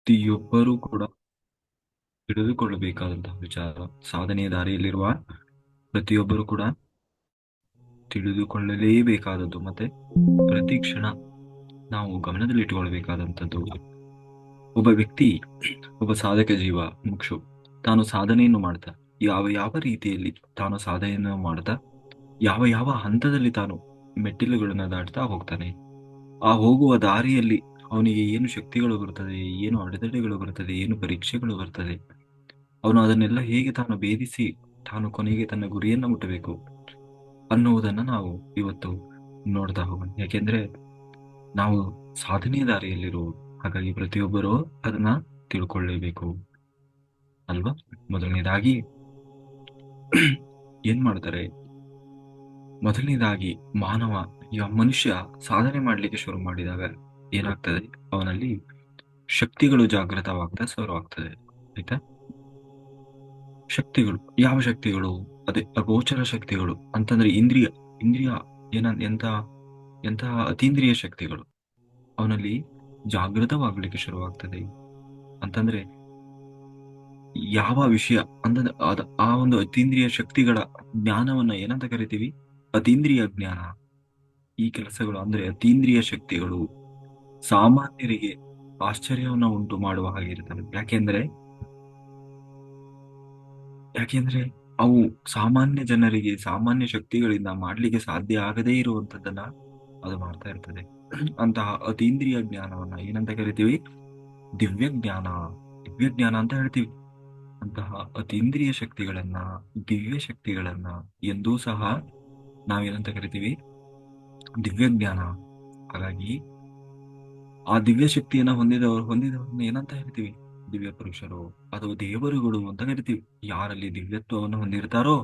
ಪ್ರತಿಯೊಬ್ಬರೂ ಕೂಡ ತಿಳಿದುಕೊಳ್ಳಬೇಕಾದಂತಹ ವಿಚಾರ. ಸಾಧನೆಯ ದಾರಿಯಲ್ಲಿರುವ ಪ್ರತಿಯೊಬ್ಬರು ಕೂಡ ತಿಳಿದುಕೊಳ್ಳಲೇಬೇಕಾದದ್ದು, ಮತ್ತೆ ಪ್ರತಿ ಕ್ಷಣ ನಾವು ಗಮನದಲ್ಲಿಟ್ಟುಕೊಳ್ಬೇಕಾದಂಥದ್ದು. ಒಬ್ಬ ವ್ಯಕ್ತಿ, ಒಬ್ಬ ಸಾಧಕ ಜೀವ, ಮುಕ್ಷು, ತಾನು ಸಾಧನೆಯನ್ನು ಮಾಡ್ತಾ ಯಾವ ಯಾವ ರೀತಿಯಲ್ಲಿ ತಾನು ಸಾಧನೆಯನ್ನು ಮಾಡ್ತಾ ಯಾವ ಯಾವ ಹಂತದಲ್ಲಿ ತಾನು ಮೆಟ್ಟಿಲುಗಳನ್ನು ದಾಟ್ತಾ ಹೋಗ್ತಾನೆ, ಆ ಹೋಗುವ ದಾರಿಯಲ್ಲಿ ಅವನಿಗೆ ಏನು ಶಕ್ತಿಗಳು ಬರ್ತದೆ, ಏನು ಅಡೆತಡೆಗಳು ಬರ್ತದೆ, ಏನು ಪರೀಕ್ಷೆಗಳು ಬರ್ತದೆ, ಅವನು ಅದನ್ನೆಲ್ಲ ಹೇಗೆ ತಾನು ಭೇದಿಸಿ ತಾನು ಕೊನೆಗೆ ತನ್ನ ಗುರಿಯನ್ನು ಮುಟ್ಟಬೇಕು ಅನ್ನುವುದನ್ನ ನಾವು ಇವತ್ತು ನೋಡ್ತಾ ಹೋಗೋಣ. ಯಾಕೆಂದ್ರೆ ನಾವು ಸಾಧನೆಯ ದಾರಿಯಲ್ಲಿರೋ, ಹಾಗಾಗಿ ಪ್ರತಿಯೊಬ್ಬರು ಅದನ್ನ ತಿಳ್ಕೊಳ್ಳೇಬೇಕು ಅಲ್ವಾ. ಮೊದಲನೇದಾಗಿ ಏನ್ ಮಾಡ್ತಾರೆ, ಮೊದಲನೇದಾಗಿ ಮಾನವ, ಮನುಷ್ಯ ಸಾಧನೆ ಮಾಡ್ಲಿಕ್ಕೆ ಶುರು ಮಾಡಿದಾಗ ಏನಾಗ್ತದೆ, ಅವನಲ್ಲಿ ಶಕ್ತಿಗಳು ಜಾಗೃತವಾಗ್ತಾ ಶುರುವಾಗ್ತದೆ. ಆಯ್ತಾ. ಶಕ್ತಿಗಳು, ಯಾವ ಶಕ್ತಿಗಳು? ಅದೇ ಅಗೋಚರ ಶಕ್ತಿಗಳು ಅಂತಂದ್ರೆ ಇಂದ್ರಿಯ ಇಂದ್ರಿಯ ಎಂತ ಎಂತಹ ಅತೀಂದ್ರಿಯ ಶಕ್ತಿಗಳು ಅವನಲ್ಲಿ ಜಾಗೃತವಾಗ್ಲಿಕ್ಕೆ ಶುರುವಾಗ್ತದೆ. ಅಂತಂದ್ರೆ ಯಾವ ವಿಷಯ ಅಂತಂದ್ರೆ ಆ ಒಂದು ಅತೀಂದ್ರಿಯ ಶಕ್ತಿಗಳ ಜ್ಞಾನವನ್ನ ಏನಂತ ಕರಿತೀವಿ? ಅತೀಂದ್ರಿಯ ಜ್ಞಾನ. ಈ ಕೆಲಸಗಳು ಅಂದ್ರೆ ಅತೀಂದ್ರಿಯ ಶಕ್ತಿಗಳು ಸಾಮಾನ್ಯರಿಗೆ ಆಶ್ಚರ್ಯವನ್ನ ಉಂಟು ಮಾಡುವ ಹಾಗಿರ್ತವೆ. ಯಾಕೆಂದ್ರೆ ಅವು ಸಾಮಾನ್ಯ ಜನರಿಗೆ ಸಾಮಾನ್ಯ ಶಕ್ತಿಗಳಿಂದ ಮಾಡ್ಲಿಕ್ಕೆ ಸಾಧ್ಯ ಆಗದೇ ಇರುವಂತದ್ದನ್ನ ಅದು ಮಾಡ್ತಾ ಇರ್ತದೆ. ಅಂತಹ ಅತೀಂದ್ರಿಯ ಜ್ಞಾನವನ್ನ ಏನಂತ ಕರಿತೀವಿ? ದಿವ್ಯ ಜ್ಞಾನ. ದಿವ್ಯ ಜ್ಞಾನ ಅಂತ ಹೇಳ್ತೀವಿ. ಅಂತಹ ಅತೀಂದ್ರಿಯ ಶಕ್ತಿಗಳನ್ನ, ದಿವ್ಯ ಶಕ್ತಿಗಳನ್ನ ಎಂದೂ ಸಹ ನಾವೇನಂತ ಕರಿತೀವಿ? ದಿವ್ಯ ಜ್ಞಾನ. ಹಾಗಾಗಿ ಆ ದಿವ್ಯ ಶಕ್ತಿಯನ್ನ ಹೊಂದಿದವರನ್ನ ಏನಂತ ಹೇಳ್ತೀವಿ? ದಿವ್ಯ ಪುರುಷರು ಅಥವಾ ದೇವರುಗಳು ಅಂತ ಕರಿತೀವಿ. ಯಾರಲ್ಲಿ ದಿವ್ಯತ್ವವನ್ನು ಹೊಂದಿರ್ತಾರೋ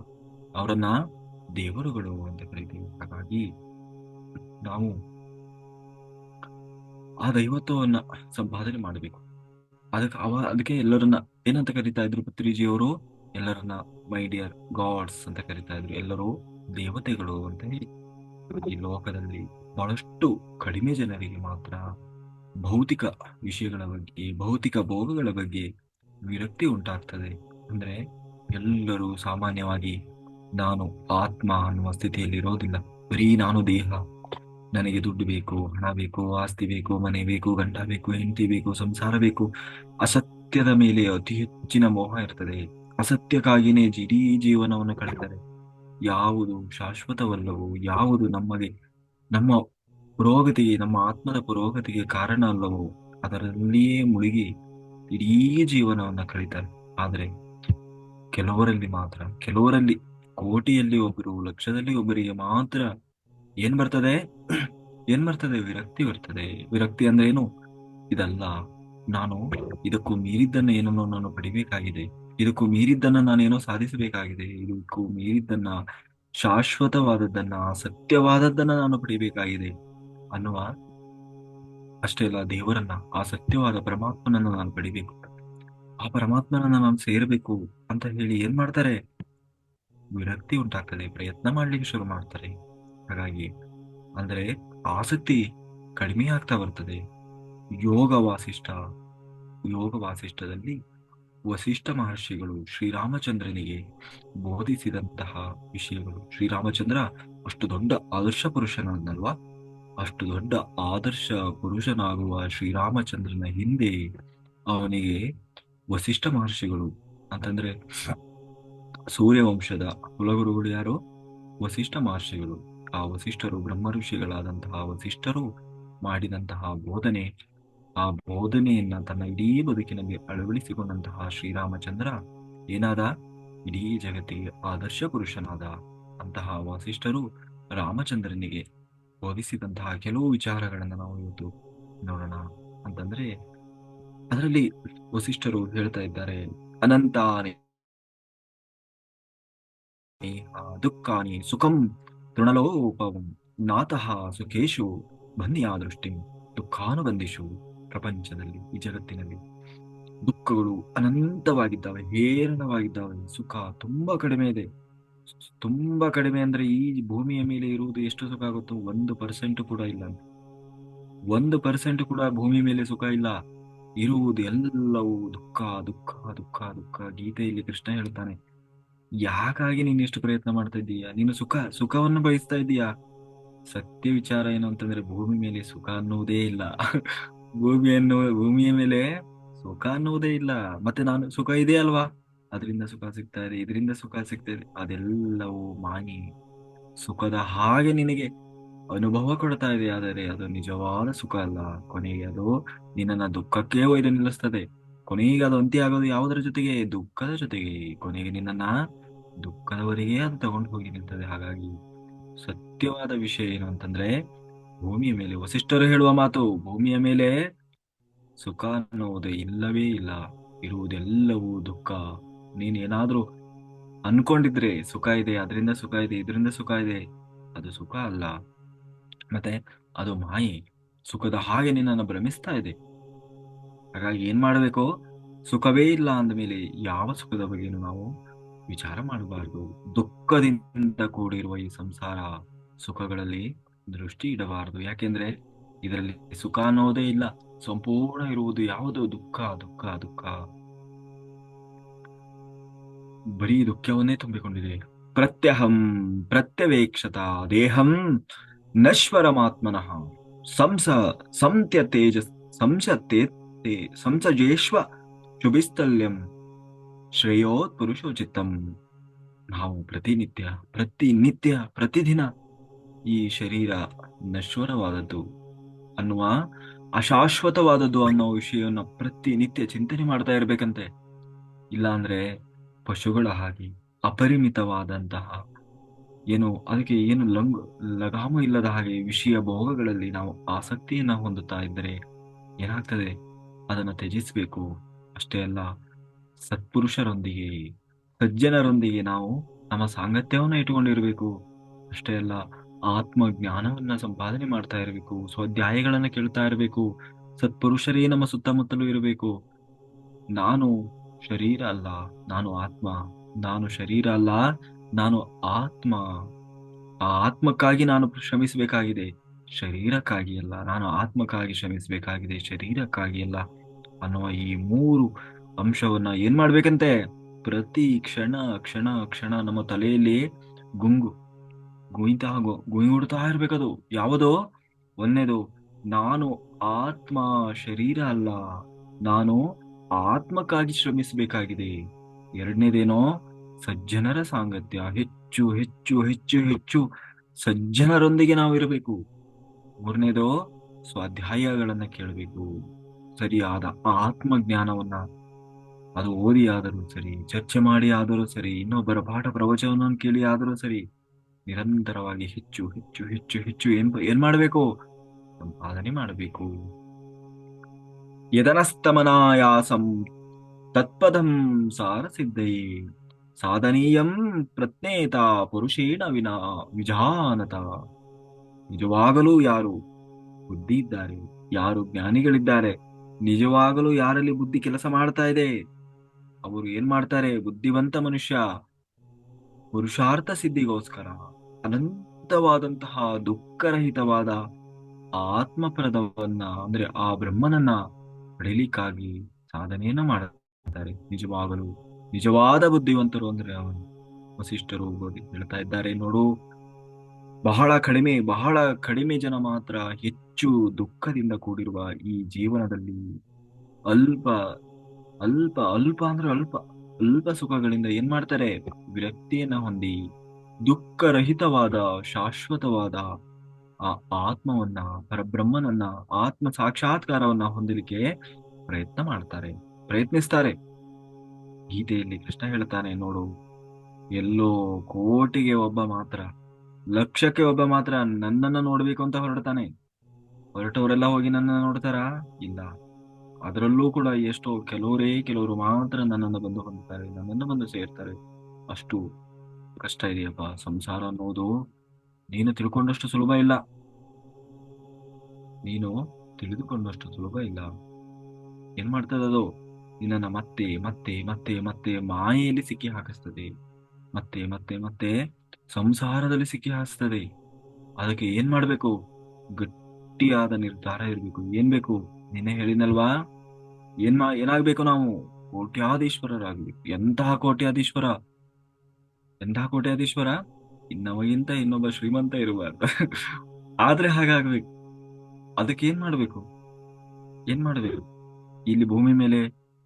ಅವರನ್ನ ದೇವರುಗಳು ಅಂತ ಕರಿತೀವಿ. ಹಾಗಾಗಿ ನಾವು ಆ ದೈವತ್ವವನ್ನ ಸಂಪಾದನೆ ಮಾಡಬೇಕು. ಅದಕ್ಕೆ ಎಲ್ಲರನ್ನ ಏನಂತ ಕರಿತಾ ಇದ್ರು ಪತ್ರಿಜಿಯವರು? ಎಲ್ಲರನ್ನ ಮೈ ಡಿಯರ್ ಗಾಡ್ಸ್ ಅಂತ ಕರಿತಾ ಇದ್ರು. ಎಲ್ಲರೂ ದೇವತೆಗಳು ಅಂತ ಹೇಳಿ. ಈ ಲೋಕದಲ್ಲಿ ಬಹಳಷ್ಟು ಕಡಿಮೆ ಜನರಿಗೆ ಮಾತ್ರ ಭೌತಿಕ ವಿಷಯಗಳ ಬಗ್ಗೆ, ಭೌತಿಕ ಭೋಗಗಳ ಬಗ್ಗೆ ವಿರಕ್ತಿ ಉಂಟಾಗ್ತದೆ. ಅಂದ್ರೆ ಎಲ್ಲರೂ ಸಾಮಾನ್ಯವಾಗಿ ನಾನು ಆತ್ಮ ಅನ್ನುವ ಸ್ಥಿತಿಯಲ್ಲಿ ಇರೋದಿಲ್ಲ. ಬರೀ ನಾನು ದೇಹ, ನನಗೆ ದುಡ್ಡು ಬೇಕು, ಹಣ ಬೇಕು, ಆಸ್ತಿ ಬೇಕು, ಮನೆ ಬೇಕು, ಗಂಡ ಬೇಕು, ಹೆಂಡತಿ ಬೇಕು, ಸಂಸಾರ ಬೇಕು. ಅಸತ್ಯದ ಮೇಲೆ ಅತಿ ಹೆಚ್ಚಿನ ಮೋಹ ಇರ್ತದೆ. ಅಸತ್ಯಕ್ಕಾಗಿನೇ ಇಡೀ ಜೀವನವನ್ನು ಕಳೀತಾರೆ. ಯಾವುದು ಶಾಶ್ವತವಲ್ಲವೋ, ಯಾವುದು ನಮ್ಮ ಪುರೋಗತಿಗೆ, ನಮ್ಮ ಆತ್ಮದ ಪುರೋಗತಿಗೆ ಕಾರಣ ಅಲ್ಲವೋ ಅದರಲ್ಲಿಯೇ ಮುಳುಗಿ ಇಡೀ ಜೀವನವನ್ನ ಕಳೀತಾರೆ. ಆದ್ರೆ ಕೆಲವರಲ್ಲಿ ಕೋಟಿಯಲ್ಲಿ ಒಬ್ಬರು, ಲಕ್ಷದಲ್ಲಿ ಒಬ್ಬರಿಗೆ ಮಾತ್ರ ಏನ್ ಬರ್ತದೆ? ವಿರಕ್ತಿ ಬರ್ತದೆ. ವಿರಕ್ತಿ ಅಂದ್ರೆ ಏನು? ಇದಲ್ಲ, ನಾನು ಇದಕ್ಕೂ ಮೀರಿದ್ದನ್ನ ಏನನ್ನೋ ನಾನು ಪಡಿಬೇಕಾಗಿದೆ, ಇದಕ್ಕೂ ಮೀರಿದ್ದನ್ನ ನಾನೇನೋ ಸಾಧಿಸಬೇಕಾಗಿದೆ, ಇದಕ್ಕೂ ಮೀರಿದ್ದನ್ನ, ಶಾಶ್ವತವಾದದ್ದನ್ನ, ಸತ್ಯವಾದದ್ದನ್ನ ನಾನು ಪಡಿಬೇಕಾಗಿದೆ ಅನ್ನುವ, ಅಷ್ಟೇ ಅಲ್ಲ, ದೇವರನ್ನ, ಆ ಸತ್ಯವಾದ ಪರಮಾತ್ಮನನ್ನ ನಾನು ಪಡಿಬೇಕು, ಆ ಪರಮಾತ್ಮನನ್ನ ನಾನು ಸೇರಬೇಕು ಅಂತ ಹೇಳಿ ಏನ್ ಮಾಡ್ತಾರೆ? ವಿರಕ್ತಿ ಉಂಟಾಗ್ತದೆ, ಪ್ರಯತ್ನ ಮಾಡ್ಲಿಕ್ಕೆ ಶುರು ಮಾಡ್ತಾರೆ. ಹಾಗಾಗಿ ಅಂದ್ರೆ ಆಸಕ್ತಿ ಕಡಿಮೆ ಆಗ್ತಾ ಬರ್ತದೆ. ಯೋಗ ವಾಸಿಷ್ಠ ಯೋಗ ವಾಸಿಷ್ಠದಲ್ಲಿ ವಸಿಷ್ಠ ಮಹರ್ಷಿಗಳು ಶ್ರೀರಾಮಚಂದ್ರನಿಗೆ ಬೋಧಿಸಿದಂತಹ ವಿಷಯಗಳು. ಶ್ರೀರಾಮಚಂದ್ರ ಅಷ್ಟು ದೊಡ್ಡ ಆದರ್ಶ ಪುರುಷನನ್ನಲ್ವಾ? ಅಷ್ಟು ದೊಡ್ಡ ಆದರ್ಶ ಪುರುಷನಾಗುವ ಶ್ರೀರಾಮಚಂದ್ರನ ಹಿಂದೆ ಅವನಿಗೆ ವಸಿಷ್ಠ ಮಹರ್ಷಿಗಳು ಅಂತಂದ್ರೆ ಸೂರ್ಯವಂಶದ ಕುಲಗುರುಗಳು ಯಾರು? ವಸಿಷ್ಠ ಮಹರ್ಷಿಗಳು. ಆ ವಸಿಷ್ಠರು, ಬ್ರಹ್ಮ ಋಷಿಗಳಾದಂತಹ ವಸಿಷ್ಠರು ಮಾಡಿದಂತಹ ಬೋಧನೆ, ಆ ಬೋಧನೆಯನ್ನ ತನ್ನ ಇಡೀ ಬದುಕಿನಲ್ಲಿ ಅಳವಡಿಸಿಕೊಂಡಂತಹ ಶ್ರೀರಾಮಚಂದ್ರ ಏನಾದ? ಇಡೀ ಜಗತ್ತಿಗೆ ಆದರ್ಶ ಪುರುಷನಾದ. ಅಂತಹ ವಸಿಷ್ಠರು ರಾಮಚಂದ್ರನಿಗೆ ಬೋಧಿಸಿದಂತಹ ಕೆಲವು ವಿಚಾರಗಳನ್ನ ನಾವು ಇವತ್ತು ನೋಡೋಣ. ಅಂತಂದ್ರೆ ಅದರಲ್ಲಿ ವಸಿಷ್ಠರು ಹೇಳ್ತಾ ಇದ್ದಾರೆ, ಅನಂತಾನಿ ದುಃಖಾನಿ ಸುಖಂ ತೃಣಲೋಪಂ ನಾತಃ ಸುಖೇಶು ಬಂಧಿಯಾ ದೃಷ್ಟಿ ದುಃಖಾನುಬಂಧಿಷು. ಪ್ರಪಂಚದಲ್ಲಿ, ಈ ಜಗತ್ತಿನಲ್ಲಿ ದುಃಖಗಳು ಅನಂತವಾಗಿದ್ದಾವೆ, ಹೇರಳವಾಗಿದ್ದಾವೆ. ಸುಖ ತುಂಬಾ ಕಡಿಮೆ ಇದೆ. ತುಂಬಾ ಕಡಿಮೆ ಅಂದ್ರೆ ಈ ಭೂಮಿಯ ಮೇಲೆ ಇರುವುದು ಎಷ್ಟು ಸುಖ ಆಗುತ್ತೋ 1% ಕೂಡ ಇಲ್ಲ. 1% ಕೂಡ ಭೂಮಿ ಮೇಲೆ ಸುಖ ಇಲ್ಲ. ಇರುವುದು ಎಲ್ಲವೂ ದುಃಖ ದುಃಖ ದುಃಖ ದುಃಖ. ಗೀತೆಯಲ್ಲಿ ಕೃಷ್ಣ ಹೇಳ್ತಾನೆ, ಯಾಕಾಗಿ ನೀನು ಇಷ್ಟು ಪ್ರಯತ್ನ ಮಾಡ್ತಾ ಇದ್ದೀಯಾ? ನೀನು ಸುಖವನ್ನು ಬಯಸ್ತಾ ಇದ್ದೀಯಾ? ಸತ್ಯ ವಿಚಾರ ಏನು ಅಂತಂದ್ರೆ ಭೂಮಿ ಮೇಲೆ ಸುಖ ಅನ್ನುವುದೇ ಇಲ್ಲ. ಭೂಮಿಯ ಮೇಲೆ ಸುಖ ಅನ್ನುವುದೇ ಇಲ್ಲ. ಮತ್ತೆ ನಾನು ಸುಖ ಇದೆ ಅಲ್ವಾ, ಅದರಿಂದ ಸುಖ ಸಿಗ್ತಾ ಇದೆ, ಇದರಿಂದ ಸುಖ ಸಿಗ್ತಾ ಇದೆ, ಅದೆಲ್ಲವೂ ಮಾಯೆ. ಸುಖದ ಹಾಗೆ ನಿನಗೆ ಅನುಭವ ಕೊಡ್ತಾ ಇದೆ, ಆದರೆ ಅದು ನಿಜವಾದ ಸುಖ ಅಲ್ಲ. ಕೊನೆಗೆ ಅದು ನಿನ್ನನ್ನ ದುಃಖಕ್ಕೆ ಒಯ್ದು ನಿಲ್ಲಿಸ್ತದೆ. ಕೊನೆಗೆ ಅದು ಅಂತ್ಯ ಆಗೋದು ಯಾವುದರ ಜೊತೆಗೆ? ದುಃಖದ ಜೊತೆಗೆ. ಕೊನೆಗೆ ನಿನ್ನನ್ನ ದುಃಖದವರೆಗೆ ಅದು ತಗೊಂಡು ಹೋಗಿ ನಿಲ್ತದೆ. ಹಾಗಾಗಿ ಸತ್ಯವಾದ ವಿಷಯ ಏನು ಅಂತಂದ್ರೆ, ಭೂಮಿಯ ಮೇಲೆ ವಸಿಷ್ಠರು ಹೇಳುವ ಮಾತು, ಭೂಮಿಯ ಮೇಲೆ ಸುಖ ಅನ್ನುವುದು ಇಲ್ಲವೇ ಇಲ್ಲ. ಇರುವುದೆಲ್ಲವೂ ದುಃಖ. ನೀನೇನಾದ್ರೂ ಅನ್ಕೊಂಡಿದ್ರೆ ಸುಖ ಇದೆ, ಅದರಿಂದ ಸುಖ ಇದೆ, ಇದರಿಂದ ಸುಖ ಇದೆ, ಅದು ಸುಖ ಅಲ್ಲ. ಮತ್ತೆ ಅದು ಮಾಯೆ. ಸುಖದ ಹಾಗೆ ನಿನ್ನನ್ನು ಭ್ರಮಿಸ್ತಾ ಇದೆ. ಹಾಗಾಗಿ ಏನ್ ಮಾಡಬೇಕು? ಸುಖವೇ ಇಲ್ಲ ಅಂದಮೇಲೆ ಯಾವ ಸುಖದ ಬಗ್ಗೆನೂ ನಾವು ವಿಚಾರ ಮಾಡಬಾರದು. ದುಃಖದಿಂದ ಕೂಡಿರುವ ಈ ಸಂಸಾರ ಸುಖಗಳಲ್ಲಿ ದೃಷ್ಟಿ ಇಡಬಾರದು. ಯಾಕೆಂದ್ರೆ ಇದರಲ್ಲಿ ಸುಖ ಅನ್ನೋದೇ ಇಲ್ಲ. ಸಂಪೂರ್ಣ ಇರುವುದು ಯಾವುದು? ದುಃಖ ದುಃಖ ದುಃಖ. ಬರೀ ದುಃಖವನ್ನೇ ತುಂಬಿಕೊಂಡಿದೆ. ಪ್ರತ್ಯಹಂ ಪ್ರತ್ಯವೇಕ್ಷತ ದೇಹಂ ನಶ್ವರಮಾತ್ಮನಃ ಸಂಸ ಸಂತ್ಯ ತೇಜಸ್ ಸಂಸತೆ ಸಂಸಜೇಶ್ವ ಶುಭಿಸ್ಥಲ್ಯಂ ಶ್ರೇಯೋತ್ ಪುರುಷೋಚಿತಂ. ನಾವು ಪ್ರತಿನಿತ್ಯ ಪ್ರತಿದಿನ ಈ ಶರೀರ ನಶ್ವರವಾದದ್ದು ಅನ್ನುವ, ಅಶಾಶ್ವತವಾದದ್ದು ಅನ್ನೋ ವಿಷಯವನ್ನ ಪ್ರತಿನಿತ್ಯ ಚಿಂತನೆ ಮಾಡ್ತಾ ಇರ್ಬೇಕಂತೆ. ಇಲ್ಲ ಅಂದ್ರೆ ಪಶುಗಳ ಹಾಗೆ ಅಪರಿಮಿತವಾದಂತಹ, ಏನು ಅದಕ್ಕೆ ಏನು ಲಗಾಮು ಇಲ್ಲದ ಹಾಗೆ ವಿಷಯ ಭೋಗಗಳಲ್ಲಿ ನಾವು ಆಸಕ್ತಿಯನ್ನ ಹೊಂದುತ್ತಾ ಇದ್ದರೆ ಏನಾಗ್ತದೆ? ಅದನ್ನು ತ್ಯಜಿಸಬೇಕು. ಅಷ್ಟೇ ಅಲ್ಲ, ಸತ್ಪುರುಷರೊಂದಿಗೆ ಸಜ್ಜನರೊಂದಿಗೆ ನಾವು ನಮ್ಮ ಸಾಂಗತ್ಯವನ್ನ ಇಟ್ಟುಕೊಂಡಿರ್ಬೇಕು. ಅಷ್ಟೇ ಅಲ್ಲ, ಆತ್ಮ ಜ್ಞಾನವನ್ನ ಸಂಪಾದನೆ ಮಾಡ್ತಾ ಇರಬೇಕು, ಸ್ವಾಧ್ಯಾಯಗಳನ್ನ ಕೇಳ್ತಾ ಇರಬೇಕು. ಸತ್ಪುರುಷರೇ ನಮ್ಮ ಸುತ್ತಮುತ್ತಲೂ ಇರಬೇಕು. ನಾನು ಶರೀರ ಅಲ್ಲ, ನಾನು ಆತ್ಮ. ನಾನು ಶರೀರ ಅಲ್ಲ, ನಾನು ಆತ್ಮ. ಆ ಆತ್ಮಕ್ಕಾಗಿ ನಾನು ಶ್ರಮಿಸಬೇಕಾಗಿದೆ, ಶರೀರಕ್ಕಾಗಿ ಅಲ್ಲ. ನಾನು ಆತ್ಮಕ್ಕಾಗಿ ಶ್ರಮಿಸಬೇಕಾಗಿದೆ, ಶರೀರಕ್ಕಾಗಿ ಅಲ್ಲ ಅನ್ನುವ ಈ ಮೂರು ಅಂಶವನ್ನ ಏನ್ ಮಾಡ್ಬೇಕಂತೆ? ಪ್ರತಿ ಕ್ಷಣ ಕ್ಷಣ ಕ್ಷಣ ನಮ್ಮ ತಲೆಯಲ್ಲಿ ಗುಂಗು ಗುಯಿಗುಡ್ತಾ ಇರ್ಬೇಕದು. ಯಾವುದೋ? ಒಂದನೇದು, ನಾನು ಆತ್ಮ, ಶರೀರ ಅಲ್ಲ. ನಾನು ಆತ್ಮಕ್ಕಾಗಿ ಶ್ರಮಿಸಬೇಕಾಗಿದೆ. ಎರಡನೇದೇನೋ? ಸಜ್ಜನರ ಸಾಂಗತ್ಯ. ಹೆಚ್ಚು ಹೆಚ್ಚು ಹೆಚ್ಚು ಹೆಚ್ಚು ಸಜ್ಜನರೊಂದಿಗೆ ನಾವು ಇರಬೇಕು. ಮೂರನೇದು, ಸ್ವಾಧ್ಯಾಯಗಳನ್ನ ಕೇಳಬೇಕು. ಸರಿಯಾದ ಆತ್ಮಜ್ಞಾನವನ್ನ ಅದು ಓದಿ ಆದರೂ ಸರಿ, ಚರ್ಚೆ ಮಾಡಿ ಆದರೂ ಸರಿ, ಇನ್ನೊಬ್ಬರ ಪಾಠ ಪ್ರವಚನವನ್ನು ಕೇಳಿ ಆದರೂ ಸರಿ, ನಿರಂತರವಾಗಿ ಹೆಚ್ಚು ಹೆಚ್ಚು ಹೆಚ್ಚು ಹೆಚ್ಚು ಏನ್ ಮಾಡಬೇಕು? ಸಂಪಾದನೆ ಮಾಡಬೇಕು. ಯದನಸ್ತಮನಾಯಾಸಂ ತತ್ಪದಂ ಸಾರ ಸಿದ್ಧಯೇ ಸಾಧನೀಯಂ ಪ್ರಜ್ಞೇತ ಪುರುಷೇಣ ವಿಜಾನತ. ನಿಜವಾಗಲೂ ಯಾರು ಬುದ್ಧಿ ಇದ್ದಾರೆ, ಯಾರು ಜ್ಞಾನಿಗಳಿದ್ದಾರೆ, ನಿಜವಾಗಲೂ ಯಾರಲ್ಲಿ ಬುದ್ಧಿ ಕೆಲಸ ಮಾಡ್ತಾ ಇದೆ, ಅವರು ಏನ್ ಮಾಡ್ತಾರೆ? ಬುದ್ಧಿವಂತ ಮನುಷ್ಯ ಪುರುಷಾರ್ಥ ಸಿದ್ಧಿಗೋಸ್ಕರ ಅನಂತವಾದಂತಹ ದುಃಖರಹಿತವಾದ ಆತ್ಮಪ್ರದವನ್ನ, ಅಂದ್ರೆ ಆ ಬ್ರಹ್ಮನನ್ನ ಪಡೆಯಲಿಕ್ಕಾಗಿ ಸಾಧನೆಯನ್ನ ಮಾಡುತ್ತಾರೆ. ನಿಜವಾಗಲು ನಿಜವಾದ ಬುದ್ಧಿವಂತರು ಅಂದ್ರೆ ಅವನು. ವಸಿಷ್ಠರು ಹೇಳ್ತಾ ಇದ್ದಾರೆ ನೋಡು, ಬಹಳ ಕಡಿಮೆ ಜನ ಮಾತ್ರ ಹೆಚ್ಚು ದುಃಖದಿಂದ ಕೂಡಿರುವ ಈ ಜೀವನದಲ್ಲಿ ಅಲ್ಪ ಅಲ್ಪ ಅಲ್ಪ ಅಂದ್ರೆ ಅಲ್ಪ ಅಲ್ಪ ಸುಖಗಳಿಂದ ಏನ್ ಮಾಡ್ತಾರೆ? ವಿರಕ್ತಿಯನ್ನ ಹೊಂದಿ ದುಃಖರಹಿತವಾದ ಶಾಶ್ವತವಾದ ಆ ಆತ್ಮವನ್ನ, ಪರಬ್ರಹ್ಮನನ್ನ, ಆತ್ಮ ಸಾಕ್ಷಾತ್ಕಾರವನ್ನ ಹೊಂದಲಿಕ್ಕೆ ಪ್ರಯತ್ನಿಸ್ತಾರೆ. ಗೀತೆಯಲ್ಲಿ ಕೃಷ್ಣ ಹೇಳ್ತಾನೆ ನೋಡು, ಎಲ್ಲೋ ಕೋಟಿಗೆ ಒಬ್ಬ ಮಾತ್ರ, ಲಕ್ಷಕ್ಕೆ ಒಬ್ಬ ಮಾತ್ರ ನನ್ನನ್ನ ನೋಡ್ಬೇಕು ಅಂತ ಹೊರಟವರೆಲ್ಲ ಹೋಗಿ ನನ್ನ ನೋಡ್ತಾರಾ? ಇಲ್ಲ. ಅದರಲ್ಲೂ ಕೂಡ ಎಷ್ಟೋ ಕೆಲವರು ಮಾತ್ರ ನನ್ನನ್ನು ಬಂದು ಹೊಂದುತ್ತಾರೆ, ನನ್ನನ್ನು ಬಂದು ಸೇರ್ತಾರೆ. ಅಷ್ಟು ಕಷ್ಟ ಇದೆಯಪ್ಪ ಸಂಸಾರ ಅನ್ನೋದು. ನೀನು ತಿಳ್ಕೊಂಡಷ್ಟು ಸುಲಭ ಇಲ್ಲ. ನೀನು ತಿಳಿದುಕೊಂಡಷ್ಟು ಸುಲಭ ಇಲ್ಲ. ಏನ್ ಮಾಡ್ತದದು? ನಿನ್ನನ್ನ ಮತ್ತೆ ಮತ್ತೆ ಮತ್ತೆ ಮತ್ತೆ ಮಾಯೆಯಲ್ಲಿ ಸಿಕ್ಕಿ ಹಾಕಿಸ್ತದೆ. ಮತ್ತೆ ಮತ್ತೆ ಮತ್ತೆ ಸಂಸಾರದಲ್ಲಿ ಸಿಕ್ಕಿ ಹಾಕಿಸ್ತದೆ. ಅದಕ್ಕೆ ಏನ್ ಮಾಡ್ಬೇಕು? ಗಟ್ಟಿಯಾದ ನಿರ್ಧಾರ ಇರ್ಬೇಕು. ಏನ್ ಬೇಕು? ನಿನ್ನೆ ಹೇಳಿನಲ್ವಾ, ಏನಾಗ್ಬೇಕು ನಾವು? ಕೋಟ್ಯಾಧೀಶ್ವರರಾಗ್ಬೇಕು. ಎಂತಹ ಕೋಟ್ಯಾಧೀಶ್ವರ! ಎಂತಹ ಕೋಟ್ಯಾಧೀಶ್ವರ! ನಮಗಿಂತ ಇನ್ನೊಬ್ಬ ಶ್ರೀಮಂತ ಇರಬಾರ್ದು. ಆದ್ರೆ ಹಾಗಾಗ್ಬೇಕು. ಅದಕ್ಕೆ ಏನ್ ಮಾಡ್ಬೇಕು? ಇಲ್ಲಿ ಭೂಮಿ ಮೇಲೆ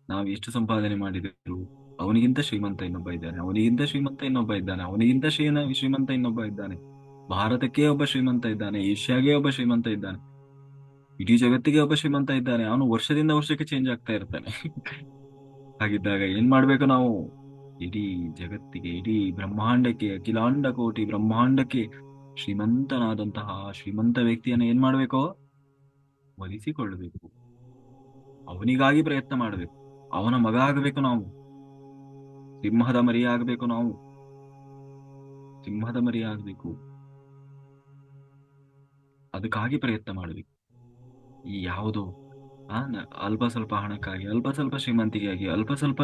ನಾವು ಎಷ್ಟು ಸಂಪಾದನೆ ಮಾಡಿದ್ರು, ಅವನಿಗಿಂತ ಶ್ರೀಮಂತ ಇನ್ನೊಬ್ಬ ಇದ್ದಾನೆ, ಅವನಿಗಿಂತ ಶ್ರೀಮಂತ ಇನ್ನೊಬ್ಬ ಇದ್ದಾನೆ, ಅವನಿಗಿಂತ ಶ್ರೀಮಂತ ಇನ್ನೊಬ್ಬ ಇದ್ದಾನೆ. ಭಾರತಕ್ಕೆ ಒಬ್ಬ ಶ್ರೀಮಂತ ಇದ್ದಾನೆ, ಏಷ್ಯಾಗೆ ಒಬ್ಬ ಶ್ರೀಮಂತ ಇದ್ದಾನೆ, ಇಡೀ ಜಗತ್ತಿಗೆ ಒಬ್ಬ ಶ್ರೀಮಂತ ಇದ್ದಾನೆ. ಅವನು ವರ್ಷದಿಂದ ವರ್ಷಕ್ಕೆ ಚೇಂಜ್ ಆಗ್ತಾ ಇರ್ತಾನೆ. ಹಾಗಿದ್ದಾಗ ಏನ್ ಮಾಡ್ಬೇಕು ನಾವು? ಇಡೀ ಜಗತ್ತಿಗೆ, ಇಡೀ ಬ್ರಹ್ಮಾಂಡಕ್ಕೆ, ಅಖಿಲಾಂಡ ಕೋಟಿ ಬ್ರಹ್ಮಾಂಡಕ್ಕೆ ಶ್ರೀಮಂತನಾದಂತಹ ಶ್ರೀಮಂತ ವ್ಯಕ್ತಿಯನ್ನು ಏನ್ ಮಾಡ್ಬೇಕು? ಒಲಿಸಿಕೊಳ್ಳಬೇಕು. ಅವನಿಗಾಗಿ ಪ್ರಯತ್ನ ಮಾಡಬೇಕು. ಅವನ ಮಗ ಆಗಬೇಕು ನಾವು. ಸಿಂಹದ ಮರಿ ಆಗಬೇಕು ನಾವು. ಸಿಂಹದ ಮರಿ ಆಗಬೇಕು. ಅದಕ್ಕಾಗಿ ಪ್ರಯತ್ನ ಮಾಡಬೇಕು. ಈ ಯಾವುದು ಅಲ್ಪ ಸ್ವಲ್ಪ ಹಣಕ್ಕಾಗಿ, ಅಲ್ಪ ಸ್ವಲ್ಪ ಶ್ರೀಮಂತಿಗಾಗಿ, ಅಲ್ಪ ಸ್ವಲ್ಪ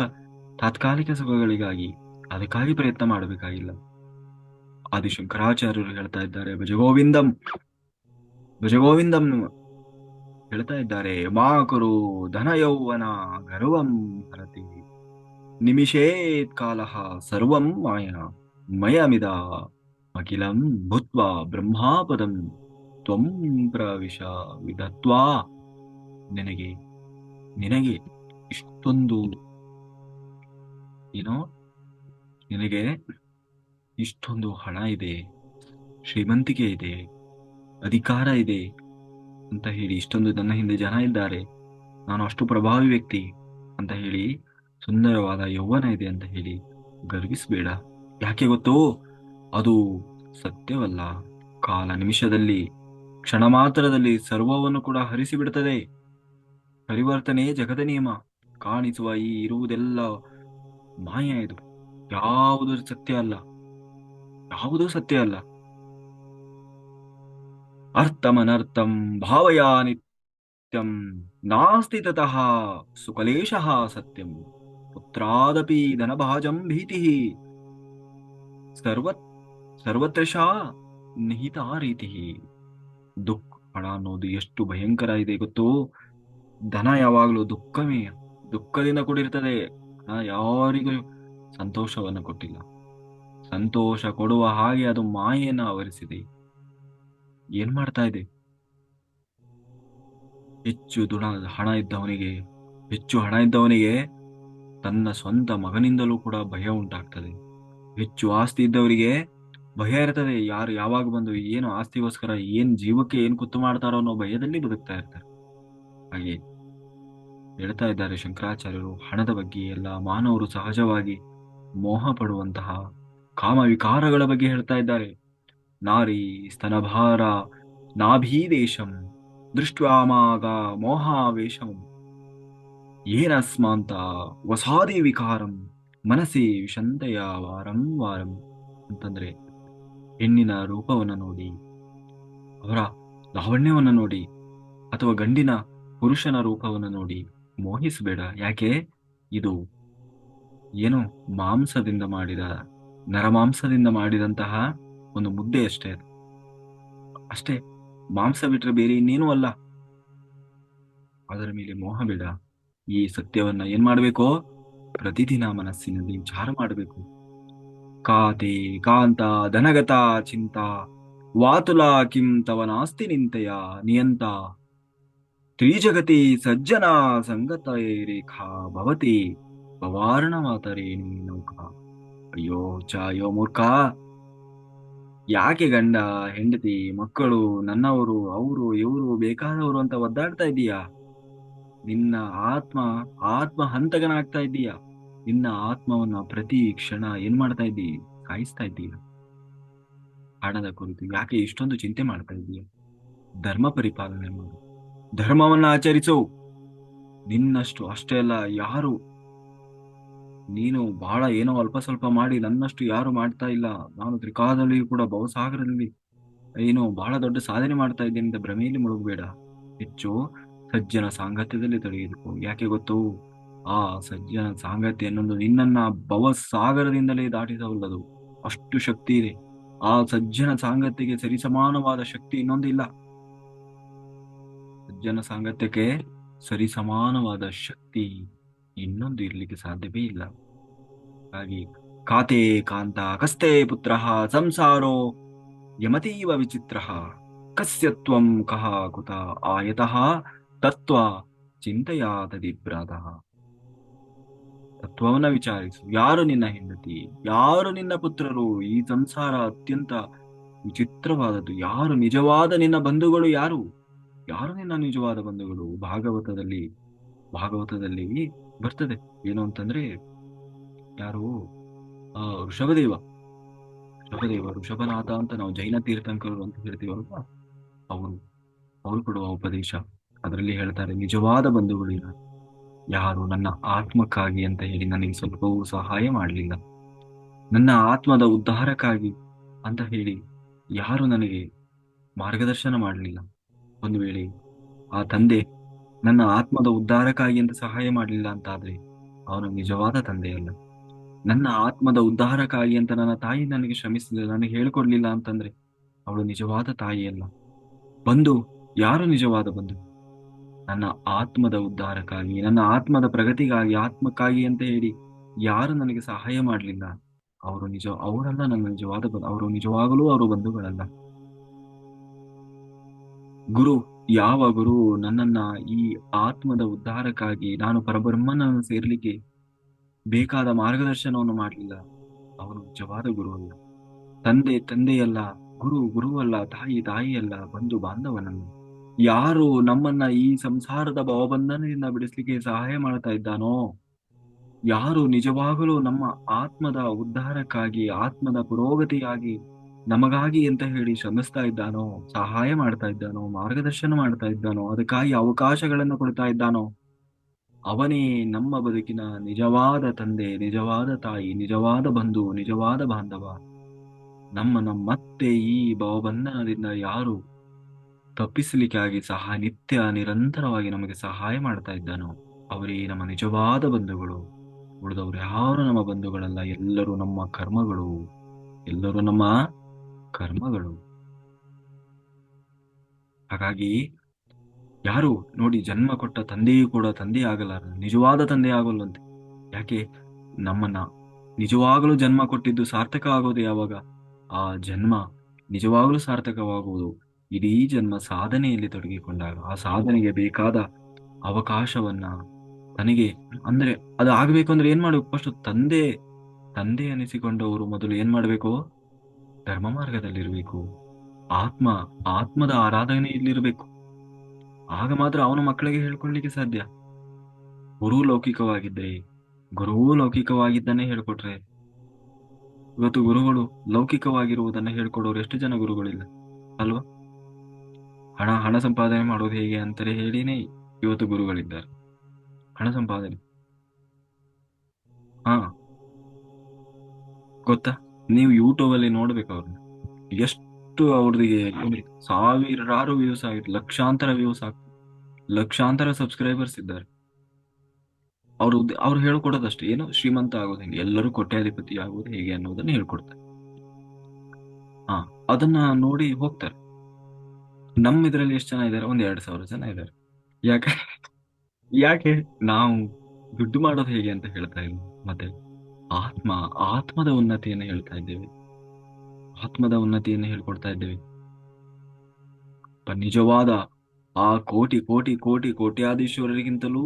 ತಾತ್ಕಾಲಿಕ ಸುಖಗಳಿಗಾಗಿ ಅದಕ್ಕಾಗಿ ಪ್ರಯತ್ನ ಮಾಡಬೇಕಾಗಿಲ್ಲ. ಆದಿಶಂಕರಾಚಾರ್ಯರು ಹೇಳ್ತಾ ಇದ್ದಾರೆ, ಭಜಗೋವಿಂದಂ ಭಜಗೋವಿಂದಂ ಹೇಳ್ತಾ ಇದ್ದಾರೆ, ಮಾ ಕುರು ಧನ ಯೌವನ ಗರ್ವಂ ಹರತಿ ನಿಮಿಷೇತ್ ಕಾಲಃ ಸರ್ವಂ ಮಾಯಾ ಮಯಮಿದ ಅಖಿಲಂ ಭೂತ್ವಾ ಬ್ರಹ್ಮಾಪದಂ ತ್ವಂ ಪ್ರವಿಶ ವಿಧತ್ವಾ. ನಿನಗೆ ನಿನಗೆ ಇಷ್ಟೊಂದು ಏನೋ ನಿನಗೆ ಇಷ್ಟೊಂದು ಹಣ ಇದೆ, ಶ್ರೀಮಂತಿಕೆ ಇದೆ, ಅಧಿಕಾರ ಇದೆ ಅಂತ ಹೇಳಿ, ಇಷ್ಟೊಂದು ನನ್ನ ಹಿಂದೆ ಜನ ಇದ್ದಾರೆ, ನಾನು ಅಷ್ಟು ಪ್ರಭಾವಿ ವ್ಯಕ್ತಿ ಅಂತ ಹೇಳಿ, ಸುಂದರವಾದ ಯೌವನ ಇದೆ ಅಂತ ಹೇಳಿ ಗರ್ವಿಸಬೇಡ. ಯಾಕೆ ಗೊತ್ತೋ? ಅದು ಸತ್ಯವಲ್ಲ. ಕಾಲ ನಿಮಿಷದಲ್ಲಿ, ಕ್ಷಣ ಮಾತ್ರದಲ್ಲಿ ಸರ್ವವನ್ನು ಕೂಡ ಹರಿಸಿಬಿಡುತ್ತದೆ. ಪರಿವರ್ತನೆ ಜಗದ ನಿಯಮ. ಕಾಣಿಸುವ ಈ ಇರುವುದೆಲ್ಲ ಮಾಯ. ಇದು ಯಾವುದು ಸತ್ಯ ಅಲ್ಲ, ಯಾವುದೂ ಸತ್ಯ ಅಲ್ಲ. ಅರ್ಥಮನರ್ಥಂ ಭಾವಯಾ ನಿತ್ಯಂ ನಾಸ್ತಿ ತತಃ ಸುಕಲೇಶಃ ಸತ್ಯಂ ಪುತ್ರಾದಪಿ ಧನಭಾಜಂ ಭೀತಿ ಸರ್ವ ಸರ್ವತ್ರಶಾ ನಿಹಿತ ರೀತಿ. ದುಃಖ, ಹಣ ಅನ್ನೋದು ಎಷ್ಟು ಭಯಂಕರ ಇದೆ ಗೊತ್ತೋ? ಧನ ಯಾವಾಗಲೂ ದುಃಖವೇ, ದುಃಖದಿಂದ ಕೂಡಿರ್ತದೆ. ಹಣ ಯಾರಿಗೂ ಸಂತೋಷವನ್ನು ಕೊಟ್ಟಿಲ್ಲ. ಸಂತೋಷ ಕೊಡುವ ಹಾಗೆ ಅದು ಮಾಯೆಯನ್ನು ಆವರಿಸಿದೆ. ಏನ್ ಮಾಡ್ತಾ ಇದೆ? ಹೆಚ್ಚು ಹಣ ಇದ್ದವನಿಗೆ ತನ್ನ ಸ್ವಂತ ಮಗನಿಂದಲೂ ಕೂಡ ಭಯ ಉಂಟಾಗ್ತದೆ. ಹೆಚ್ಚು ಆಸ್ತಿ ಇದ್ದವರಿಗೆ ಭಯ ಇರ್ತದೆ. ಯಾರು ಯಾವಾಗ ಬಂದು ಏನು ಆಸ್ತಿಗೋಸ್ಕರ ಏನ್ ಜೀವಕ್ಕೆ ಏನ್ ಕುತ್ತು ಮಾಡ್ತಾರೋ ಅನ್ನೋ ಭಯದಲ್ಲಿ ಬದುಕ್ತಾ ಇರ್ತಾರೆ. ಹಾಗೆ ಹೇಳ್ತಾ ಇದ್ದಾರೆ ಶಂಕರಾಚಾರ್ಯರು, ಹಣದ ಬಗ್ಗೆ ಎಲ್ಲ ಮಾನವರು ಸಹಜವಾಗಿ ಮೋಹ ಪಡುವಂತಹ ಕಾಮ ವಿಕಾರಗಳ ಬಗ್ಗೆ ಹೇಳ್ತಾ ಇದ್ದಾರೆ. ನಾರಿ ಸ್ತನಭಾರ ನಾಭೀದೇಶಂ ದೃಷ್ಟ್ವಾಮಾಗ ಮೋಹಾವೇಶಂ ಏನಸ್ಮಾಂತ ವಸಾದಿ ವಿಕಾರಂ ಮನಸ್ಸಿ ವಿಷಂತೆಯ ವಾರಂ ವಾರಂ. ಅಂತಂದ್ರೆ ಹೆಣ್ಣಿನ ರೂಪವನ್ನು ನೋಡಿ, ಅವರ ಲಾವಣ್ಯವನ್ನು ನೋಡಿ, ಅಥವಾ ಗಂಡಿನ ಪುರುಷನ ರೂಪವನ್ನು ನೋಡಿ ಮೋಹಿಸಬೇಡ. ಯಾಕೆ? ಇದು ಏನು ನರಮಾಂಸದಿಂದ ಮಾಡಿದಂತಹ ಒಂದು ಮುದ್ದೆ ಅಷ್ಟೇ. ಅಷ್ಟೇ, ಮಾಂಸ ಬಿಟ್ರೆ ಬೇರೆ ಇನ್ನೇನೂ ಅಲ್ಲ. ಅದರ ಮೇಲೆ ಮೋಹ ಬೇಡ. ಈ ಸತ್ಯವನ್ನ ಏನ್ ಮಾಡ್ಬೇಕು? ಪ್ರತಿದಿನ ಮನಸ್ಸಿನಲ್ಲಿ ವಿಚಾರ ಮಾಡಬೇಕು. ಕಾತೆ ಕಾಂತ ಧನಗತ ಚಿಂತ ವಾತುಲ ಕಿಂ ತವ ನಾಸ್ತಿ ನಿಂತೆಯ ನಿಯಂತ ತ್ರಿಜಗತಿ ಸಜ್ಜನ ಸಂಗತ ರೇಖಾ ಭವತಿ ಪವಾರ್ಣ ಮಾತರೇಣಿ ನೌಕಾ. ಅಯ್ಯೋ ಮೂರ್ಖ, ಯಾಕೆ ಗಂಡ ಹೆಂಡತಿ ಮಕ್ಕಳು ನನ್ನವರು ಅವರು ಇವರು ಬೇಕಾದವರು ಅಂತ ಒದ್ದಾಡ್ತಾ ಇದ್ದೀಯಾ? ನಿನ್ನ ಆತ್ಮ ಹಂತಕನಾಗ್ತಾ ಇದ್ದೀಯಾ? ನಿನ್ನ ಆತ್ಮವನ್ನ ಪ್ರತಿ ಕ್ಷಣ ಏನ್ ಮಾಡ್ತಾ ಇದ್ದೀ? ಸಾಯಿಸ್ತಾ ಇದ್ದೀಯ. ಹಣದ ಕುರಿತು ಯಾಕೆ ಇಷ್ಟೊಂದು ಚಿಂತೆ ಮಾಡ್ತಾ ಇದ್ದೀಯ? ಧರ್ಮ ಪರಿಪಾಲನೆ ಮಾಡು, ಧರ್ಮವನ್ನ ಆಚರಿಸು. ನಿನ್ನಷ್ಟು ಅಷ್ಟೇ ಅಲ್ಲ ಯಾರು, ನೀನು ಬಹಳ ಏನೋ ಅಲ್ಪ ಸ್ವಲ್ಪ ಮಾಡಿ ನನ್ನಷ್ಟು ಯಾರು ಮಾಡ್ತಾ ಇಲ್ಲ, ನಾನು ತ್ರಿಕಾಲದಲ್ಲಿಯೂ ಕೂಡ ಭವಸಾಗರದಲ್ಲಿ ಏನೋ ಬಹಳ ದೊಡ್ಡ ಸಾಧನೆ ಮಾಡ್ತಾ ಇದ್ದೇನೆ ಅಂತ ಭ್ರಮೆಯಲ್ಲಿ ಮುಳುಗಬೇಡ. ಹೆಚ್ಚು ಸಜ್ಜನ ಸಾಂಗತ್ಯದಲ್ಲಿ ತೊಡಗಿದುಕೋ. ಯಾಕೆ ಗೊತ್ತು? ಆ ಸಜ್ಜನ ಸಾಂಗತ್ಯ ಅನ್ನೊಂದು ನಿನ್ನನ್ನ ಭವಸಾಗರದಿಂದಲೇ ದಾಟಿಸಬಲ್ಲದು. ಅಷ್ಟು ಶಕ್ತಿ ಇದೆ. ಆ ಸಜ್ಜನ ಸಾಂಗತ್ಯಕ್ಕೆ ಸರಿಸಮಾನವಾದ ಶಕ್ತಿ ಇನ್ನೊಂದಿಲ್ಲ. ಸಜ್ಜನ ಸಾಂಗತ್ಯಕ್ಕೆ ಸರಿಸಮಾನವಾದ ಶಕ್ತಿ ಇನ್ನೊಂದು ಇರ್ಲಿಕ್ಕೆ ಸಾಧ್ಯವೇ ಇಲ್ಲ. ಹಾಗೆ ಖಾತೆ ಕಾಂತ ಕಸ್ತೆ ಪುತ್ರ ಸಂಸಾರೋ ಯಮತೀವ ವಿಚಿತ್ರ ಕಸ್ಯ ತ್ವಂ ಕಹ ಕುತ ಆಯತಃ ತತ್ವ ಚಿಂತೆಯ ತದಿಭ್ರಾತಃ. ತತ್ವವನ್ನ ವಿಚಾರಿಸು. ಯಾರು ನಿನ್ನ ಹೆಂಡತಿ, ಯಾರು ನಿನ್ನ ಪುತ್ರರು? ಈ ಸಂಸಾರ ಅತ್ಯಂತ ವಿಚಿತ್ರವಾದದ್ದು. ಯಾರು ನಿಜವಾದ ನಿನ್ನ ಬಂಧುಗಳು? ಯಾರು ಯಾರು ನಿನ್ನ ನಿಜವಾದ ಬಂಧುಗಳು? ಭಾಗವತದಲ್ಲಿ ಬರ್ತದೆ. ಏನು ಅಂತಂದ್ರೆ, ಯಾರು ಋಷಭದೇವ ಋಷಭನಾಥ ಅಂತ ನಾವು ಜೈನ ತೀರ್ಥಂಕರರು ಅಂತ ಹೇಳ್ತೀವಲ್ವಾ, ಅವರು ಅವರು ಕೊಡುವ ಉಪದೇಶ. ಅದರಲ್ಲಿ ಹೇಳ್ತಾರೆ, ನಿಜವಾದ ಬಂಧುಗಳು ಯಾರು? ಯಾರು ನನ್ನ ಆತ್ಮಕ್ಕಾಗಿ ಅಂತ ಹೇಳಿ ನನಗೆ ಸ್ವಲ್ಪವೂ ಸಹಾಯ ಮಾಡಲಿಲ್ಲ, ನನ್ನ ಆತ್ಮದ ಉದ್ಧಾರಕ್ಕಾಗಿ ಅಂತ ಹೇಳಿ ಯಾರು ನನಗೆ ಮಾರ್ಗದರ್ಶನ ಮಾಡಲಿಲ್ಲ. ಒಂದು ವೇಳೆ ಆ ತಂದೆ ನನ್ನ ಆತ್ಮದ ಉದ್ಧಾರಕ್ಕಾಗಿ ಅಂತ ಸಹಾಯ ಮಾಡಲಿಲ್ಲ ಅಂತಾದ್ರೆ ಅವನು ನಿಜವಾದ ತಂದೆಯಲ್ಲ. ನನ್ನ ಆತ್ಮದ ಉದ್ಧಾರಕ್ಕಾಗಿ ಅಂತ ನನ್ನ ತಾಯಿ ನನಗೆ ಶ್ರಮಿಸಲಿಲ್ಲ, ನನಗೆ ಹೇಳ್ಕೊಡ್ಲಿಲ್ಲ ಅಂತಂದ್ರೆ ಅವಳು ನಿಜವಾದ ತಾಯಿಯಲ್ಲ. ಬಂಧು ಯಾರು ನಿಜವಾದ ಬಂಧು? ನನ್ನ ಆತ್ಮದ ಉದ್ಧಾರಕ್ಕಾಗಿ, ನನ್ನ ಆತ್ಮದ ಪ್ರಗತಿಗಾಗಿ, ಆತ್ಮಕ್ಕಾಗಿ ಅಂತ ಹೇಳಿ ಯಾರು ನನಗೆ ಸಹಾಯ ಮಾಡಲಿಲ್ಲ ಅವರಲ್ಲ ನನ್ನ ನಿಜವಾದ ಅವರು ನಿಜವಾಗಲೂ ಅವರು ಬಂಧುಗಳಲ್ಲ. ಗುರು, ಯಾವ ಗುರು ನನ್ನನ್ನ ಈ ಆತ್ಮದ ಉದ್ಧಾರಕ್ಕಾಗಿ ನಾನು ಪರಬ್ರಹ್ಮನನ್ನು ಸೇರ್ಲಿಕ್ಕೆ ಬೇಕಾದ ಮಾರ್ಗದರ್ಶನವನ್ನು ಮಾಡಲಿಲ್ಲ, ಅವನು ನಿಜವಾದ ಗುರು ಅಲ್ಲ. ತಂದೆಯಲ್ಲ, ಗುರುವಲ್ಲ, ತಾಯಿಯಲ್ಲ, ಬಂಧು ಬಾಂಧವನಲ್ಲ. ಯಾರು ನಮ್ಮನ್ನ ಈ ಸಂಸಾರದ ಭವಬಂಧನದಿಂದ ಬಿಡಿಸ್ಲಿಕ್ಕೆ ಸಹಾಯ ಮಾಡ್ತಾ ಇದ್ದಾನೋ, ಯಾರು ನಿಜವಾಗಲೂ ನಮ್ಮ ಆತ್ಮದ ಉದ್ಧಾರಕ್ಕಾಗಿ, ಆತ್ಮದ ಪುರೋಗತಿಯಾಗಿ, ನಮಗಾಗಿ ಅಂತ ಹೇಳಿ ಶ್ರಮಿಸ್ತಾ ಇದ್ದಾನೋ, ಸಹಾಯ ಮಾಡ್ತಾ ಇದ್ದಾನೋ, ಮಾರ್ಗದರ್ಶನ ಮಾಡ್ತಾ ಇದ್ದಾನೋ, ಅದಕ್ಕಾಗಿ ಅವಕಾಶಗಳನ್ನು ಕೊಡ್ತಾ ಇದ್ದಾನೋ, ಅವನೇ ನಮ್ಮ ಬದುಕಿನ ನಿಜವಾದ ತಂದೆ, ನಿಜವಾದ ತಾಯಿ, ನಿಜವಾದ ಬಂಧು, ನಿಜವಾದ ಬಾಂಧವ. ನಮ್ಮನ್ನ ಮತ್ತೆ ಈ ಭವಬಂಧನದಿಂದ ಯಾರು ತಪ್ಪಿಸಲಿಕ್ಕಾಗಿ ನಿತ್ಯ ನಿರಂತರವಾಗಿ ನಮಗೆ ಸಹಾಯ ಮಾಡ್ತಾ ಇದ್ದಾನೋ ಅವರೇ ನಮ್ಮ ನಿಜವಾದ ಬಂಧುಗಳು. ಉಳಿದವರು ಯಾರು ನಮ್ಮ ಬಂಧುಗಳಲ್ಲ. ಎಲ್ಲರೂ ನಮ್ಮ ಕರ್ಮಗಳು. ಹಾಗಾಗಿ ಯಾರು ನೋಡಿ, ಜನ್ಮ ಕೊಟ್ಟ ತಂದೆಯೂ ಕೂಡ ತಂದೆ ಆಗಲಾರ, ನಿಜವಾದ ತಂದೆ ಆಗೋಲ್ಲಂತೆ. ಯಾಕೆ? ನಮ್ಮನ್ನ ನಿಜವಾಗಲೂ ಜನ್ಮ ಕೊಟ್ಟಿದ್ದು ಸಾರ್ಥಕ ಆಗೋದು ಯಾವಾಗ? ಆ ಜನ್ಮ ನಿಜವಾಗಲೂ ಸಾರ್ಥಕವಾಗುವುದು ಇಡೀ ಜನ್ಮ ಸಾಧನೆಯಲ್ಲಿ ತೊಡಗಿಕೊಂಡಾಗ. ಆ ಸಾಧನೆಗೆ ಬೇಕಾದ ಅವಕಾಶವನ್ನ ತನಗೆ, ಅಂದ್ರೆ ಅದು ಆಗ್ಬೇಕು ಅಂದ್ರೆ ಏನ್ ಮಾಡ್ಬೇಕು? ಫಸ್ಟ್ ತಂದೆ ಅನಿಸಿಕೊಂಡವರು ಮೊದಲು ಏನ್ ಮಾಡ್ಬೇಕು? ಧರ್ಮ ಮಾರ್ಗದಲ್ಲಿರ್ಬೇಕು, ಆತ್ಮದ ಆರಾಧನೆಯಲ್ಲಿರ್ಬೇಕು. ಆಗ ಮಾತ್ರ ಅವನ ಮಕ್ಕಳಿಗೆ ಹೇಳ್ಕೊಳ್ಲಿಕ್ಕೆ ಸಾಧ್ಯ. ಗುರುವೂ ಲೌಕಿಕವಾಗಿದ್ದನ್ನೇ ಹೇಳ್ಕೊಟ್ರೆ, ಇವತ್ತು ಗುರುಗಳು ಲೌಕಿಕವಾಗಿರುವುದನ್ನ ಹೇಳ್ಕೊಡೋರು ಎಷ್ಟು ಜನ ಗುರುಗಳಿಲ್ಲ ಅಲ್ವಾ? ಹಣ ಸಂಪಾದನೆ ಮಾಡೋದು ಹೇಗೆ ಅಂತಾರೆ ಹೇಳಿನೇ ಇವತ್ತು ಗುರುಗಳಿದ್ದಾರೆ. ಹಣ ಸಂಪಾದನೆ ಗೊತ್ತಾ? ನೀವು ಯೂಟ್ಯೂಬ್ ಅಲ್ಲಿ ನೋಡ್ಬೇಕು ಅವ್ರನ್ನ, ಎಷ್ಟು ಅವ್ರಿಗೆ ಸಾವಿರಾರು ವ್ಯೂಸ್ ಆಗಿದೆ, ಲಕ್ಷಾಂತರ ವ್ಯೂಸ್ ಆಗ್ತದೆ, ಲಕ್ಷಾಂತರ ಸಬ್ಸ್ಕ್ರೈಬರ್ಸ್ ಇದ್ದಾರೆ. ಅವ್ರು ಹೇಳ್ಕೊಡೋದಷ್ಟೇ, ಏನು ಶ್ರೀಮಂತ ಆಗೋದು ಹೆಂಗೆ, ಎಲ್ಲರೂ ಕೋಟ್ಯಾಧಿಪತಿ ಆಗೋದು ಹೇಗೆ ಅನ್ನೋದನ್ನ ಹೇಳ್ಕೊಡ್ತಾರೆ. ಅದನ್ನ ನೋಡಿ ಹೋಗ್ತಾರೆ. ನಮ್ಮ ಇದ್ರಲ್ಲಿ ಎಷ್ಟು ಜನ ಇದ್ದಾರೆ? 1,000-2,000 ಜನ ಇದ್ದಾರೆ. ಯಾಕೆ ನಾವು ದುಡ್ಡು ಮಾಡೋದು ಹೇಗೆ ಅಂತ ಹೇಳ್ತಾ ಇಲ್ಲ, ಮತ್ತೆ ಆತ್ಮದ ಉನ್ನತಿಯನ್ನು ಹೇಳ್ತಾ ಇದ್ದೇವೆ, ಆತ್ಮದ ಉನ್ನತಿಯನ್ನು ಹೇಳ್ಕೊಡ್ತಾ ಇದ್ದೇವೆ. ನಿಜವಾದ ಆ ಕೋಟಿ ಕೋಟಿ ಕೋಟಿ ಕೋಟ್ಯಾಧೀಶ್ವರರಿಗಿಂತಲೂ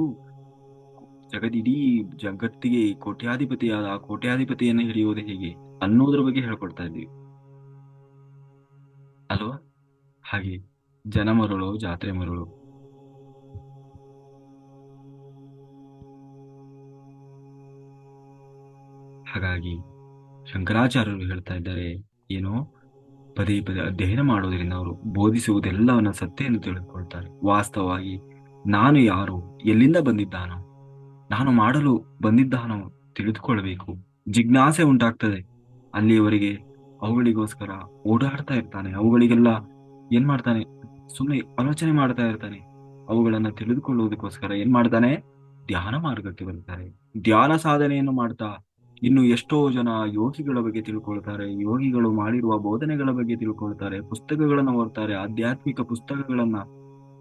ಇಡೀ ಜಗತ್ತಿಗೆ ಕೋಟ್ಯಾಧಿಪತಿಯಾದ ಆ ಕೋಟ್ಯಾಧಿಪತಿಯನ್ನು ಹಿಡಿಯುವುದು ಹೇಗೆ ಅನ್ನೋದ್ರ ಬಗ್ಗೆ ಹೇಳ್ಕೊಡ್ತಾ ಇದ್ದೀವಿ ಅಲ್ವಾ? ಹಾಗೆ ಜನ ಮರಳು, ಜಾತ್ರೆ ಮರಳು. ಹಾಗಾಗಿ ಶಂಕರಾಚಾರ್ಯರು ಹೇಳ್ತಾ ಇದ್ದಾರೆ, ಏನು ಪದೇ ಪದೇ ಅಧ್ಯಯನ ಮಾಡೋದ್ರಿಂದ ಅವರು ಬೋಧಿಸುವುದೆಲ್ಲವನ್ನ ಸತ್ಯವನ್ನು ತಿಳಿದುಕೊಳ್ತಾರೆ. ವಾಸ್ತವವಾಗಿ ನಾನು ಯಾರು, ಎಲ್ಲಿಂದ ಬಂದಿದ್ದಾನೋ, ನಾನು ಮಾಡಲು ಬಂದಿದ್ದಾನೋ ತಿಳಿದುಕೊಳ್ಬೇಕು. ಜಿಜ್ಞಾಸೆ ಉಂಟಾಗ್ತದೆ. ಅಲ್ಲಿಯವರೆಗೆ ಅವುಗಳಿಗೋಸ್ಕರ ಓಡಾಡ್ತಾ ಇರ್ತಾನೆ, ಅವುಗಳಿಗೆಲ್ಲ ಏನ್ ಮಾಡ್ತಾನೆ? ಸುಮ್ಮನೆ ಆಲೋಚನೆ ಮಾಡ್ತಾ ಇರ್ತಾನೆ. ಅವುಗಳನ್ನ ತಿಳಿದುಕೊಳ್ಳುವುದಕ್ಕೋಸ್ಕರ ಏನ್ ಮಾಡ್ತಾನೆ? ಧ್ಯಾನ ಮಾರ್ಗಕ್ಕೆ ಬರ್ತಾರೆ. ಧ್ಯಾನ ಸಾಧನೆಯನ್ನು ಮಾಡ್ತಾ ಇನ್ನು ಎಷ್ಟೋ ಜನ ಯೋಗಿಗಳ ಬಗ್ಗೆ ತಿಳ್ಕೊಳ್ತಾರೆ, ಯೋಗಿಗಳು ಮಾಡಿರುವ ಬೋಧನೆಗಳ ಬಗ್ಗೆ ತಿಳ್ಕೊಳ್ತಾರೆ, ಪುಸ್ತಕಗಳನ್ನ ಓದ್ತಾರೆ, ಆಧ್ಯಾತ್ಮಿಕ ಪುಸ್ತಕಗಳನ್ನ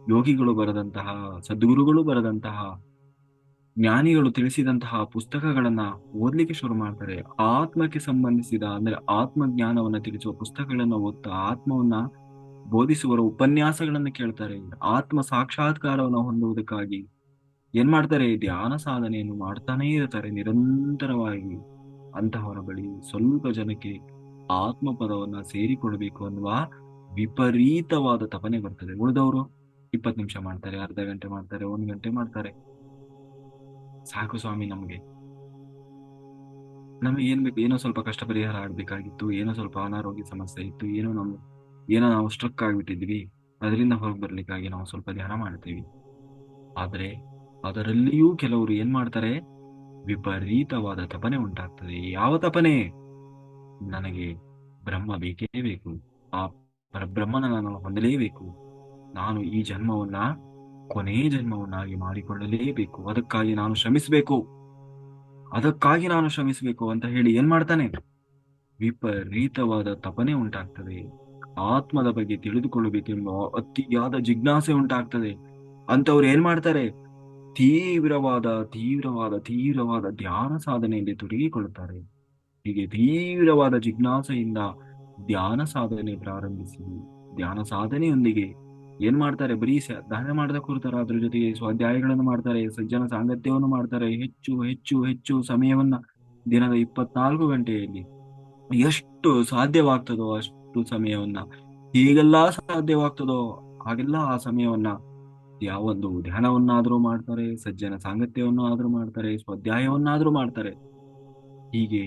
ಯೋಗಿಗಳು ಬರೆದಂತಹ, ಸದ್ಗುರುಗಳು ಬರೆದಂತಹ, ಜ್ಞಾನಿಗಳು ತಿಳಿಸಿದಂತಹ ಪುಸ್ತಕಗಳನ್ನ ಓದ್ಲಿಕ್ಕೆ ಶುರು ಮಾಡ್ತಾರೆ. ಆತ್ಮಕ್ಕೆ ಸಂಬಂಧಿಸಿದ ಅಂದ್ರೆ ಆತ್ಮಜ್ಞಾನವನ್ನ ತಿಳಿಸುವ ಪುಸ್ತಕಗಳನ್ನ ಓದ್ತಾ ಆತ್ಮವನ್ನ ಬೋಧಿಸುವರ ಉಪನ್ಯಾಸಗಳನ್ನ ಕೇಳ್ತಾರೆ. ಆತ್ಮ ಸಾಕ್ಷಾತ್ಕಾರವನ್ನು ಹೊಂದುವುದಕ್ಕಾಗಿ ಏನ್ ಮಾಡ್ತಾರೆ? ಧ್ಯಾನ ಸಾಧನೆಯನ್ನು ಮಾಡ್ತಾನೇ ಇರ್ತಾರೆ ನಿರಂತರವಾಗಿ. ಅಂತಹವರ ಬಳಿ ಸ್ವಲ್ಪ ಜನಕ್ಕೆ ಆತ್ಮ ಪದವನ್ನ ಸೇರಿಕೊಳ್ಬೇಕು ಅನ್ನುವ ವಿಪರೀತವಾದ ತಪನೆ ಬರ್ತದೆ. ಉಳಿದವರು 20 ನಿಮಿಷ ಮಾಡ್ತಾರೆ, ಅರ್ಧ ಗಂಟೆ ಮಾಡ್ತಾರೆ, 1 ಗಂಟೆ ಮಾಡ್ತಾರೆ. ಸಾಕು ಸ್ವಾಮಿ, ನಮಗೆ ಏನ್ ಬೇಕು? ಏನೋ ಸ್ವಲ್ಪ ಕಷ್ಟ ಪರಿಹಾರ ಆಗ್ಬೇಕಾಗಿತ್ತು, ಏನೋ ಸ್ವಲ್ಪ ಅನಾರೋಗ್ಯ ಸಮಸ್ಯೆ ಇತ್ತು, ಏನೋ ನಾವು ಸ್ಟ್ರಕ್ ಆಗ್ಬಿಟ್ಟಿದ್ವಿ, ಅದರಿಂದ ಹೊರಗೆ ಬರ್ಲಿಕ್ಕಾಗಿ ನಾವು ಸ್ವಲ್ಪ ಧ್ಯಾನ ಮಾಡ್ತೀವಿ. ಆದ್ರೆ ಅದರಲ್ಲಿಯೂ ಕೆಲವರು ಏನ್ ಮಾಡ್ತಾರೆ? ವಿಪರೀತವಾದ ತಪನೆ ಉಂಟಾಗ್ತದೆ. ಯಾವ ತಪನೆ? ನನಗೆ ಬ್ರಹ್ಮ ಬೇಕೇ ಬೇಕು, ಆ ಪರಬ್ರಹ್ಮನ ನಾನು ಹೊಂದಲೇಬೇಕು, ನಾನು ಈ ಜನ್ಮವನ್ನ ಕೊನೇ ಜನ್ಮವನ್ನಾಗಿ ಮಾಡಿಕೊಳ್ಳಲೇಬೇಕು, ಅದಕ್ಕಾಗಿ ನಾನು ಶ್ರಮಿಸಬೇಕು ಅಂತ ಹೇಳಿ ಏನ್ ಮಾಡ್ತಾನೆ? ವಿಪರೀತವಾದ ತಪನೆ ಉಂಟಾಗ್ತದೆ. ಆತ್ಮದ ಬಗ್ಗೆ ತಿಳಿದುಕೊಳ್ಳಬೇಕೆಂಬ ಅತಿಯಾದ ಜಿಜ್ಞಾಸೆ ಉಂಟಾಗ್ತದೆ. ಅಂತವ್ರು ಏನ್ ಮಾಡ್ತಾರೆ? ತೀವ್ರವಾದ ತೀವ್ರವಾದ ತೀವ್ರವಾದ ಧ್ಯಾನ ಸಾಧನೆಯಲ್ಲಿ ತೊಡಗಿಕೊಳ್ಳುತ್ತಾರೆ. ಹೀಗೆ ತೀವ್ರವಾದ ಜಿಜ್ಞಾಸೆಯಿಂದ ಧ್ಯಾನ ಸಾಧನೆ ಪ್ರಾರಂಭಿಸಿ, ಧ್ಯಾನ ಸಾಧನೆಯೊಂದಿಗೆ ಏನ್ ಮಾಡ್ತಾರೆ? ಬರೀ ಧ್ಯಾನ ಮಾಡದ ಕೂರ್ತಾರೆ, ಅದ್ರ ಜೊತೆಗೆ ಸ್ವಾಧ್ಯಾಯಗಳನ್ನು ಮಾಡ್ತಾರೆ, ಸಜ್ಜನ ಸಾಂಗತ್ಯವನ್ನು ಮಾಡ್ತಾರೆ. ಹೆಚ್ಚು ಹೆಚ್ಚು ಹೆಚ್ಚು ಸಮಯವನ್ನ ದಿನದ 24 ಗಂಟೆಯಲ್ಲಿ ಎಷ್ಟು ಸಾಧ್ಯವಾಗ್ತದೋ ಅಷ್ಟು ಸಮಯವನ್ನ, ಹೇಗೆಲ್ಲ ಸಾಧ್ಯವಾಗ್ತದೋ ಹಾಗೆಲ್ಲ ಆ ಸಮಯವನ್ನ ಯಾವೊಂದು ಧ್ಯಾನವನ್ನಾದ್ರೂ ಮಾಡ್ತಾರೆ, ಸಜ್ಜನ ಸಾಂಗತ್ಯವನ್ನಾದ್ರೂ ಮಾಡ್ತಾರೆ, ಸ್ವಾಧ್ಯಾಯವನ್ನಾದ್ರೂ ಮಾಡ್ತಾರೆ. ಹೀಗೆ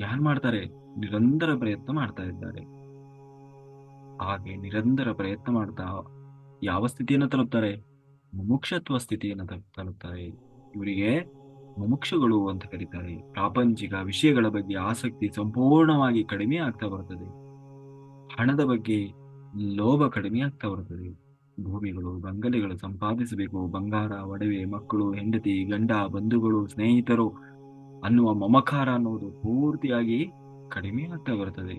ಯಾರು ಮಾಡ್ತಾರೆ? ನಿರಂತರ ಪ್ರಯತ್ನ ಮಾಡ್ತಾ ಇದ್ದಾರೆ. ಹಾಗೆ ನಿರಂತರ ಪ್ರಯತ್ನ ಮಾಡ್ತಾ ಯಾವ ಸ್ಥಿತಿಯನ್ನು ತಲುಪ್ತಾರೆ? ಮುಮುಕ್ಷತ್ವ ಸ್ಥಿತಿಯನ್ನು ತಲುಪ್ತಾರೆ. ಇವರಿಗೆ ಮುಮುಕ್ಷುಗಳು ಅಂತ ಕರೀತಾರೆ. ಪ್ರಾಪಂಚಿಕ ವಿಷಯಗಳ ಬಗ್ಗೆ ಆಸಕ್ತಿ ಸಂಪೂರ್ಣವಾಗಿ ಕಡಿಮೆ ಆಗ್ತಾ ಬರ್ತದೆ. ಹಣದ ಬಗ್ಗೆ ಲೋಭ ಕಡಿಮೆ ಆಗ್ತಾ ಬರ್ತದೆ. ಭೂಮಿಗಳು, ಬಂಗಲೆಗಳು ಸಂಪಾದಿಸಬೇಕು, ಬಂಗಾರ, ಒಡವೆ, ಮಕ್ಕಳು, ಹೆಂಡತಿ, ಗಂಡ, ಬಂಧುಗಳು, ಸ್ನೇಹಿತರು ಅನ್ನುವ ಮಮಕಾರ ಅನ್ನೋದು ಪೂರ್ತಿಯಾಗಿ ಕಡಿಮೆ ಆಗ್ತಾ ಬರ್ತದೆ.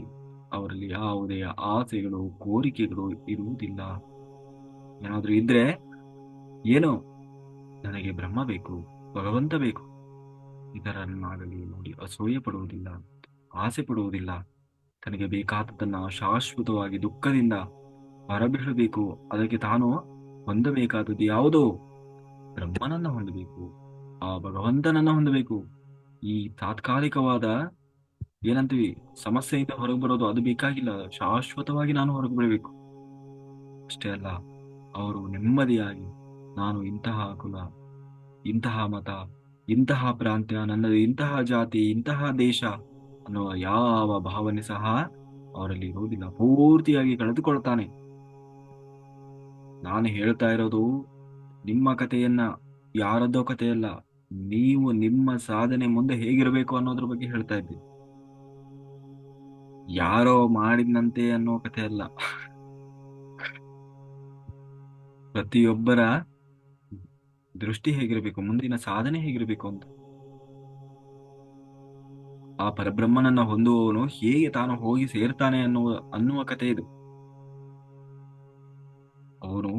ಅವರಲ್ಲಿ ಯಾವುದೇ ಆಸೆಗಳು, ಕೋರಿಕೆಗಳು ಇರುವುದಿಲ್ಲ. ಏನಾದ್ರೂ ಇದ್ರೆ ಏನು? ನನಗೆ ಬ್ರಹ್ಮ ಬೇಕು, ಭಗವಂತ ಬೇಕು, ಇದರನ್ನಾಗಲಿ ನೋಡಿ ಅಸೂಯೆ ಪಡುವುದಿಲ್ಲ, ಆಸೆ ಪಡುವುದಿಲ್ಲ. ತನಗೆ ಬೇಕಾದದನ್ನ ಶಾಶ್ವತವಾಗಿ ದುಃಖದಿಂದ ಹೊರಬಿಡಬೇಕು. ಅದಕ್ಕೆ ತಾನು ಹೊಂದಬೇಕಾದದ್ದು ಯಾವುದೋ? ಬ್ರಹ್ಮನನ್ನ ಹೊಂದಬೇಕು, ಆ ಭಗವಂತನನ್ನ ಹೊಂದಬೇಕು. ಈ ತಾತ್ಕಾಲಿಕವಾದ ಏನಂತೀವಿ ಸಮಸ್ಯೆಯಿಂದ ಹೊರಗೆ ಬರೋದು ಅದು ಬೇಕಾಗಿಲ್ಲ. ಶಾಶ್ವತವಾಗಿ ನಾನು ಹೊರಗೆ ಬರಬೇಕು. ಅಷ್ಟೇ ಅಲ್ಲ, ಅವರು ನೆಮ್ಮದಿಯಾಗಿ ನಾನು ಇಂತಹ ಕುಲ, ಇಂತಹ ಮತ, ಇಂತಹ ಪ್ರಾಂತ್ಯ, ನನ್ನದು ಇಂತಹ ಜಾತಿ, ಇಂತಹ ದೇಶ ಅನ್ನುವ ಯಾವ ಭಾವನೆ ಸಹ ಅವರಲ್ಲಿ ಇರುವುದಿಲ್ಲ. ಪೂರ್ತಿಯಾಗಿ ಕಳೆದುಕೊಳ್ತಾನೆ. ನಾನು ಹೇಳ್ತಾ ಇರೋದು ನಿಮ್ಮ ಕಥೆಯನ್ನ, ಯಾರದ್ದೋ ಕಥೆಯಲ್ಲ. ನೀವು ನಿಮ್ಮ ಸಾಧನೆ ಮುಂದೆ ಹೇಗಿರಬೇಕು ಅನ್ನೋದ್ರ ಬಗ್ಗೆ ಹೇಳ್ತಾ ಇದ್ದೀನಿ. ಯಾರೋ ಮಾಡಿದ್ನಂತೆ ಅನ್ನೋ ಕಥೆ ಅಲ್ಲ. ಪ್ರತಿಯೊಬ್ಬರ ದೃಷ್ಟಿ ಹೇಗಿರಬೇಕು, ಮುಂದಿನ ಸಾಧನೆ ಹೇಗಿರಬೇಕು ಅಂತ. ಆ ಪರಬ್ರಹ್ಮನನ್ನ ಹೊಂದುವವನು ಹೇಗೆ ತಾನು ಹೋಗಿ ಸೇರ್ತಾನೆ ಅನ್ನುವ ಕಥೆ ಇದು. ಅವನು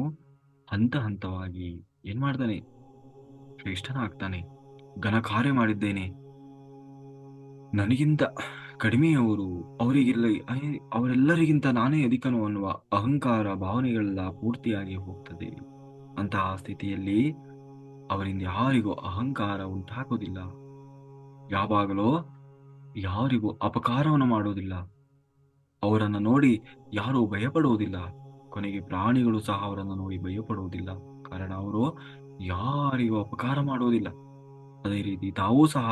ಹಂತ ಹಂತವಾಗಿ ಏನ್ ಮಾಡ್ತಾನೆ? ಶ್ರೇಷ್ಠನಾಗ್ತಾನೆ. ಘನ ಕಾರ್ಯ ಮಾಡಿದ್ದೇನೆ, ನನಗಿಂತ ಕಡಿಮೆಯವರು, ಅವರೆಲ್ಲರಿಗಿಂತ ನಾನೇ ಅಧಿಕನು ಅನ್ನುವ ಅಹಂಕಾರ ಭಾವನೆಗಳೆಲ್ಲ ಪೂರ್ತಿಯಾಗಿ ಹೋಗ್ತದೆ. ಅಂತಹ ಸ್ಥಿತಿಯಲ್ಲಿ ಅವರಿಂದ ಯಾರಿಗೂ ಅಹಂಕಾರ ಉಂಟಾಗೋದಿಲ್ಲ. ಯಾವಾಗಲೂ ಯಾರಿಗೂ ಅಪಕಾರವನ್ನು ಮಾಡೋದಿಲ್ಲ. ಅವರನ್ನು ನೋಡಿ ಯಾರೂ ಭಯಪಡುವುದಿಲ್ಲ. ಕೊನೆಗೆ ಪ್ರಾಣಿಗಳು ಸಹ ಅವರನ್ನು ನೋಡಿ ಭಯಪಡುವುದಿಲ್ಲ. ಕಾರಣ ಅವರು ಯಾರಿಗೂ ಅಪಕಾರ ಮಾಡುವುದಿಲ್ಲ. ಅದೇ ರೀತಿ ತಾವೂ ಸಹ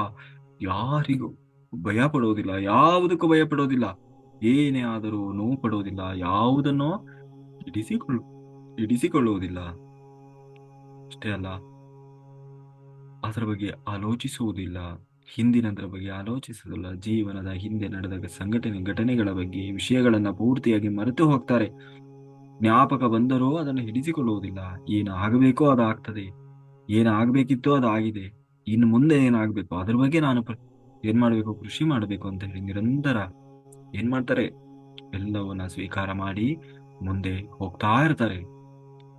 ಯಾರಿಗೂ ಭಯ ಪಡುವುದಿಲ್ಲ, ಯಾವುದಕ್ಕೂ ಭಯ ಪಡುವುದಿಲ್ಲ, ಏನೇ ಆದರೂ ನೋವು ಪಡುವುದಿಲ್ಲ, ಯಾವುದನ್ನೋ ಇಡಿಸಿಕೊಳ್ಳುವುದಿಲ್ಲ. ಅಷ್ಟೇ ಅಲ್ಲ, ಅದರ ಬಗ್ಗೆ ಆಲೋಚಿಸುವುದಿಲ್ಲ. ಹಿಂದಿನದರ ಬಗ್ಗೆ ಆಲೋಚಿಸುವುದಿಲ್ಲ. ಜೀವನದ ಹಿಂದೆ ನಡೆದ ಘಟನೆಗಳ ಬಗ್ಗೆ ವಿಷಯಗಳನ್ನ ಪೂರ್ತಿಯಾಗಿ ಮರೆತು ಹೋಗ್ತಾರೆ. ಜ್ಞಾಪಕ ಬಂದರೂ ಅದನ್ನು ಹಿಡಿಸಿಕೊಳ್ಳುವುದಿಲ್ಲ. ಏನು ಆಗಬೇಕೋ ಅದು ಆಗ್ತದೆ, ಏನಾಗಬೇಕಿತ್ತೋ ಅದು ಆಗಿದೆ, ಇನ್ನು ಮುಂದೆ ಏನಾಗಬೇಕು ಅದ್ರ ಬಗ್ಗೆ ನಾನು ಏನ್ ಮಾಡಬೇಕು, ಕೃಷಿ ಮಾಡಬೇಕು ಅಂತ ಹೇಳಿ ನಿರಂತರ ಏನ್ ಮಾಡ್ತಾರೆ? ಎಲ್ಲವನ್ನ ಸ್ವೀಕಾರ ಮಾಡಿ ಮುಂದೆ ಹೋಗ್ತಾ ಇರ್ತಾರೆ.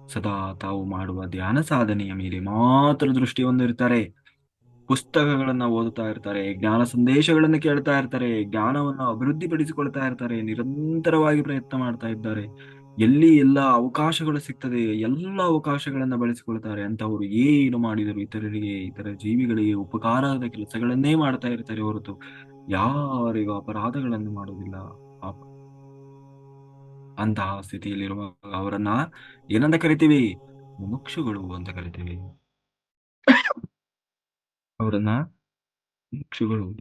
ಸದಾ ತಾವು ಮಾಡುವ ಧ್ಯಾನ ಸಾಧನೆಯ ಮೇಲೆ ಮಾತ್ರ ದೃಷ್ಟಿ ಹೊಂದಿರ್ತಾರೆ. ಪುಸ್ತಕಗಳನ್ನ ಓದುತ್ತಾ ಇರ್ತಾರೆ, ಜ್ಞಾನ ಸಂದೇಶಗಳನ್ನ ಕೇಳ್ತಾ ಇರ್ತಾರೆ, ಜ್ಞಾನವನ್ನು ಅಭಿವೃದ್ಧಿಪಡಿಸಿಕೊಳ್ತಾ ಇರ್ತಾರೆ, ನಿರಂತರವಾಗಿ ಪ್ರಯತ್ನ ಮಾಡ್ತಾ ಇದ್ದಾರೆ. ಎಲ್ಲಿ ಎಲ್ಲ ಅವಕಾಶಗಳು ಸಿಗ್ತದೆ ಎಲ್ಲ ಅವಕಾಶಗಳನ್ನ ಬಳಸಿಕೊಳ್ತಾರೆ. ಅಂತವರು ಏನು ಮಾಡಿದರು ಇತರರಿಗೆ, ಇತರ ಜೀವಿಗಳಿಗೆ ಉಪಕಾರದ ಕೆಲಸಗಳನ್ನೇ ಮಾಡ್ತಾ ಇರ್ತಾರೆ ಹೊರತು ಯಾರಿಗೂ ಅಪರಾಧಗಳನ್ನು ಮಾಡುವುದಿಲ್ಲ. ಆ- ಅಂತಹ ಸ್ಥಿತಿಯಲ್ಲಿರುವಾಗ ಅವರನ್ನ ಏನಂತ ಕರಿತೀವಿ? ಮುಮುಕ್ಷುಗಳು ಅಂತ ಕರಿತೀವಿ. ಅವರನ್ನ ಮುಮುಕ್ಷುಗಳು.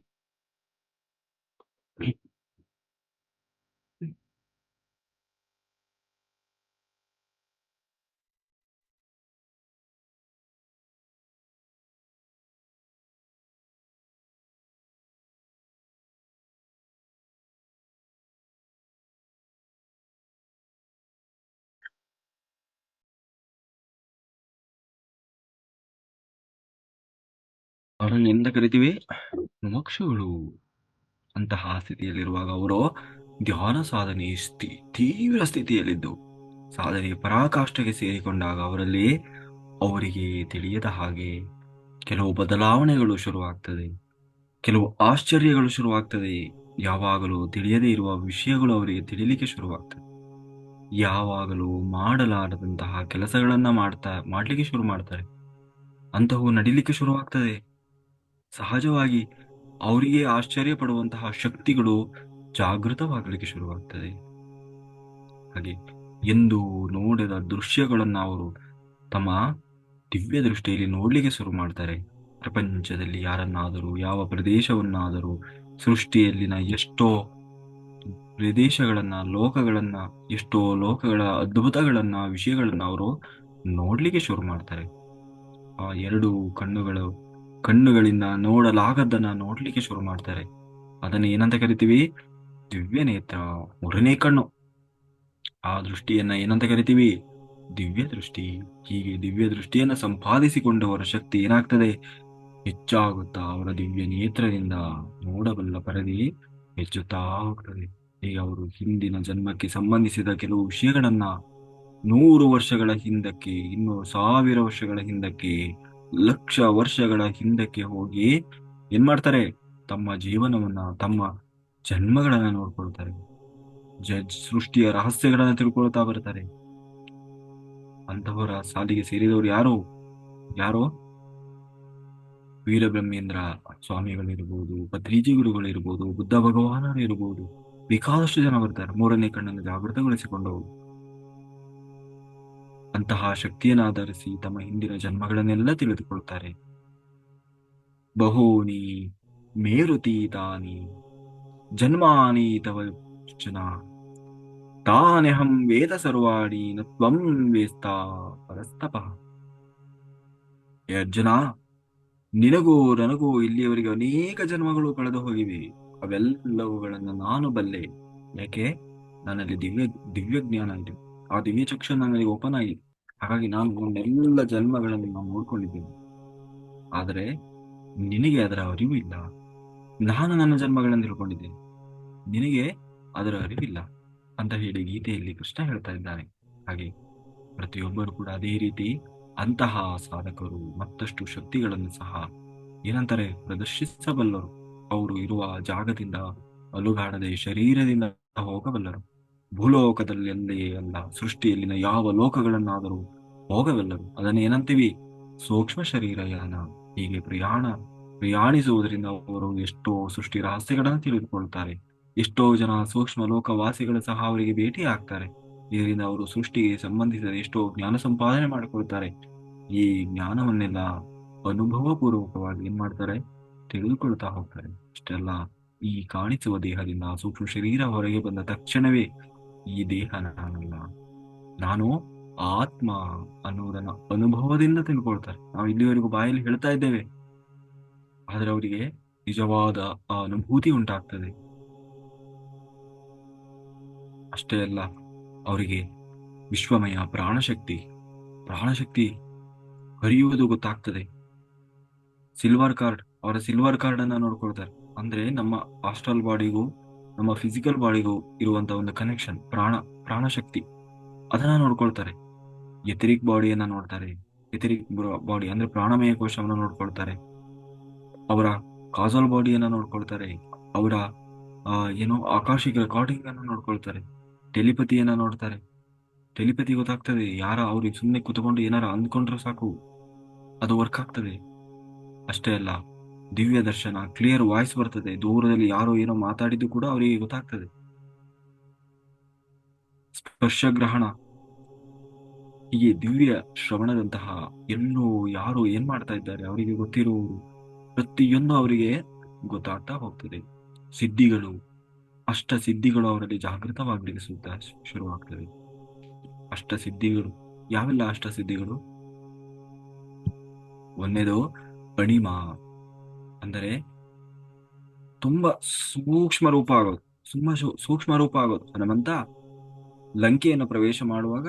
ಅವರನ್ನು ಎಂತ ಕರಿತೀವಿ? ಮುಮುಕ್ಷುಗಳು. ಅಂತಹ ಸ್ಥಿತಿಯಲ್ಲಿರುವಾಗ ಅವರು ಧ್ಯಾನ ಸಾಧನೆ ತೀವ್ರ ಸ್ಥಿತಿಯಲ್ಲಿದ್ದು ಸಾಧನೆಯ ಪರಾಕಾಷ್ಠೆಗೆ ಸೇರಿಕೊಂಡಾಗ ಅವರಿಗೆ ತಿಳಿಯದ ಹಾಗೆ ಕೆಲವು ಬದಲಾವಣೆಗಳು ಶುರುವಾಗ್ತದೆ, ಕೆಲವು ಆಶ್ಚರ್ಯಗಳು ಶುರುವಾಗ್ತದೆ. ಯಾವಾಗಲೂ ತಿಳಿಯದೇ ಇರುವ ವಿಷಯಗಳು ಅವರಿಗೆ ತಿಳಿಲಿಕ್ಕೆ ಶುರುವಾಗ್ತದೆ. ಯಾವಾಗಲೂ ಮಾಡಲಾರದಂತಹ ಕೆಲಸಗಳನ್ನ ಮಾಡ್ಲಿಕ್ಕೆ ಶುರು ಮಾಡ್ತಾರೆ. ಅಂತಹವು ನಡಿಲಿಕ್ಕೆ ಶುರುವಾಗ್ತದೆ. ಸಹಜವಾಗಿ ಅವರಿಗೆ ಆಶ್ಚರ್ಯ ಪಡುವಂತಹ ಶಕ್ತಿಗಳು ಜಾಗೃತವಾಗಲಿಕ್ಕೆ ಶುರುವಾಗ್ತದೆ. ಹಾಗೆ ಎಂದು ನೋಡಿದ ದೃಶ್ಯಗಳನ್ನ ಅವರು ತಮ್ಮ ದಿವ್ಯ ದೃಷ್ಟಿಯಲ್ಲಿ ನೋಡ್ಲಿಕ್ಕೆ ಶುರು ಮಾಡ್ತಾರೆ. ಪ್ರಪಂಚದಲ್ಲಿ ಯಾರನ್ನಾದರೂ, ಯಾವ ಪ್ರದೇಶವನ್ನಾದರೂ, ಸೃಷ್ಟಿಯಲ್ಲಿನ ಎಷ್ಟೋ ಪ್ರದೇಶಗಳನ್ನ, ಲೋಕಗಳನ್ನ, ಎಷ್ಟೋ ಲೋಕಗಳ ಅದ್ಭುತಗಳನ್ನ, ವಿಷಯಗಳನ್ನ ಅವರು ನೋಡ್ಲಿಕ್ಕೆ ಶುರು ಮಾಡ್ತಾರೆ. ಆ ಎರಡು ಕಣ್ಣುಗಳಿಂದ ನೋಡಲಾಗದ್ದನ್ನ ನೋಡ್ಲಿಕ್ಕೆ ಶುರು ಮಾಡ್ತಾರೆ. ಅದನ್ನ ಏನಂತ ಕರಿತೀವಿ? ದಿವ್ಯ ನೇತ್ರ, ಮೂರನೇ ಕಣ್ಣು. ಆ ದೃಷ್ಟಿಯನ್ನ ಏನಂತ ಕರಿತೀವಿ? ದಿವ್ಯ ದೃಷ್ಟಿ. ಹೀಗೆ ದಿವ್ಯ ದೃಷ್ಟಿಯನ್ನ ಸಂಪಾದಿಸಿಕೊಂಡವರ ಶಕ್ತಿ ಏನಾಗ್ತದೆ? ಹೆಚ್ಚಾಗುತ್ತಾ ಅವರ ದಿವ್ಯ ನೇತ್ರದಿಂದ ನೋಡಬಲ್ಲ ಪರದಿ ಹೆಚ್ಚುತ್ತಾ ಹೋಗ್ತದೆ. ಹೀಗೆ ಅವರು ಹಿಂದಿನ ಜನ್ಮಕ್ಕೆ ಸಂಬಂಧಿಸಿದ ಕೆಲವು ವಿಷಯಗಳನ್ನ 100 ವರ್ಷಗಳ ಹಿಂದಕ್ಕೆ, 1000 ವರ್ಷಗಳ ಹಿಂದಕ್ಕೆ, ಲಕ್ಷ ವರ್ಷಗಳ ಹಿಂದಕ್ಕೆ ಹೋಗಿ ಏನ್ ಮಾಡ್ತಾರೆ? ತಮ್ಮ ಜೀವನವನ್ನ, ತಮ್ಮ ಜನ್ಮಗಳನ್ನ ನೋಡ್ಕೊಳ್ತಾರೆ. ಸೃಷ್ಟಿಯ ರಹಸ್ಯಗಳನ್ನ ತಿಳ್ಕೊಳ್ತಾ ಬರ್ತಾರೆ. ಅಂತಹವರ ಸಾಲಿಗೆ ಸೇರಿದವರು ಯಾರು? ಯಾರೋ ವೀರಬ್ರಹ್ಮೇಂದ್ರ ಸ್ವಾಮಿಗಳಿರ್ಬೋದು, ಪತ್ರಿಜಿ ಗುರುಗಳಿರ್ಬೋದು, ಬುದ್ಧ ಭಗವಾನರು ಇರ್ಬೋದು, ಬೇಕಾದಷ್ಟು ಜನ ಬರ್ತಾರೆ ಮೂರನೇ ಕಣ್ಣನ್ನು ಜಾಗೃತಗೊಳಿಸಿಕೊಂಡವರು. ಅಂತಹ ಶಕ್ತಿಯನ್ನು ಆಧರಿಸಿ ತಮ್ಮ ಹಿಂದಿನ ಜನ್ಮಗಳನ್ನೆಲ್ಲ ತಿಳಿದುಕೊಳ್ತಾರೆ. ಬಹೂನಿ ಮೇರುತೀತಾನಿ ಜನ್ಮಾನಿ ತವ ಅರ್ಜುನ, ತಾನೆಹಂ ವೇದ ಸರ್ವಾಣಿ ನ ತ್ವಂ ವೇಸ್ತಾ ಪರಸ್ತಪಃ. ಹೇ ಅರ್ಜುನ, ನಿನಗೂ ನನಗೂ ಇಲ್ಲಿಯವರೆಗೆ ಅನೇಕ ಜನ್ಮಗಳು ಕಳೆದು ಹೋಗಿವೆ. ಅವೆಲ್ಲವುಗಳನ್ನು ನಾನು ಬಲ್ಲೆ. ಯಾಕೆ? ನನ್ನಲ್ಲಿ ದಿವ್ಯ ಜ್ಞಾನ ಇದೆ. ಆ ದಿವ್ಯ ಚಕ್ಷು ನನಗೆ ಓಪನ್ ಆಗಿದೆ. ಹಾಗಾಗಿ ನಾನು ನನ್ನೆಲ್ಲ ಜನ್ಮಗಳನ್ನು ನಾನು ನೋಡ್ಕೊಂಡಿದ್ದೇನೆ. ಆದರೆ ನಿನಗೆ ಅದರ ಅರಿವು ಇಲ್ಲ. ನಾನು ನನ್ನ ಜನ್ಮಗಳನ್ನು ತಿಳ್ಕೊಂಡಿದ್ದೇನೆ, ನಿನಗೆ ಅದರ ಅರಿವಿಲ್ಲ ಅಂತ ಹೇಳಿ ಗೀತೆಯಲ್ಲಿ ಕೃಷ್ಣ ಹೇಳ್ತಾ ಇದ್ದಾನೆ. ಹಾಗೆ ಪ್ರತಿಯೊಬ್ಬರು ಕೂಡ ಅದೇ ರೀತಿ ಅಂತಹ ಸಾಧಕರು ಮತ್ತಷ್ಟು ಶಕ್ತಿಗಳನ್ನು ಸಹ ಏನಂತಾರೆ ಪ್ರದರ್ಶಿಸಬಲ್ಲರು. ಅವರು ಇರುವ ಜಾಗದಿಂದ ಅಲುಗಾಡದೆ ಶರೀರದಿಂದ ಹೋಗಬಲ್ಲರು. ಭೂಲೋಕದಲ್ಲಿ ಅಲ್ಲ, ಸೃಷ್ಟಿಯಲ್ಲಿನ ಯಾವ ಲೋಕಗಳನ್ನಾದರೂ ಹೋಗಬಲ್ಲರು. ಅದನ್ನ ಏನಂತೀವಿ? ಸೂಕ್ಷ್ಮ ಶರೀರಯಾನ. ಹೀಗೆ ಪ್ರಯಾಣಿಸುವುದರಿಂದ ಅವರು ಎಷ್ಟೋ ಸೃಷ್ಟಿ ರಹಸ್ಯಗಳನ್ನು ತಿಳಿದುಕೊಳ್ತಾರೆ. ಎಷ್ಟೋ ಜನ ಸೂಕ್ಷ್ಮ ಲೋಕವಾಸಿಗಳು ಸಹ ಅವರಿಗೆ ಭೇಟಿ ಆಗ್ತಾರೆ. ಇದರಿಂದ ಅವರು ಸೃಷ್ಟಿಗೆ ಸಂಬಂಧಿಸಿದ ಎಷ್ಟೋ ಜ್ಞಾನ ಸಂಪಾದನೆ ಮಾಡಿಕೊಳ್ತಾರೆ. ಈ ಜ್ಞಾನವನ್ನೆಲ್ಲ ಅನುಭವ ಪೂರ್ವಕವಾಗಿ ಏನ್ ಮಾಡ್ತಾರೆ? ತಿಳಿದುಕೊಳ್ತಾ ಹೋಗ್ತಾರೆ. ಇಷ್ಟೆಲ್ಲ ಈ ಕಾಣಿಸುವ ದೇಹದಿಂದ ಸೂಕ್ಷ್ಮ ಶರೀರ ಹೊರಗೆ ಬಂದ ತಕ್ಷಣವೇ ಈ ದೇಹ ನಾನಲ್ಲ, ನಾನು ಆತ್ಮ ಅನ್ನುವುದನ್ನ ಅನುಭವದಿಂದ ತಿಳ್ಕೊಳ್ತಾರೆ. ನಾವು ಇಲ್ಲಿವರೆಗೂ ಬಾಯಲ್ಲಿ ಹೇಳ್ತಾ ಇದ್ದೇವೆ, ಆದ್ರೆ ಅವರಿಗೆ ನಿಜವಾದ ಆ ಅನುಭೂತಿ ಉಂಟಾಗ್ತದೆ. ಅಷ್ಟೇ ಅಲ್ಲ, ಅವರಿಗೆ ವಿಶ್ವಮಯ ಪ್ರಾಣಶಕ್ತಿ ಹರಿಯುವುದು ಗೊತ್ತಾಗ್ತದೆ. ಅವರ ಸಿಲ್ವರ್ ಕಾರ್ಡ್ ಅನ್ನ ನೋಡ್ಕೊಳ್ತಾರೆ. ಅಂದ್ರೆ ನಮ್ಮ ಆಸ್ಟ್ರಲ್ ಬಾಡಿಗೂ ನಮ್ಮ ಫಿಸಿಕಲ್ ಬಾಡಿಗೂ ಇರುವಂತ ಒಂದು ಕನೆಕ್ಷನ್, ಪ್ರಾಣಶಕ್ತಿ, ಅದನ್ನ ನೋಡ್ಕೊಳ್ತಾರೆ. ಎಥೆರಿಕ್ ಬಾಡಿಯನ್ನ ನೋಡ್ತಾರೆ. ಎಥೆರಿಕ್ ಬಾಡಿ ಅಂದ್ರೆ ಪ್ರಾಣಮಯ ಕೋಶವನ್ನು ನೋಡ್ಕೊಳ್ತಾರೆ. ಅವರ ಕಾಸಲ್ ಬಾಡಿಯನ್ನ ನೋಡ್ಕೊಳ್ತಾರೆ. ಅವರ ಏನೋ ಆಕಾಶಿಕ ರೆಕಾರ್ಡಿಂಗ್ ಅನ್ನ ನೋಡ್ಕೊಳ್ತಾರೆ. ಟೆಲಿಪತಿಯನ್ನ ನೋಡ್ತಾರೆ. ಟೆಲಿಪತಿ ಗೊತ್ತಾಗ್ತದೆ. ಯಾರ ಅವ್ರಿಗೆ ಸುಮ್ಮನೆ ಕುತ್ಕೊಂಡು ಏನಾರ ಅಂದ್ಕೊಂಡ್ರೆ ಸಾಕು, ಅದು ವರ್ಕ್ ಆಗ್ತದೆ. ಅಷ್ಟೇ ಅಲ್ಲ, ದಿವ್ಯ ದರ್ಶನ, ಕ್ಲಿಯರ್ ವಾಯ್ಸ್ ಬರ್ತದೆ. ದೂರದಲ್ಲಿ ಯಾರೋ ಏನೋ ಮಾತಾಡಿದ್ದು ಕೂಡ ಅವರಿಗೆ ಗೊತ್ತಾಗ್ತದೆ. ಸ್ಪರ್ಶಗ್ರಹಣ, ಹೀಗೆ ದಿವ್ಯ ಶ್ರವಣದಂತಹ ಎಲ್ಲೋ ಯಾರೋ ಏನ್ ಮಾಡ್ತಾ ಇದ್ದಾರೆ ಅವರಿಗೆ ಗೊತ್ತಿರುವುದು ಪ್ರತಿಯೊಂದು ಅವರಿಗೆ ಗೊತ್ತಾಗ್ತಾ ಹೋಗ್ತದೆ. ಸಿದ್ಧಿಗಳು, ಅಷ್ಟ ಸಿದ್ಧಿಗಳು ಅವರಲ್ಲಿ ಜಾಗೃತವಾಗಲಿಕ್ಕೆ ಶುರುವಾಗ್ತವೆ. ಅಷ್ಟ ಸಿದ್ಧಿಗಳು ಯಾವೆಲ್ಲ ಅಷ್ಟ ಸಿದ್ಧಿಗಳು? ಒಂದೇದು ಅಣಿಮ, ಅಂದರೆ ತುಂಬಾ ಸೂಕ್ಷ್ಮ ರೂಪ ಆಗೋದು. ಸೂಕ್ಷ್ಮ ರೂಪ ಆಗೋದು. ಹನುಮಂತ ಲಂಕೆಯನ್ನು ಪ್ರವೇಶ ಮಾಡುವಾಗ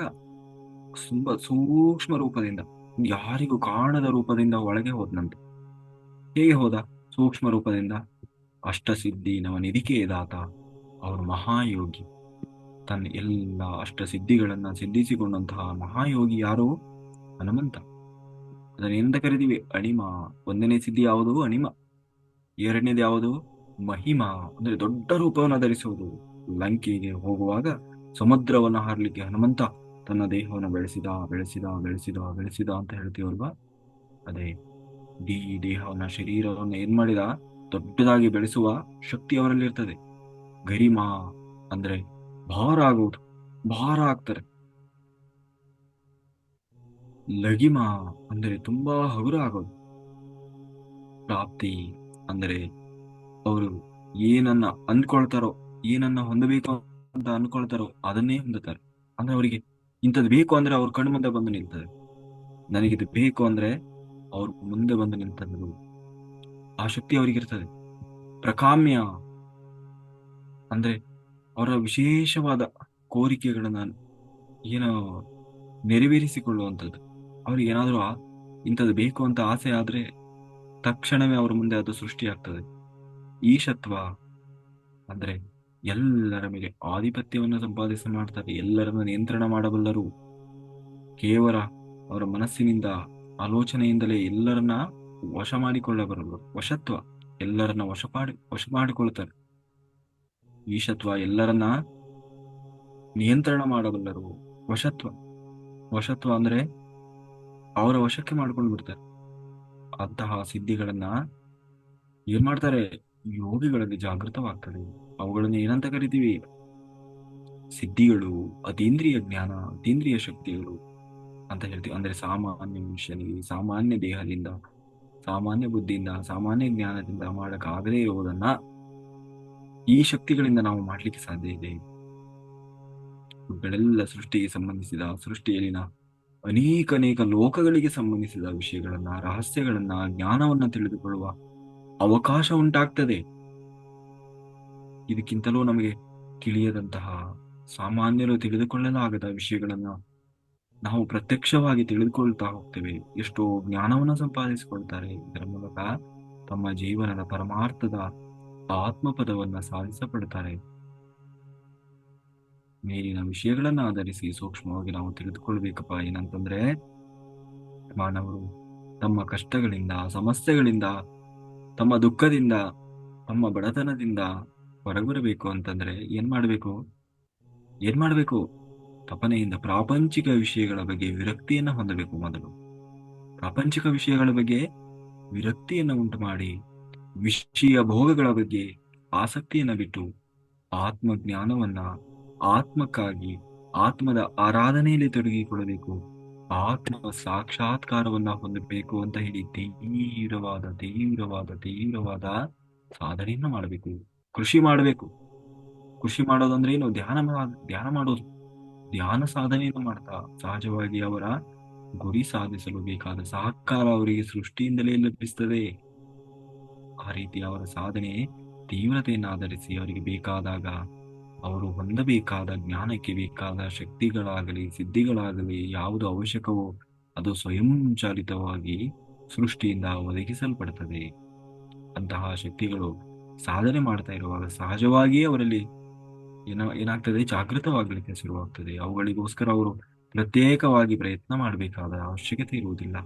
ತುಂಬಾ ಸೂಕ್ಷ್ಮ ರೂಪದಿಂದ, ಯಾರಿಗೂ ಕಾಣದ ರೂಪದಿಂದ ಒಳಗೆ ಹೋದ್ನಂತೆ. ಹೇಗೆ ಹೋದ? ಸೂಕ್ಷ್ಮ ರೂಪದಿಂದ. ಅಷ್ಟಸಿದ್ಧಿ ನವನಿಧಿಕೆ ದಾತ, ಅವರು ಮಹಾಯೋಗಿ. ತನ್ನ ಎಲ್ಲ ಅಷ್ಟಸಿದ್ಧಿಗಳನ್ನ ಸಿದ್ಧಿಸಿಕೊಂಡಂತಹ ಮಹಾಯೋಗಿ ಯಾರು? ಹನುಮಂತ. ಅದನ್ನೆಂತ ಕರಿತೀವಿ? ಅಣಿಮ. ಒಂದನೇ ಸಿದ್ಧಿ ಯಾವುದು? ಅಣಿಮ. ಎರಡನೇದು ಯಾವುದು? ಮಹಿಮಾ, ಅಂದ್ರೆ ದೊಡ್ಡ ರೂಪವನ್ನು ಧರಿಸುವುದು. ಲಂಕೆಗೆ ಹೋಗುವಾಗ ಸಮುದ್ರವನ್ನು ಹಾರಲಿಕ್ಕೆ ಹನುಮಂತ ತನ್ನ ದೇಹವನ್ನು ಬೆಳೆಸಿದ ಬೆಳೆಸಿದ ಬೆಳೆಸಿದ ಬೆಳೆಸಿದ ಅಂತ ಹೇಳ್ತೀವಲ್ವಾ, ಅದೇ ಇಡೀ ದೇಹವನ್ನ, ಶರೀರವನ್ನು ಏನ್ ಮಾಡಿದ? ದೊಡ್ಡದಾಗಿ ಬೆಳೆಸುವ ಶಕ್ತಿ ಅವರಲ್ಲಿ ಇರ್ತದೆ. ಗರಿಮಾ ಅಂದ್ರೆ ಭಾರ ಆಗುವುದು, ಭಾರ ಆಗ್ತಾರೆ. ಲಗಿಮಾ ಅಂದ್ರೆ ತುಂಬಾ ಹಗುರ ಆಗೋದು. ಪ್ರಾಪ್ತಿ ಅಂದರೆ ಅವರು ಏನನ್ನ ಅಂದ್ಕೊಳ್ತಾರೋ, ಏನನ್ನ ಹೊಂದಬೇಕು ಅಂತ ಅನ್ಕೊಳ್ತಾರೋ ಅದನ್ನೇ ಹೊಂದುತ್ತಾರೆ. ಅಂದ್ರೆ ಅವರಿಗೆ ಇಂಥದ್ದು ಬೇಕು ಅಂದ್ರೆ ಅವ್ರ ಕಣ್ಣು ಮುಂದೆ ಬಂದು ನಿಲ್ತದೆ. ನನಗಿದು ಬೇಕು ಅಂದ್ರೆ ಅವ್ರ ಮುಂದೆ ಬಂದು ನಿಲ್ತದ್ದು, ಆ ಶಕ್ತಿ ಅವರಿಗಿರ್ತದೆ. ಪ್ರಕಾಮ್ಯ ಅಂದ್ರೆ ಅವರ ವಿಶೇಷವಾದ ಕೋರಿಕೆಗಳನ್ನ ಏನೋ ನೆರವೇರಿಸಿಕೊಳ್ಳುವಂಥದ್ದು. ಅವ್ರಿಗೆ ಏನಾದ್ರೂ ಇಂಥದ್ದು ಬೇಕು ಅಂತ ಆಸೆ ಆದ್ರೆ ತಕ್ಷಣವೇ ಅವರ ಮುಂದೆ ಅದು ಸೃಷ್ಟಿಯಾಗ್ತದೆ. ಈಶತ್ವ ಅಂದ್ರೆ ಎಲ್ಲರ ಮೇಲೆ ಆಧಿಪತ್ಯವನ್ನು ಸಂಪಾದಿಸಿ ಮಾಡ್ತಾರೆ. ಎಲ್ಲರನ್ನ ನಿಯಂತ್ರಣ ಮಾಡಬಲ್ಲರು. ಕೇವಲ ಅವರ ಮನಸ್ಸಿನಿಂದ, ಆಲೋಚನೆಯಿಂದಲೇ ಎಲ್ಲರನ್ನ ವಶ ಮಾಡಿಕೊಳ್ಳಬಲ್ಲರು. ವಶತ್ವ, ಎಲ್ಲರನ್ನ ವಶ ಮಾಡಿಕೊಳ್ತಾರೆ. ಈಶತ್ವ, ಎಲ್ಲರನ್ನ ನಿಯಂತ್ರಣ ಮಾಡಬಲ್ಲರು. ವಶತ್ವ, ವಶತ್ವ ಅಂದ್ರೆ ಅವರ ವಶಕ್ಕೆ ಮಾಡ್ಕೊಂಡು ಬಿಡ್ತಾರೆ. ಅಂತಹ ಸಿದ್ಧಿಗಳನ್ನ ಏನ್ ಮಾಡ್ತಾರೆ? ಯೋಗಿಗಳಲ್ಲಿ ಜಾಗೃತವಾಗ್ತದೆ. ಅವುಗಳನ್ನ ಏನಂತ ಕರಿತೀವಿ? ಸಿದ್ಧಿಗಳು, ಅತೀಂದ್ರಿಯ ಜ್ಞಾನ, ಅತೀಂದ್ರಿಯ ಶಕ್ತಿಗಳು ಅಂತ ಹೇಳ್ತೀವಿ. ಅಂದ್ರೆ ಸಾಮಾನ್ಯ ಮನುಷ್ಯನಿಗೆ ಸಾಮಾನ್ಯ ದೇಹದಿಂದ, ಸಾಮಾನ್ಯ ಬುದ್ಧಿಯಿಂದ, ಸಾಮಾನ್ಯ ಜ್ಞಾನದಿಂದ ಮಾಡಕ್ಕಾಗದೇ ಇರುವುದನ್ನ ಈ ಶಕ್ತಿಗಳಿಂದ ನಾವು ಮಾಡ್ಲಿಕ್ಕೆ ಸಾಧ್ಯ ಇದೆ. ಇವುಗಳೆಲ್ಲ ಸೃಷ್ಟಿಗೆ ಸಂಬಂಧಿಸಿದ, ಸೃಷ್ಟಿಯಲ್ಲಿನ ಅನೇಕ ಅನೇಕ ಲೋಕಗಳಿಗೆ ಸಂಬಂಧಿಸಿದ ವಿಷಯಗಳನ್ನ, ರಹಸ್ಯಗಳನ್ನ, ಜ್ಞಾನವನ್ನ ತಿಳಿದುಕೊಳ್ಳುವ ಅವಕಾಶ ಉಂಟಾಗ್ತದೆ. ಇದಕ್ಕಿಂತಲೂ ನಮಗೆ ತಿಳಿಯದಂತಹ, ಸಾಮಾನ್ಯರು ತಿಳಿದುಕೊಳ್ಳಲಾಗದ ವಿಷಯಗಳನ್ನ ನಾವು ಪ್ರತ್ಯಕ್ಷವಾಗಿ ತಿಳಿದುಕೊಳ್ತಾ ಹೋಗ್ತೇವೆ. ಎಷ್ಟೋ ಜ್ಞಾನವನ್ನು ಸಂಪಾದಿಸಿಕೊಳ್ತಾರೆ. ಇದರ ಮೂಲಕ ತಮ್ಮ ಜೀವನದ ಪರಮಾರ್ಥದ ಆತ್ಮಪದವನ್ನ ಸಾಧಿಸಪಡ್ತಾರೆ. ಮೇಲಿನ ವಿಷಯಗಳನ್ನ ಆಧರಿಸಿ ಸೂಕ್ಷ್ಮವಾಗಿ ನಾವು ತಿಳಿದುಕೊಳ್ಬೇಕಪ್ಪ. ಏನಂತಂದ್ರೆ, ಮಾನವರು ತಮ್ಮ ಕಷ್ಟಗಳಿಂದ, ಸಮಸ್ಯೆಗಳಿಂದ, ತಮ್ಮ ದುಃಖದಿಂದ, ತಮ್ಮ ಬಡತನದಿಂದ ಹೊರಬರಬೇಕು ಅಂತಂದ್ರೆ ಏನ್ ಮಾಡ್ಬೇಕು? ತಪನೆಯಿಂದ ಪ್ರಾಪಂಚಿಕ ವಿಷಯಗಳ ಬಗ್ಗೆ ವಿರಕ್ತಿಯನ್ನ ಹೊಂದಬೇಕು. ಮೊದಲು ಪ್ರಾಪಂಚಿಕ ವಿಷಯಗಳ ಬಗ್ಗೆ ವಿರಕ್ತಿಯನ್ನ ಉಂಟು ಮಾಡಿ, ವಿಷಯ ಭೋಗಗಳ ಬಗ್ಗೆ ಆಸಕ್ತಿಯನ್ನ ಬಿಟ್ಟು, ಆತ್ಮಜ್ಞಾನವನ್ನ, ಆತ್ಮಕ್ಕಾಗಿ ಆತ್ಮದ ಆರಾಧನೆಯಲ್ಲಿ ತೊಡಗಿಕೊಳ್ಳಬೇಕು. ಆತ್ಮ ಸಾಕ್ಷಾತ್ಕಾರವನ್ನ ಹೊಂದಬೇಕು ಅಂತ ಹೇಳಿ ತೀವ್ರವಾದ ತೀವ್ರವಾದ ತೀವ್ರವಾದ ಸಾಧನೆಯನ್ನ ಮಾಡಬೇಕು. ಕೃಷಿ ಮಾಡಬೇಕು. ಕೃಷಿ ಮಾಡೋದಂದ್ರೆ ಏನು? ಧ್ಯಾನ ಮಾಡೋದು. ಧ್ಯಾನ ಸಾಧನೆಯನ್ನು ಮಾಡ್ತಾ ಸಹಜವಾಗಿ ಅವರ ಗುರಿ ಸಾಧಿಸಲು ಬೇಕಾದ ಸಹಕಾರ ಅವರಿಗೆ ಸೃಷ್ಟಿಯಿಂದಲೇ ಲಭಿಸ್ತದೆ. ಆ ರೀತಿ ಅವರ ಸಾಧನೆ ತೀವ್ರತೆಯನ್ನು ಆಧರಿಸಿ ಅವರಿಗೆ ಬೇಕಾದಾಗ ಅವರು ಹೊಂದಬೇಕಾದ ಜ್ಞಾನಕ್ಕೆ ಬೇಕಾದ ಶಕ್ತಿಗಳಾಗಲಿ ಸಿದ್ಧಿಗಳಾಗಲಿ ಯಾವುದು ಅವಶ್ಯಕವೋ ಅದು ಸ್ವಯಂಚಾಲಿತವಾಗಿ ಸೃಷ್ಟಿಯಿಂದ ಒದಗಿಸಲ್ಪಡುತ್ತದೆ. ಅಂತಹ ಶಕ್ತಿಗಳು ಸಾಧನೆ ಮಾಡ್ತಾ ಇರುವಾಗ ಸಹಜವಾಗಿಯೇ ಅವರಲ್ಲಿ ಏನಾಗ್ತದೆ? ಜಾಗೃತವಾಗಲಿಕ್ಕೆ ಶುರುವಾಗ್ತದೆ. ಅವುಗಳಿಗೋಸ್ಕರ ಅವರು ಪ್ರತ್ಯೇಕವಾಗಿ ಪ್ರಯತ್ನ ಮಾಡಬೇಕಾದ ಅವಶ್ಯಕತೆ ಇರುವುದಿಲ್ಲ.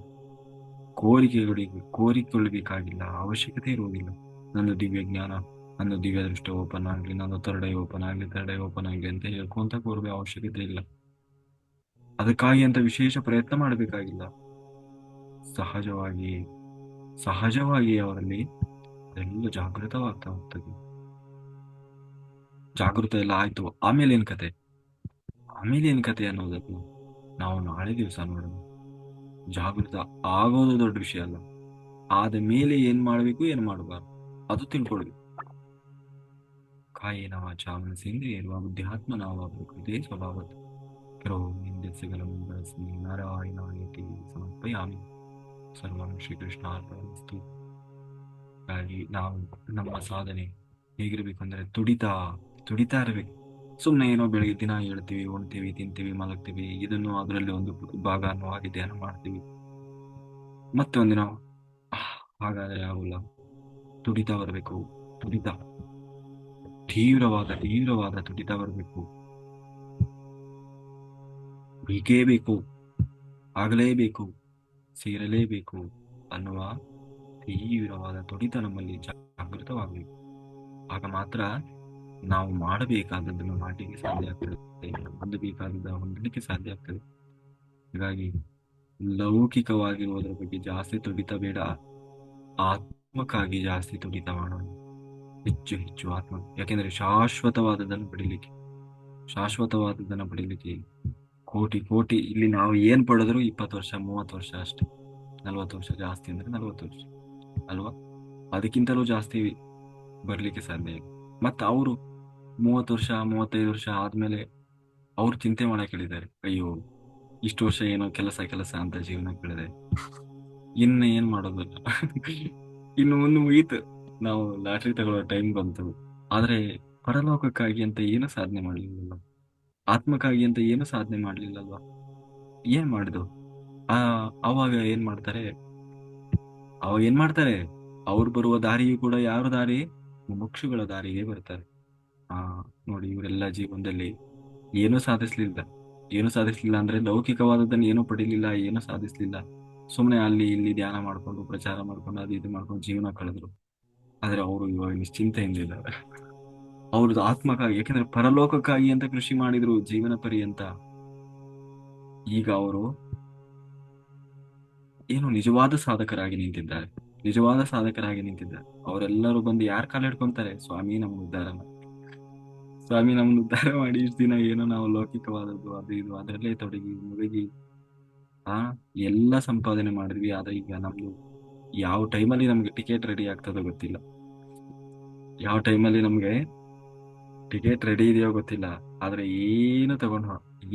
ಕೋರಿಕೊಳ್ಳಬೇಕಾಗಿಲ್ಲ, ಅವಶ್ಯಕತೆ ಇರುವುದಿಲ್ಲ. ನನ್ನ ದಿವ್ಯ ಜ್ಞಾನ, ನನ್ನ ದಿವ್ಯ ದೃಷ್ಟ ಓಪನ್ ಆಗ್ಲಿ, ನನ್ನ ಥರ್ಡ್ ಐ ಓಪನ್ ಆಗ್ಲಿ, ಥರ್ಡ್ ಐ ಓಪನ್ ಆಗ್ಲಿ ಅಂತ ಹೇಳ್ಕೊಂತ ಕೋರುವ ಅವಶ್ಯಕತೆ ಇಲ್ಲ. ಅದಕ್ಕಾಗಿ ಅಂತ ವಿಶೇಷ ಪ್ರಯತ್ನ ಮಾಡಬೇಕಾಗಿಲ್ಲ. ಸಹಜವಾಗಿ ಸಹಜವಾಗಿ ಅವರಲ್ಲಿ ಎಲ್ಲ ಜಾಗೃತವಾಗ್ತಾ ಹೋಗ್ತದೆ. ಜಾಗೃತ ಎಲ್ಲ ಆಯ್ತು, ಆಮೇಲೆ ಏನ್ ಕತೆ ಅನ್ನೋದನ್ನು ನಾವು ನಾಳೆ ದಿವಸ ನೋಡೋಣ. ಜಾಗೃತ ಆಗೋದು ದೊಡ್ಡ ವಿಷಯ ಅಲ್ಲ, ಆದ ಮೇಲೆ ಏನ್ ಮಾಡ್ಬೇಕು ಏನ್ ಮಾಡಬಾರ್ದು ಅದು ತಿಳ್ಕೊಳ್ಬೇಕು. ಕಾಯೇನ ವಾಚಾ ಮನಸೇಂದ್ರಿಯರ್ವಾ ಬುದ್ಧ್ಯಾತ್ಮನಾ ಪ್ರಕೃತಿ ಸ್ವಭಾವತ್ ಕರೋಮಿಂದ್ಯಸ್ಯಗಲಂ ಪರಸ್ಮೈ ನಾರಾಯಣಾಯೇತಿ ಸಮರ್ಪಯಾಮಿ. ಸರ್ವಂ ಶ್ರೀಕೃಷ್ಣಾರ್ಪಣಮಸ್ತು. ಹಾಗಾಗಿ ನಾವು ನಮ್ಮ ಸಾಧನೆ ಹೇಗಿರ್ಬೇಕು ಅಂದ್ರೆ ತುಡಿತಾ ಇರಬೇಕು. ಸುಮ್ಮನೆ ಏನೋ ಬೆಳಿಗ್ಗೆ ದಿನ ಹೇಳ್ತೀವಿ, ಉಣ್ತೀವಿ, ತಿಂತೀವಿ, ಮಲಗ್ತೀವಿ, ಇದನ್ನು ಅದರಲ್ಲಿ ಒಂದು ಭಾಗ ಅನ್ನುವಾಗಿ ಧ್ಯಾನ ಮಾಡ್ತೀವಿ. ಮತ್ತೆ ಒಂದಿನ ಹಾಗಾದ್ರೆ ಆಗೋಲ್ಲ. ತುಡಿತಾ ಬರಬೇಕು, ತುಡಿತಾ ತೀವ್ರವಾದ ತುಡಿತಾ ಬರಬೇಕು. ಬೇಕೇ ಬೇಕು, ಆಗಲೇಬೇಕು, ಸೇರಲೇಬೇಕು ಅನ್ನುವ ತೀವ್ರವಾದ ತುಡಿತ ನಮ್ಮಲ್ಲಿ ಜಾಗೃತವಾಗಬೇಕು. ಆಗ ಮಾತ್ರ ನಾವು ಮಾಡಬೇಕಾದದ್ದನ್ನು ಮಾಡಲಿಕ್ಕೆ ಸಾಧ್ಯ ಆಗ್ತದೆ, ಹೊಂದಲಿಕ್ಕೆ ಸಾಧ್ಯ ಆಗ್ತದೆ. ಹಾಗಾಗಿ ಲೌಕಿಕವಾಗಿರುವುದರ ಬಗ್ಗೆ ಜಾಸ್ತಿ ತುಡಿತ ಬೇಡ, ಆತ್ಮಕ್ಕಾಗಿ ಜಾಸ್ತಿ ತುಡಿತ ಮಾಡೋಣ. ಹೆಚ್ಚು ಆತ್ಮ. ಯಾಕೆಂದ್ರೆ ಶಾಶ್ವತವಾದದನ್ನು ಪಡಿಲಿಕ್ಕೆ ಕೋಟಿ ಇಲ್ಲಿ ನಾವು ಏನ್ ಪಡೆದ್ರು 20 ವರ್ಷ 30 ವರ್ಷ ಅಷ್ಟೇ. 40 ವರ್ಷ, ಜಾಸ್ತಿ ಅಂದ್ರೆ 40 ವರ್ಷ ಅಲ್ವಾ? ಅದಕ್ಕಿಂತಲೂ ಜಾಸ್ತಿ ಬರ್ಲಿಕ್ಕೆ ಸಾಧ್ಯ ಇಲ್ಲ. ಮತ್ತೆ ಅವರು 30 ವರ್ಷ 35 ವರ್ಷ ಆದ್ಮೇಲೆ ಅವ್ರು ಚಿಂತೆ ಮಾಡಕ್ ಹೇಳಿದ್ದಾರೆ, ಅಯ್ಯೋ ಇಷ್ಟು ವರ್ಷ ಏನೋ ಕೆಲಸ ಅಂತ ಜೀವನ ಕಳೆದೆ, ಇನ್ನು ಏನ್ ಮಾಡೋದಲ್ಲ. ಇನ್ನು ಮುಂದೆ ಮುಗೀತು, ನಾವು ಲಾಟ್ರಿ ತಗೊಳ್ಳೋ ಟೈಮ್ ಬಂತು. ಆದ್ರೆ ಪರಲೋಕಕ್ಕಾಗಿ ಅಂತ ಏನು ಸಾಧನೆ ಮಾಡ್ಲಿಲ್ಲಲ್ವ, ಆತ್ಮಕ್ಕಾಗಿ ಅಂತ ಏನು ಸಾಧನೆ ಮಾಡ್ಲಿಲ್ಲಲ್ವಾ? ಏನ್ ಮಾಡಿದ್ರು? ಅವಾಗ ಏನ್ ಮಾಡ್ತಾರೆ, ಅವ್ರು ಬರುವ ದಾರಿಯೂ ಕೂಡ ಯಾರ ದಾರಿ? ಮುಮುಕ್ಷುಗಳ ದಾರಿಗೆ ಬರ್ತಾರೆ. ಆ ನೋಡಿ, ಇವರೆಲ್ಲ ಜೀವನದಲ್ಲಿ ಏನೂ ಸಾಧಿಸ್ಲಿಲ್ಲ ಅಂದ್ರೆ ಲೌಕಿಕವಾದದ್ದನ್ನು ಏನೂ ಪಡಿಲಿಲ್ಲ, ಏನೂ ಸಾಧಿಸ್ಲಿಲ್ಲ. ಸುಮ್ಮನೆ ಅಲ್ಲಿ ಇಲ್ಲಿ ಧ್ಯಾನ ಮಾಡ್ಕೊಂಡು, ಪ್ರಚಾರ ಮಾಡ್ಕೊಂಡು, ಅದು ಇದು ಮಾಡ್ಕೊಂಡು ಜೀವನ ಕಳೆದ್ರು. ಆದ್ರೆ ಅವರು ಇವಾಗ ನಿಶ್ಚಿಂತೆಯಿಂದ ಇದ್ದಾರೆ. ಅವ್ರದ್ದು ಆತ್ಮಕ್ಕಾಗಿ, ಯಾಕಂದ್ರೆ ಪರಲೋಕಕ್ಕಾಗಿ ಅಂತ ಕೃಷಿ ಮಾಡಿದ್ರು ಜೀವನ ಪರ್ಯಂತ. ಈಗ ಅವರು ಏನು ನಿಜವಾದ ಸಾಧಕರಾಗಿ ನಿಂತಿದ್ದಾರೆ. ಅವರೆಲ್ಲರೂ ಬಂದು ಯಾರ ಕಾಲ ಹಿಡ್ಕೊಂತಾರೆ? ಸ್ವಾಮಿ ನಮ್ಮನ್ನು ಉದ್ಧಾರ ಮಾಡಿ. ಇಷ್ಟು ದಿನ ಏನೋ ನಾವು ಲೌಕಿಕವಾದದ್ದು ಅದು ಇದು ಅದರಲ್ಲೇ ತೊಡಗಿ ಮುಳುಗಿ ಎಲ್ಲ ಸಂಪಾದನೆ ಮಾಡಿದ್ವಿ. ಆದ್ರೆ ಈಗ ನಮ್ದು ಯಾವ ಟೈಮಲ್ಲಿ ನಮ್ಗೆ ಟಿಕೆಟ್ ರೆಡಿ ಆಗ್ತದೋ ಗೊತ್ತಿಲ್ಲ, ಯಾವ ಟೈಮಲ್ಲಿ ನಮ್ಗೆ ಟಿಕೆಟ್ ರೆಡಿ ಇದೆಯೋ ಗೊತ್ತಿಲ್ಲ. ಆದ್ರೆ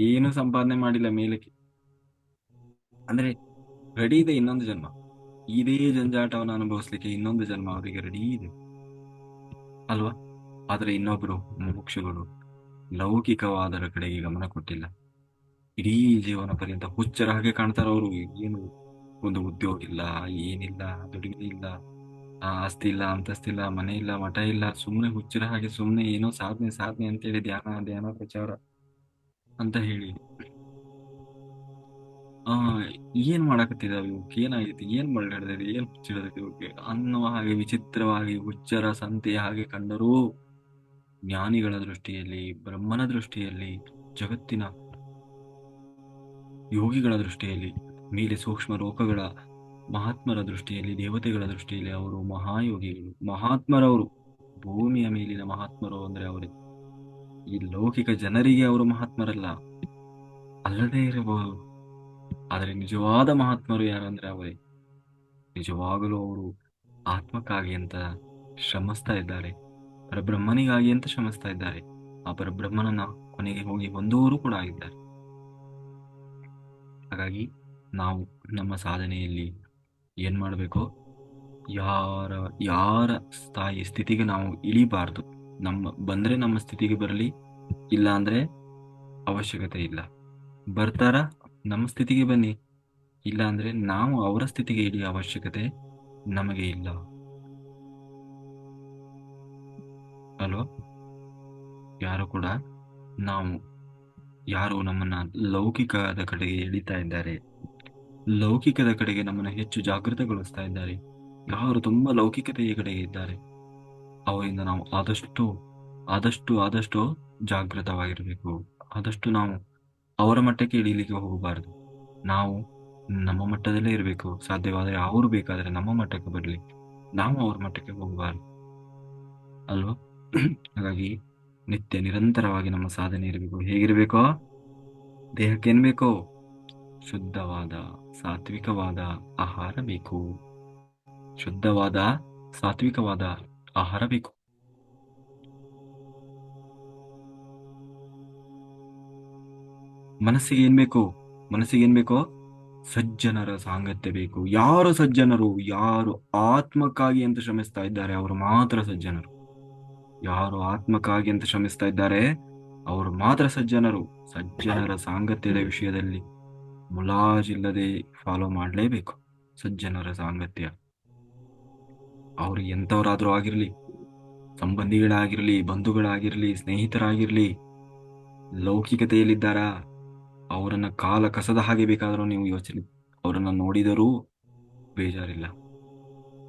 ಏನು ಸಂಪಾದನೆ ಮಾಡಿಲ್ಲ ಮೇಲಕ್ಕೆ. ಅಂದ್ರೆ ರೆಡಿ ಇದೆ ಇನ್ನೊಂದು ಜನ್ಮ, ಇದೇ ಜಂಜಾಟವನ್ನು ಅನುಭವಿಸ್ಲಿಕ್ಕೆ ಇನ್ನೊಂದು ಜನ್ಮ ಅವರಿಗೆ ರೆಡಿ ಇದೆ ಅಲ್ವಾ? ಆದ್ರೆ ಇನ್ನೊಬ್ರು ಮುಮುಕ್ಷುಗಳು ಲೌಕಿಕವಾದರ ಕಡೆಗೆ ಗಮನ ಕೊಟ್ಟಿಲ್ಲ. ಇಡೀ ಜೀವನ ಪರ್ಯಂತ ಹುಚ್ಚರ ಹಾಗೆ ಕಾಣ್ತಾರ ಅವರು. ಏನು ಒಂದು ಉದ್ಯೋಗ ಇಲ್ಲ, ಏನಿಲ್ಲ, ದುಡಿಮೆ ಇಲ್ಲ, ಆಸ್ತಿ ಇಲ್ಲ, ಅಂತಸ್ತಿಲ್ಲ, ಮನೆ ಇಲ್ಲ, ಮಠ ಇಲ್ಲ. ಸುಮ್ನೆ ಹುಚ್ಚರ ಹಾಗೆ ಸುಮ್ನೆ ಏನೋ ಸಾಧನೆ ಅಂತೇಳಿ ಧ್ಯಾನ ಪ್ರಚಾರ ಅಂತ ಹೇಳಿ ಏನ್ ಮಾಡಕತ್ತಿದಾವೆ ಇವಕ್ಕೆ, ಏನಾಗೈತಿ, ಏನ್ ಮಳ್ಳಾಡ್ದಿದೆ, ಏನ್ ಹುಚ್ಚಿಡದೈತಿ ಇವಕ್ಕೆ ಅನ್ನುವ ಹಾಗೆ ವಿಚಿತ್ರವಾಗಿ ಹುಚ್ಚರ ಸಂತೆ ಹಾಗೆ ಕಂಡರೂ ಜ್ಞಾನಿಗಳ ದೃಷ್ಟಿಯಲ್ಲಿ, ಬ್ರಹ್ಮನ ದೃಷ್ಟಿಯಲ್ಲಿ, ಜಗತ್ತಿನ ಯೋಗಿಗಳ ದೃಷ್ಟಿಯಲ್ಲಿ, ಮೇಲೆ ಸೂಕ್ಷ್ಮ ಲೋಕಗಳ ಮಹಾತ್ಮರ ದೃಷ್ಟಿಯಲ್ಲಿ, ದೇವತೆಗಳ ದೃಷ್ಟಿಯಲ್ಲಿ ಅವರು ಮಹಾಯೋಗಿಗಳು, ಮಹಾತ್ಮರವರು. ಭೂಮಿಯ ಮೇಲಿನ ಮಹಾತ್ಮರು ಅಂದ್ರೆ ಅವರೇ. ಈ ಲೌಕಿಕ ಜನರಿಗೆ ಅವರು ಮಹಾತ್ಮರಲ್ಲ, ಅಲ್ಲದೇ ಇರಬಹುದು. ಆದರೆ ನಿಜವಾದ ಮಹಾತ್ಮರು ಯಾರಂದ್ರೆ ಅವರೇ. ನಿಜವಾಗಲೂ ಅವರು ಆತ್ಮಕ್ಕಾಗಿ ಅಂತ ಶ್ರಮಿಸ್ತಾ ಇದ್ದಾರೆ, ಪರಬ್ರಹ್ಮನಿಗಾಗಿ ಅಂತ ಶ್ರಮಿಸ್ತಾ ಇದ್ದಾರೆ. ಆ ಪರಬ್ರಹ್ಮನನ್ನ ಕೊನೆಗೆ ಹೋಗಿ ಹೊಂದುವವರು ಕೂಡ ಆಗಿದ್ದಾರೆ. ಹಾಗಾಗಿ ನಾವು ನಮ್ಮ ಸಾಧನೆಯಲ್ಲಿ ಏನ್ ಮಾಡಬೇಕು? ಯಾರ ಸ್ಥಿತಿಗೆ ನಾವು ಇಳಿಬಾರ್ದು. ಬಂದ್ರೆ ನಮ್ಮ ಸ್ಥಿತಿಗೆ ಬರಲಿ, ಇಲ್ಲ ಅಂದ್ರೆ ಅವಶ್ಯಕತೆ ಇಲ್ಲ. ಬರ್ತಾರ ನಮ್ಮ ಸ್ಥಿತಿಗೆ ಬನ್ನಿ, ಇಲ್ಲ ಅಂದ್ರೆ ನಾವು ಅವರ ಸ್ಥಿತಿಗೆ ಇಳಿಯೋ ಅವಶ್ಯಕತೆ ನಮಗೆ ಇಲ್ಲ ಅಲ್ವಾ? ಯಾರು ಕೂಡ ನಾವು ಯಾರು ನಮ್ಮನ್ನ ಲೌಕಿಕದ ಕಡೆಗೆ ಎಳಿತಾ ಇದ್ದಾರೆ, ಲೌಕಿಕದ ಕಡೆಗೆ ನಮ್ಮನ್ನ ಹೆಚ್ಚು ಜಾಗೃತಗೊಳಿಸ್ತಾ ಇದ್ದಾರೆ, ಯಾರು ತುಂಬಾ ಲೌಕಿಕತೆಯ ಕಡೆಗೆ ಇದ್ದಾರೆ, ಅವರಿಂದ ನಾವು ಆದಷ್ಟು ಆದಷ್ಟು ಆದಷ್ಟು ಜಾಗೃತವಾಗಿರಬೇಕು. ಆದಷ್ಟು ನಾವು ಅವರ ಮಟ್ಟಕ್ಕೆ ಇಳಿಲಿಕ್ಕೆ ಹೋಗಬಾರದು. ನಾವು ನಮ್ಮ ಮಟ್ಟದಲ್ಲೇ ಇರಬೇಕು. ಸಾಧ್ಯವಾದರೆ ಅವರು ಬೇಕಾದರೆ ನಮ್ಮ ಮಟ್ಟಕ್ಕೆ ಬರಲಿ, ನಾವು ಅವ್ರ ಮಟ್ಟಕ್ಕೆ ಹೋಗಬಾರದು ಅಲ್ವಾ? ಹಾಗಾಗಿ ನಿತ್ಯ ನಿರಂತರವಾಗಿ ನಮ್ಮ ಸಾಧನೆ ಇರಬೇಕು. ಹೇಗಿರಬೇಕೋ, ದೇಹಕ್ಕೆ ಏನ್ ಬೇಕೋ, ಶುದ್ಧವಾದ ಸಾತ್ವಿಕವಾದ ಆಹಾರ ಬೇಕು. ಶುದ್ಧವಾದ ಸಾತ್ವಿಕವಾದ ಆಹಾರ ಬೇಕು. ಮನಸ್ಸಿಗೆ ಏನ್ ಬೇಕು? ಮನಸ್ಸಿಗೆ ಏನ್ ಬೇಕೋ? ಸಜ್ಜನರ ಸಾಂಗತ್ಯ ಬೇಕು. ಯಾರು ಸಜ್ಜನರು? ಯಾರು ಆತ್ಮಕ್ಕಾಗಿ ಅಂತ ಶ್ರಮಿಸ್ತಾ ಇದ್ದಾರೆ ಅವರು ಮಾತ್ರ ಸಜ್ಜನರು. ಯಾರು ಆತ್ಮಕ್ಕಾಗಿ ಅಂತ ಶ್ರಮಿಸ್ತಾ ಇದ್ದಾರೆ ಅವರು ಮಾತ್ರ ಸಜ್ಜನರು. ಸಜ್ಜನರ ಸಾಂಗತ್ಯದ ವಿಷಯದಲ್ಲಿ ಮುಲಾಜಿಲ್ಲದೆ ಫಾಲೋ ಮಾಡಲೇಬೇಕು. ಸಜ್ಜನರ ಸಾಂಗತ್ಯ ಅವ್ರು ಎಂಥವರಾದ್ರೂ ಆಗಿರ್ಲಿ, ಸಂಬಂಧಿಗಳಾಗಿರ್ಲಿ, ಬಂಧುಗಳಾಗಿರ್ಲಿ, ಸ್ನೇಹಿತರಾಗಿರ್ಲಿ, ಲೌಕಿಕತೆಯಲ್ಲಿದ್ದಾರಾ, ಅವರನ್ನ ಕಾಲ ಕಸದ ಹಾಗೆ ಬೇಕಾದರೂ ನೀವು ಯೋಚನೆ, ಅವರನ್ನ ನೋಡಿದರೂ ಬೇಜಾರಿಲ್ಲ,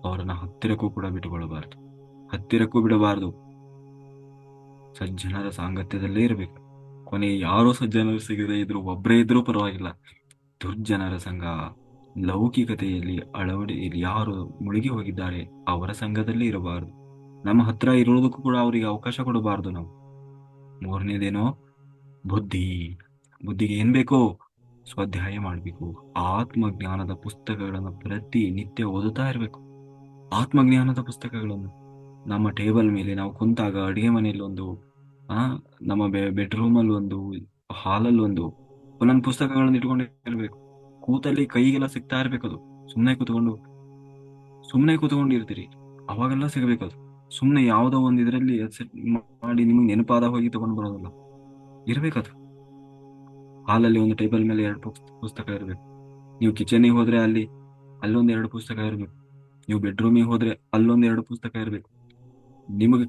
ಅವರನ್ನ ಹತ್ತಿರಕ್ಕೂ ಕೂಡ ಬಿಟ್ಟುಕೊಳ್ಳಬಾರದು, ಹತ್ತಿರಕ್ಕೂ ಬಿಡಬಾರದು. ಸಜ್ಜನರ ಸಾಂಗತ್ಯದಲ್ಲೇ ಇರಬೇಕು. ಕೊನೆ ಯಾರೋ ಸಜ್ಜನರು ಸಿಗದೇ ಇದ್ರು, ಒಬ್ಬರೇ ಇದ್ರೂ ಪರವಾಗಿಲ್ಲ, ದುರ್ಜನರ ಸಂಘ, ಲೌಕಿಕತೆಯಲ್ಲಿ ಅಳವಡಿಯಲ್ಲಿ ಯಾರು ಮುಳುಗಿ ಹೋಗಿದ್ದಾರೆ ಅವರ ಸಂಘದಲ್ಲಿ ಇರಬಾರದು. ನಮ್ಮ ಹತ್ರ ಇರೋದಕ್ಕೂ ಕೂಡ ಅವರಿಗೆ ಅವಕಾಶ ಕೊಡಬಾರದು ನಾವು. ಮೂರನೇದೇನೋ, ಬುದ್ಧಿ. ಬುದ್ಧಿಗೆ ಏನ್ ಬೇಕೋ? ಸ್ವಾಧ್ಯಾಯ ಮಾಡಬೇಕು. ಆತ್ಮಜ್ಞಾನದ ಪುಸ್ತಕಗಳನ್ನು ಪ್ರತಿ ನಿತ್ಯ ಓದುತ್ತಾ ಇರಬೇಕು. ಆತ್ಮಜ್ಞಾನದ ಪುಸ್ತಕಗಳನ್ನು ನಮ್ಮ ಟೇಬಲ್ ಮೇಲೆ ನಾವು ಕುಂತಾಗ, ಅಡಿಗೆ ಮನೆಯಲ್ಲಿ ಒಂದು, ನಮ್ಮ ಬೆಡ್ರೂಮ್ ಅಲ್ಲಿ ಒಂದು, ಹಾಲಲ್ಲಿ ಒಂದು, ಒಂದೊಂದು ಪುಸ್ತಕಗಳನ್ನು ಇಟ್ಕೊಂಡು ಇರಬೇಕು. ಕೂತಲ್ಲಿ ಕೈಗೆಲ್ಲ ಸಿಗ್ತಾ ಇರ್ಬೇಕದು. ಸುಮ್ಮನೆ ಕೂತ್ಕೊಂಡು ಇರ್ತೀರಿ, ಅವಾಗೆಲ್ಲ ಸಿಗಬೇಕದು. ಸುಮ್ಮನೆ ಯಾವುದೋ ಒಂದು ಇದರಲ್ಲಿ ಸೆಟ್ ಮಾಡಿ ನಿಮಗೆ ನೆನಪಾದ ಹೋಗಿ ತಗೊಂಡು ಬರೋದಲ್ಲ, ಇರ್ಬೇಕದು. ಹಾಲಲ್ಲಿ ಒಂದು ಟೇಬಲ್ ಮೇಲೆ 2 ಪುಸ್ತಕ ಇರಬೇಕು. ನೀವು ಕಿಚನಿಗೆ ಹೋದ್ರೆ ಅಲ್ಲೊಂದು 2 ಪುಸ್ತಕ ಇರಬೇಕು. ನೀವು ಬೆಡ್ರೂಮಿಗೆ ಹೋದ್ರೆ ಅಲ್ಲೊಂದು 2 ಪುಸ್ತಕ ಇರಬೇಕು. ನಿಮಗೆ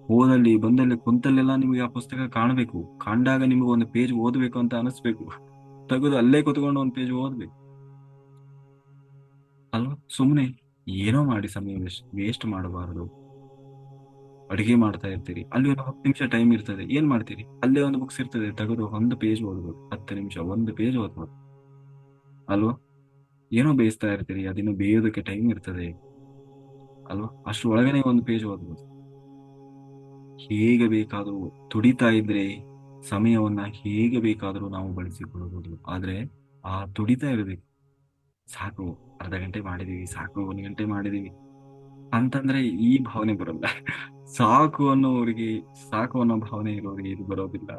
ಹೋದಲ್ಲಿ ಬಂದಲ್ಲಿ ಕುಂತಲ್ಲೆಲ್ಲ ನಿಮಗೆ ಆ ಪುಸ್ತಕ ಕಾಣಬೇಕು. ಕಂಡಾಗ ನಿಮಗೆ ಒಂದು ಪೇಜ್ ಓದಬೇಕು ಅಂತ ಅನಿಸ್ಬೇಕು. ತೆಗೆದು ಅಲ್ಲೇ ಕೂತ್ಕೊಂಡು ಒಂದು ಪೇಜ್ ಓದ್ಬೇಕು ಅಲ್ವಾ? ಸುಮ್ಮನೆ ಏನೋ ಮಾಡಿ ಸಮಯ ವೇಸ್ಟ್ ಮಾಡಬಾರದು. ಅಡಿಗೆ ಮಾಡ್ತಾ ಇರ್ತೀರಿ, ಅಲ್ಲಿ ಒಂದು 10 ನಿಮಿಷ ಟೈಮ್ ಇರ್ತದೆ, ಏನ್ ಮಾಡ್ತೀರಿ? ಅಲ್ಲೇ ಒಂದು ಬುಕ್ಸ್ ಇರ್ತದೆ, ತೆಗೆದು ಒಂದು ಪೇಜ್ ಓದ್ಬೋದು. 10 ನಿಮಿಷ ಒಂದು ಪೇಜ್ ಓದ್ಬೋದು ಅಲ್ವಾ? ಏನೋ ಬೇಯಿಸ್ತಾ ಇರ್ತೀರಿ, ಅದಿನ್ನು ಬೇಯೋದಕ್ಕೆ ಟೈಮ್ ಇರ್ತದೆ ಅಲ್ವಾ? ಅಷ್ಟು ಒಳಗನೆ ಒಂದು ಪೇಜ್ ಓದ್ಬೋದು. ಹೇಗೆ ಬೇಕಾದರೂ ತುಡಿತಾ ಇದ್ರೆ ಸಮಯವನ್ನ ಹೇಗೆ ಬೇಕಾದರೂ ನಾವು ಬಳಸಿಕೊಳ್ಳಬಹುದು. ಆದ್ರೆ ಆ ತುಡಿತಾ ಇರಬೇಕು. ಸಾಕು, ಅರ್ಧ ಗಂಟೆ ಮಾಡಿದೀವಿ, ಸಾಕು 1 ಗಂಟೆ ಮಾಡಿದೀವಿ ಅಂತಂದ್ರೆ ಈ ಭಾವನೆ ಬರಲ್ಲ. ಸಾಕು ಅನ್ನೋರಿಗೆ, ಸಾಕು ಅನ್ನೋ ಭಾವನೆ ಇರೋರಿಗೆ ಇದು ಬರೋದಿಲ್ಲ.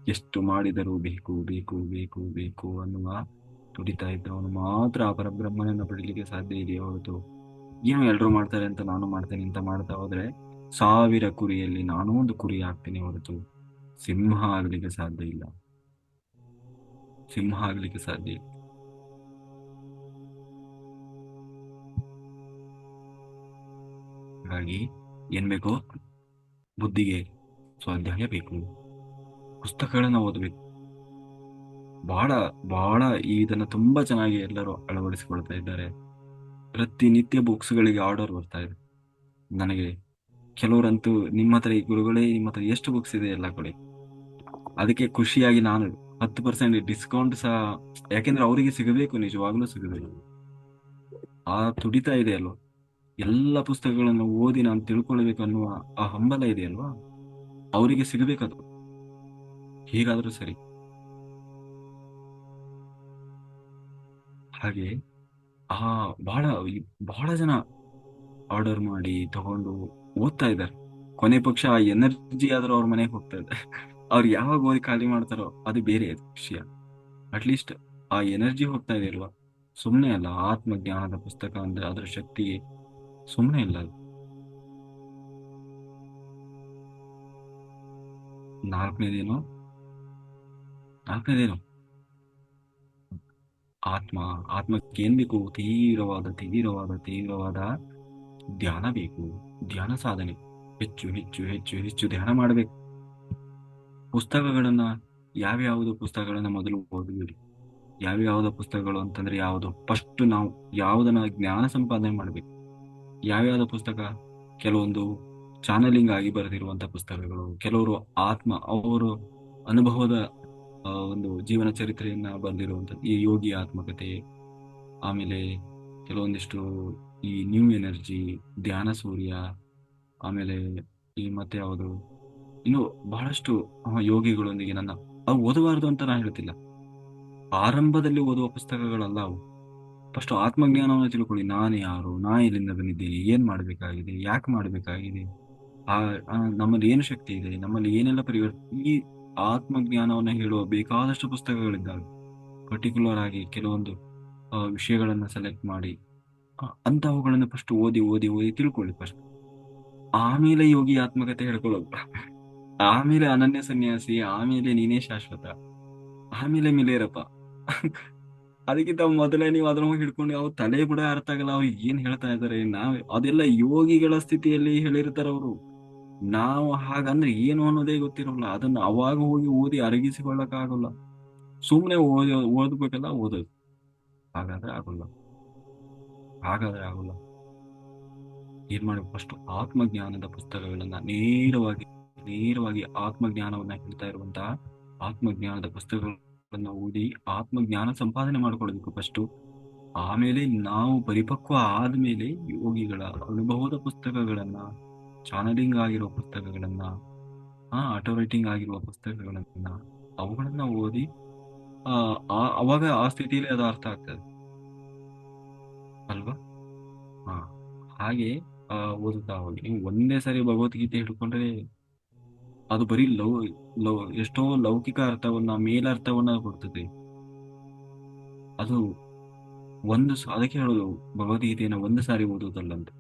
ಎಷ್ಟು ಮಾಡಿದರೂ ಬೇಕು ಬೇಕು ಬೇಕು ಬೇಕು ಅನ್ನುವ ತುಡಿತಾ ಇದ್ದವನು ಮಾತ್ರ ಆ ಪರಬ್ರಹ್ಮನನ್ನ ಪಡಿಲಿಕ್ಕೆ ಸಾಧ್ಯ ಇದೆಯೇ ಹೊರತು, ಏನೋ ಎಲ್ರೂ ಮಾಡ್ತಾರೆ ಅಂತ ನಾನು ಮಾಡ್ತೇನೆ ಅಂತ ಮಾಡ್ತಾ ಹೋದ್ರೆ 1000 ಕುರಿಯಲ್ಲಿ ನಾನೂ ಒಂದು ಕುರಿ ಆಗ್ತೀನಿ ಹೊರತು ಸಿಂಹ ಆಗ್ಲಿಕ್ಕೆ ಸಾಧ್ಯ ಇಲ್ಲ. ಸಿಂಹ ಆಗ್ಲಿಕ್ಕೆ ಸಾಧ್ಯ ಇಲ್ಲ. ಹಾಗಾಗಿ ಏನ್ ಬೇಕು? ಬುದ್ಧಿಗೆ ಸ್ವಾಧ್ಯಾಯ ಬೇಕು, ಪುಸ್ತಕಗಳನ್ನ ಓದಬೇಕು. ಬಹಳ ಬಹಳ ಇದನ್ನ ತುಂಬಾ ಚೆನ್ನಾಗಿ ಎಲ್ಲರೂ ಅಳವಡಿಸಿಕೊಳ್ತಾ ಇದ್ದಾರೆ. ಪ್ರತಿನಿತ್ಯ ಬುಕ್ಸ್ಗಳಿಗೆ ಆರ್ಡರ್ ಬರ್ತಾ ಇದೆ ನನಗೆ. ಕೆಲವರಂತೂ ನಿಮ್ಮ ಹತ್ರ ಈ ಗುರುಗಳೇ, ನಿಮ್ಮ ಹತ್ರ ಎಷ್ಟು ಬುಕ್ಸ್ ಇದೆ ಎಲ್ಲ ಕೊಡಿ. ಅದಕ್ಕೆ ಖುಷಿಯಾಗಿ ನಾನು 10% ಡಿಸ್ಕೌಂಟ್ ಸಹ, ಯಾಕೆಂದ್ರೆ ಅವರಿಗೆ ಸಿಗಬೇಕು, ನಿಜವಾಗ್ಲೂ ಸಿಗಬೇಕು. ಆ ತುಡಿತಾ ಇದೆ ಅಲ್ವಾ, ಎಲ್ಲ ಪುಸ್ತಕಗಳನ್ನು ಓದಿ ನಾನು ತಿಳ್ಕೊಳ್ಬೇಕು ಅನ್ನುವ ಆ ಹಂಬಲ ಇದೆ ಅಲ್ವಾ, ಅವರಿಗೆ ಸಿಗಬೇಕದು ಹೇಗಾದ್ರೂ ಸರಿ. ಹಾಗೆ ಆ ಬಹಳ ಬಹಳ ಜನ ಆರ್ಡರ್ ಮಾಡಿ ತಗೊಂಡು ಓದ್ತಾ ಇದ್ದಾರೆ. ಕೊನೆ ಪಕ್ಷ ಆ ಎನರ್ಜಿ ಆದ್ರೂ ಅವ್ರ ಮನೆಗೆ ಹೋಗ್ತಾ ಇದೆ. ಅವ್ರು ಯಾವಾಗ ಓದಿ ಖಾಲಿ ಮಾಡ್ತಾರೋ ಅದು ಬೇರೆ ವಿಷಯ. ಅಟ್ಲೀಸ್ಟ್ ಆ ಎನರ್ಜಿ ಹೋಗ್ತಾ ಇದೆ ಅಲ್ವಾ? ಸುಮ್ಮನೆ ಅಲ್ಲ. ಆತ್ಮಜ್ಞಾನದ ಪುಸ್ತಕ ಅಂದ್ರೆ ಅದರ ಶಕ್ತಿ ಸುಮ್ಮನೆ ಇಲ್ಲ ಅದು. ನಾಲ್ಕನೇದೇನು? ನಾಲ್ಕನೇದೇನು? ಆತ್ಮ. ಆತ್ಮಕ್ಕೆ ಏನ್ ಬೇಕು? ತೀವ್ರವಾದ ತೀವ್ರವಾದ ತೀವ್ರವಾದ ಧ್ಯಾನ ಬೇಕು. ಧ್ಯಾನ ಸಾಧನೆ. ಹೆಚ್ಚು ಹೆಚ್ಚು ಹೆಚ್ಚು ಹೆಚ್ಚು ಧ್ಯಾನ ಮಾಡಬೇಕು. ಪುಸ್ತಕಗಳನ್ನ ಯಾವ್ಯಾವುದು ಪುಸ್ತಕಗಳನ್ನ ಮೊದಲು ಓದುವಿರಿ? ಯಾವ್ಯಾವ್ದು ಪುಸ್ತಕಗಳು ಅಂತಂದ್ರೆ ಯಾವುದು? ಫಸ್ಟ್ ನಾವು ಯಾವುದನ್ನ ಜ್ಞಾನ ಸಂಪಾದನೆ ಮಾಡ್ಬೇಕು. ಯಾವ್ಯಾವ್ದು ಪುಸ್ತಕ? ಕೆಲವೊಂದು ಚಾನಲಿಂಗ್ ಆಗಿ ಬರೆದಿರುವಂತ ಪುಸ್ತಕಗಳು, ಕೆಲವರು ಅವರು ಅನುಭವದ ಒಂದು ಜೀವನ ಚರಿತ್ರೆಯನ್ನ ಬರೆದಿರುವಂತ ಈ ಯೋಗಿ ಆತ್ಮಕಥೆ. ಆಮೇಲೆ ಕೆಲವೊಂದಿಷ್ಟು ಈ ನ್ಯೂ ಎನರ್ಜಿ, ಧ್ಯಾನ ಸೂರ್ಯ, ಆಮೇಲೆ ಈ ಮತ್ತೆ ಯಾವುದು ಇನ್ನು ಬಹಳಷ್ಟು ಯೋಗಿಗಳೊಂದಿಗೆ ಅವು ಓದಬಾರದು ಅಂತ ನಾನು ಹೇಳ್ತಿಲ್ಲ. ಆರಂಭದಲ್ಲಿ ಓದುವ ಪುಸ್ತಕಗಳಲ್ಲ ಅವು. ಫಸ್ಟ್ ಆತ್ಮಜ್ಞಾನವನ್ನು ತಿಳ್ಕೊಳ್ಳಿ. ನಾನು ಯಾರು, ನಾ ಎಲ್ಲಿಂದ ಬಂದಿದ್ದೀನಿ, ಏನ್ ಮಾಡ್ಬೇಕಾಗಿದೆ, ಯಾಕೆ ಮಾಡ್ಬೇಕಾಗಿದೆ, ಆ ನಮ್ಮಲ್ಲಿ ಏನು ಶಕ್ತಿ ಇದೆ, ನಮ್ಮಲ್ಲಿ ಏನೆಲ್ಲ ಈ ಆತ್ಮಜ್ಞಾನವನ್ನ ಹೇಳುವ ಬೇಕಾದಷ್ಟು ಪುಸ್ತಕಗಳಿದ್ದಾವೆ. ಪರ್ಟಿಕ್ಯುಲರ್ ಆಗಿ ಕೆಲವೊಂದು ವಿಷಯಗಳನ್ನ ಸೆಲೆಕ್ಟ್ ಮಾಡಿ ಅಂತವುಗಳನ್ನ ಫಸ್ಟ್ ಓದಿ ಓದಿ ಓದಿ ತಿಳ್ಕೊಳ್ಳಿ ಫಸ್ಟ್. ಆಮೇಲೆ ಯೋಗಿ ಆತ್ಮಕಥೆ ಹೇಳ್ಕೊಳ್ಳೋದು, ಆಮೇಲೆ ಅನನ್ಯ ಸನ್ಯಾಸಿ, ಆಮೇಲೆ ನೀನೇ ಶಾಶ್ವತ, ಆಮೇಲೆ ಮಿಲೇರಪ್ಪ. ಅದಕ್ಕಿಂತ ಮೊದಲೇ ನೀವು ಅದನ್ನ ಹೋಗಿ ಹಿಡ್ಕೊಂಡು ಅವ್ರು ತಲೆ ಕೂಡ ಅರ್ಥ ಆಗಲ್ಲ, ಅವ್ರು ಏನ್ ಹೇಳ್ತಾ ಇದಾರೆ. ಅದೆಲ್ಲ ಯೋಗಿಗಳ ಸ್ಥಿತಿಯಲ್ಲಿ ಹೇಳಿರ್ತಾರ ಅವರು. ನಾವು ಹಾಗಂದ್ರೆ ಏನು ಅನ್ನೋದೇ ಗೊತ್ತಿರೋಲ್ಲ. ಅದನ್ನ ಅವಾಗ ಹೋಗಿ ಓದಿ ಅರಗಿಸಿಕೊಳ್ಳಕ್ ಆಗಲ್ಲ. ಸುಮ್ನೆ ಓದ್ಬೇಕಲ್ಲ, ಓದೋದು. ಹಾಗಾದ್ರೆ ಆಗೋಲ್ಲ, ಹಾಗಾದ್ರೆ ಆಗೋಲ್ಲ. ಏನ್ ಮಾಡ್ಬೇಕು? ಫಸ್ಟ್ ಆತ್ಮಜ್ಞಾನದ ಪುಸ್ತಕಗಳನ್ನ ನೇರವಾಗಿ ನೇರವಾಗಿ ಆತ್ಮಜ್ಞಾನವನ್ನ ಹೇಳ್ತಾ ಇರುವಂತಹ ಆತ್ಮಜ್ಞಾನದ ಪುಸ್ತಕಗಳನ್ನ ಓದಿ ಆತ್ಮಜ್ಞಾನ ಸಂಪಾದನೆ ಮಾಡ್ಕೊಳ್ಬೇಕು ಫಸ್ಟ್. ಆಮೇಲೆ ನಾವು ಪರಿಪಕ್ವ ಆದ್ಮೇಲೆ ಯೋಗಿಗಳ ಅನುಭವದ ಪುಸ್ತಕಗಳನ್ನ, ಚಾನಲಿಂಗ್ ಆಗಿರುವ ಪುಸ್ತಕಗಳನ್ನ, ಆಟೋ ರೈಟಿಂಗ್ ಆಗಿರುವ ಪುಸ್ತಕಗಳನ್ನ, ಅವುಗಳನ್ನ ಓದಿ ಅವಾಗ ಆ ಸ್ಥಿತಿಯಲ್ಲಿ ಅದು ಅರ್ಥ ಆಗ್ತದೆ ಅಲ್ವಾ? ಹಾ, ಹಾಗೆ ಓದುತ್ತಾ ಹೋಗಿ. ನೀವು ಒಂದೇ ಸಾರಿ ಭಗವದ್ಗೀತೆ ಹಿಡ್ಕೊಂಡ್ರೆ ಅದು ಬರೀ ಎಷ್ಟೋ ಲೌಕಿಕ ಅರ್ಥವನ್ನ, ಮೇಲರ್ಥವನ್ನ ಕೊಡ್ತದೆ. ಅದು ಅದಕ್ಕೆ ಹೇಳೋದು ಭಗವದ್ಗೀತೆಯನ್ನು ಒಂದು ಸಾರಿ ಓದುವುದಲ್ಲಂತೆ.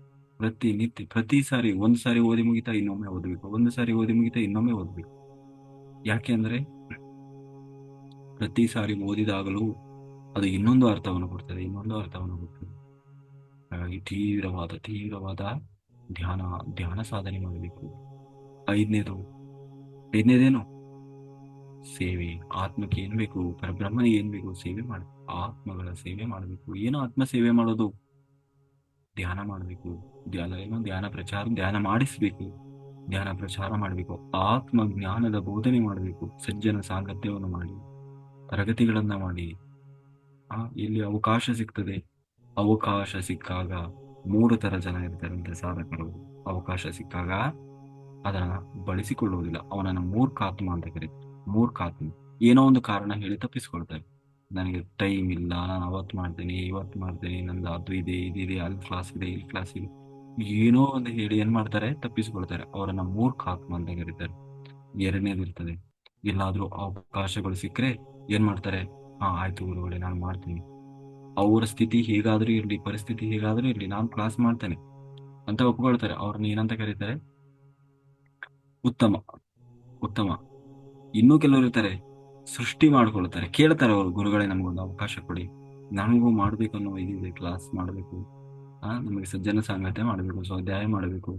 ಪ್ರತಿ ಸಾರಿ ಒಂದು ಸಾರಿ ಓದಿ ಮುಗಿತಾ ಇನ್ನೊಮ್ಮೆ ಓದಬೇಕು, ಒಂದು ಸಾರಿ ಓದಿ ಮುಗಿತಾ ಇನ್ನೊಮ್ಮೆ ಓದಬೇಕು. ಯಾಕೆ ಅಂದ್ರೆ ಪ್ರತಿ ಸಾರಿ ಓದಿದಾಗಲೂ ಅದು ಇನ್ನೊಂದು ಅರ್ಥವನ್ನು ಕೊಡ್ತದೆ, ಇನ್ನೊಂದು ಅರ್ಥವನ್ನು ಕೊಡ್ತದೆ. ಹಾಗಾಗಿ ತೀವ್ರವಾದ ಧ್ಯಾನ ಸಾಧನೆ ಮಾಡಬೇಕು. ಐದನೇದೇನು? ಸೇವೆ. ಆತ್ಮಕ್ಕೆ ಏನ್ ಬೇಕು, ಪರಬ್ರಹ್ಮನಿಗೆ ಏನ್ ಬೇಕು, ಸೇವೆ ಮಾಡಬೇಕು. ಆತ್ಮಗಳ ಸೇವೆ ಮಾಡಬೇಕು. ಏನು ಆತ್ಮ ಸೇವೆ ಮಾಡೋದು? ಧ್ಯಾನ ಮಾಡಬೇಕು. ಧ್ಯಾನ ಮಾಡಿಸ್ಬೇಕು, ಧ್ಯಾನ ಪ್ರಚಾರ ಮಾಡಬೇಕು, ಆತ್ಮ ಜ್ಞಾನದ ಬೋಧನೆ ಮಾಡಬೇಕು, ಸಜ್ಜನ ಸಾಂಗತ್ಯವನ್ನು ಮಾಡಿ, ತರಗತಿಗಳನ್ನ ಮಾಡಿ. ಎಲ್ಲಿ ಅವಕಾಶ ಸಿಗ್ತದೆ, ಅವಕಾಶ ಸಿಕ್ಕಾಗ 3 ತರ ಜನ ಇರ್ತಾರಂತೆ ಸಾಧಕರು. ಅವಕಾಶ ಸಿಕ್ಕಾಗ ಅದನ್ನ ಬಳಸಿಕೊಳ್ಳುವುದಿಲ್ಲ, ಅವನನ್ನ ಮೂರ್ಖಾತ್ಮ ಅಂತ ಕರೀತಾರೆ. ಮೂರ್ಖಾತ್ಮ ಏನೋ ಒಂದು ಕಾರಣ ಹೇಳಿ ತಪ್ಪಿಸ್ಕೊಳ್ತಾರೆ. ನನಗೆ ಟೈಮ್ ಇಲ್ಲ, ನಾನು ಅವತ್ತು ಮಾಡ್ತೇನೆ, ಇವತ್ತು ಮಾಡ್ತೇನೆ, ನಂದು ಅದು ಇದೆ, ಇದಿದೆ, ಅಲ್ಲಿ ಕ್ಲಾಸ್ ಇದೆ, ಇಲ್ಲಿ ಕ್ಲಾಸ್ ಇದೆ, ಏನೋ ಒಂದು ಹೇಳಿ ಏನ್ ಮಾಡ್ತಾರೆ? ತಪ್ಪಿಸ್ಕೊಳ್ತಾರೆ. ಅವರನ್ನ ಮೂರ್ಖಾತ್ಮ ಅಂತ ಕರೀತಾರೆ. ಎರಡನೇದಿರ್ತದೆ, ಎಲ್ಲಾದ್ರೂ ಅವಕಾಶಗಳು ಸಿಕ್ಕರೆ ಏನ್ ಮಾಡ್ತಾರೆ? ಆಯ್ತು ಗುರುಗಳೇ, ನಾನು ಮಾಡ್ತೀನಿ. ಅವರ ಸ್ಥಿತಿ ಹೇಗಾದ್ರೂ ಇರ್ಲಿ, ಪರಿಸ್ಥಿತಿ ಹೇಗಾದ್ರೂ ಇರ್ಲಿ, ನಾನು ಕ್ಲಾಸ್ ಮಾಡ್ತೇನೆ ಅಂತ ಒಪ್ಕೊಳ್ತಾರೆ. ಅವ್ರನ್ನ ಏನಂತ ಕರೀತಾರೆ? ಉತ್ತಮ. ಉತ್ತಮ. ಇನ್ನೂ ಕೆಲವರು ಇರ್ತಾರೆ, ಸೃಷ್ಟಿ ಮಾಡ್ಕೊಳ್ತಾರೆ, ಕೇಳ್ತಾರೆ ಅವರು, ಗುರುಗಳೇ ನಮಗೊಂದು ಅವಕಾಶ ಕೊಡಿ, ನನಗೂ ಮಾಡ್ಬೇಕು ಅನ್ನೋ ಇದಿದೆ, ಕ್ಲಾಸ್ ಮಾಡಬೇಕು, ನಮಗೆ ಸಜ್ಜನ ಸಾಂಗತ್ಯ ಮಾಡಬೇಕು, ಸ್ವಾಧ್ಯಾಯ ಮಾಡಬೇಕು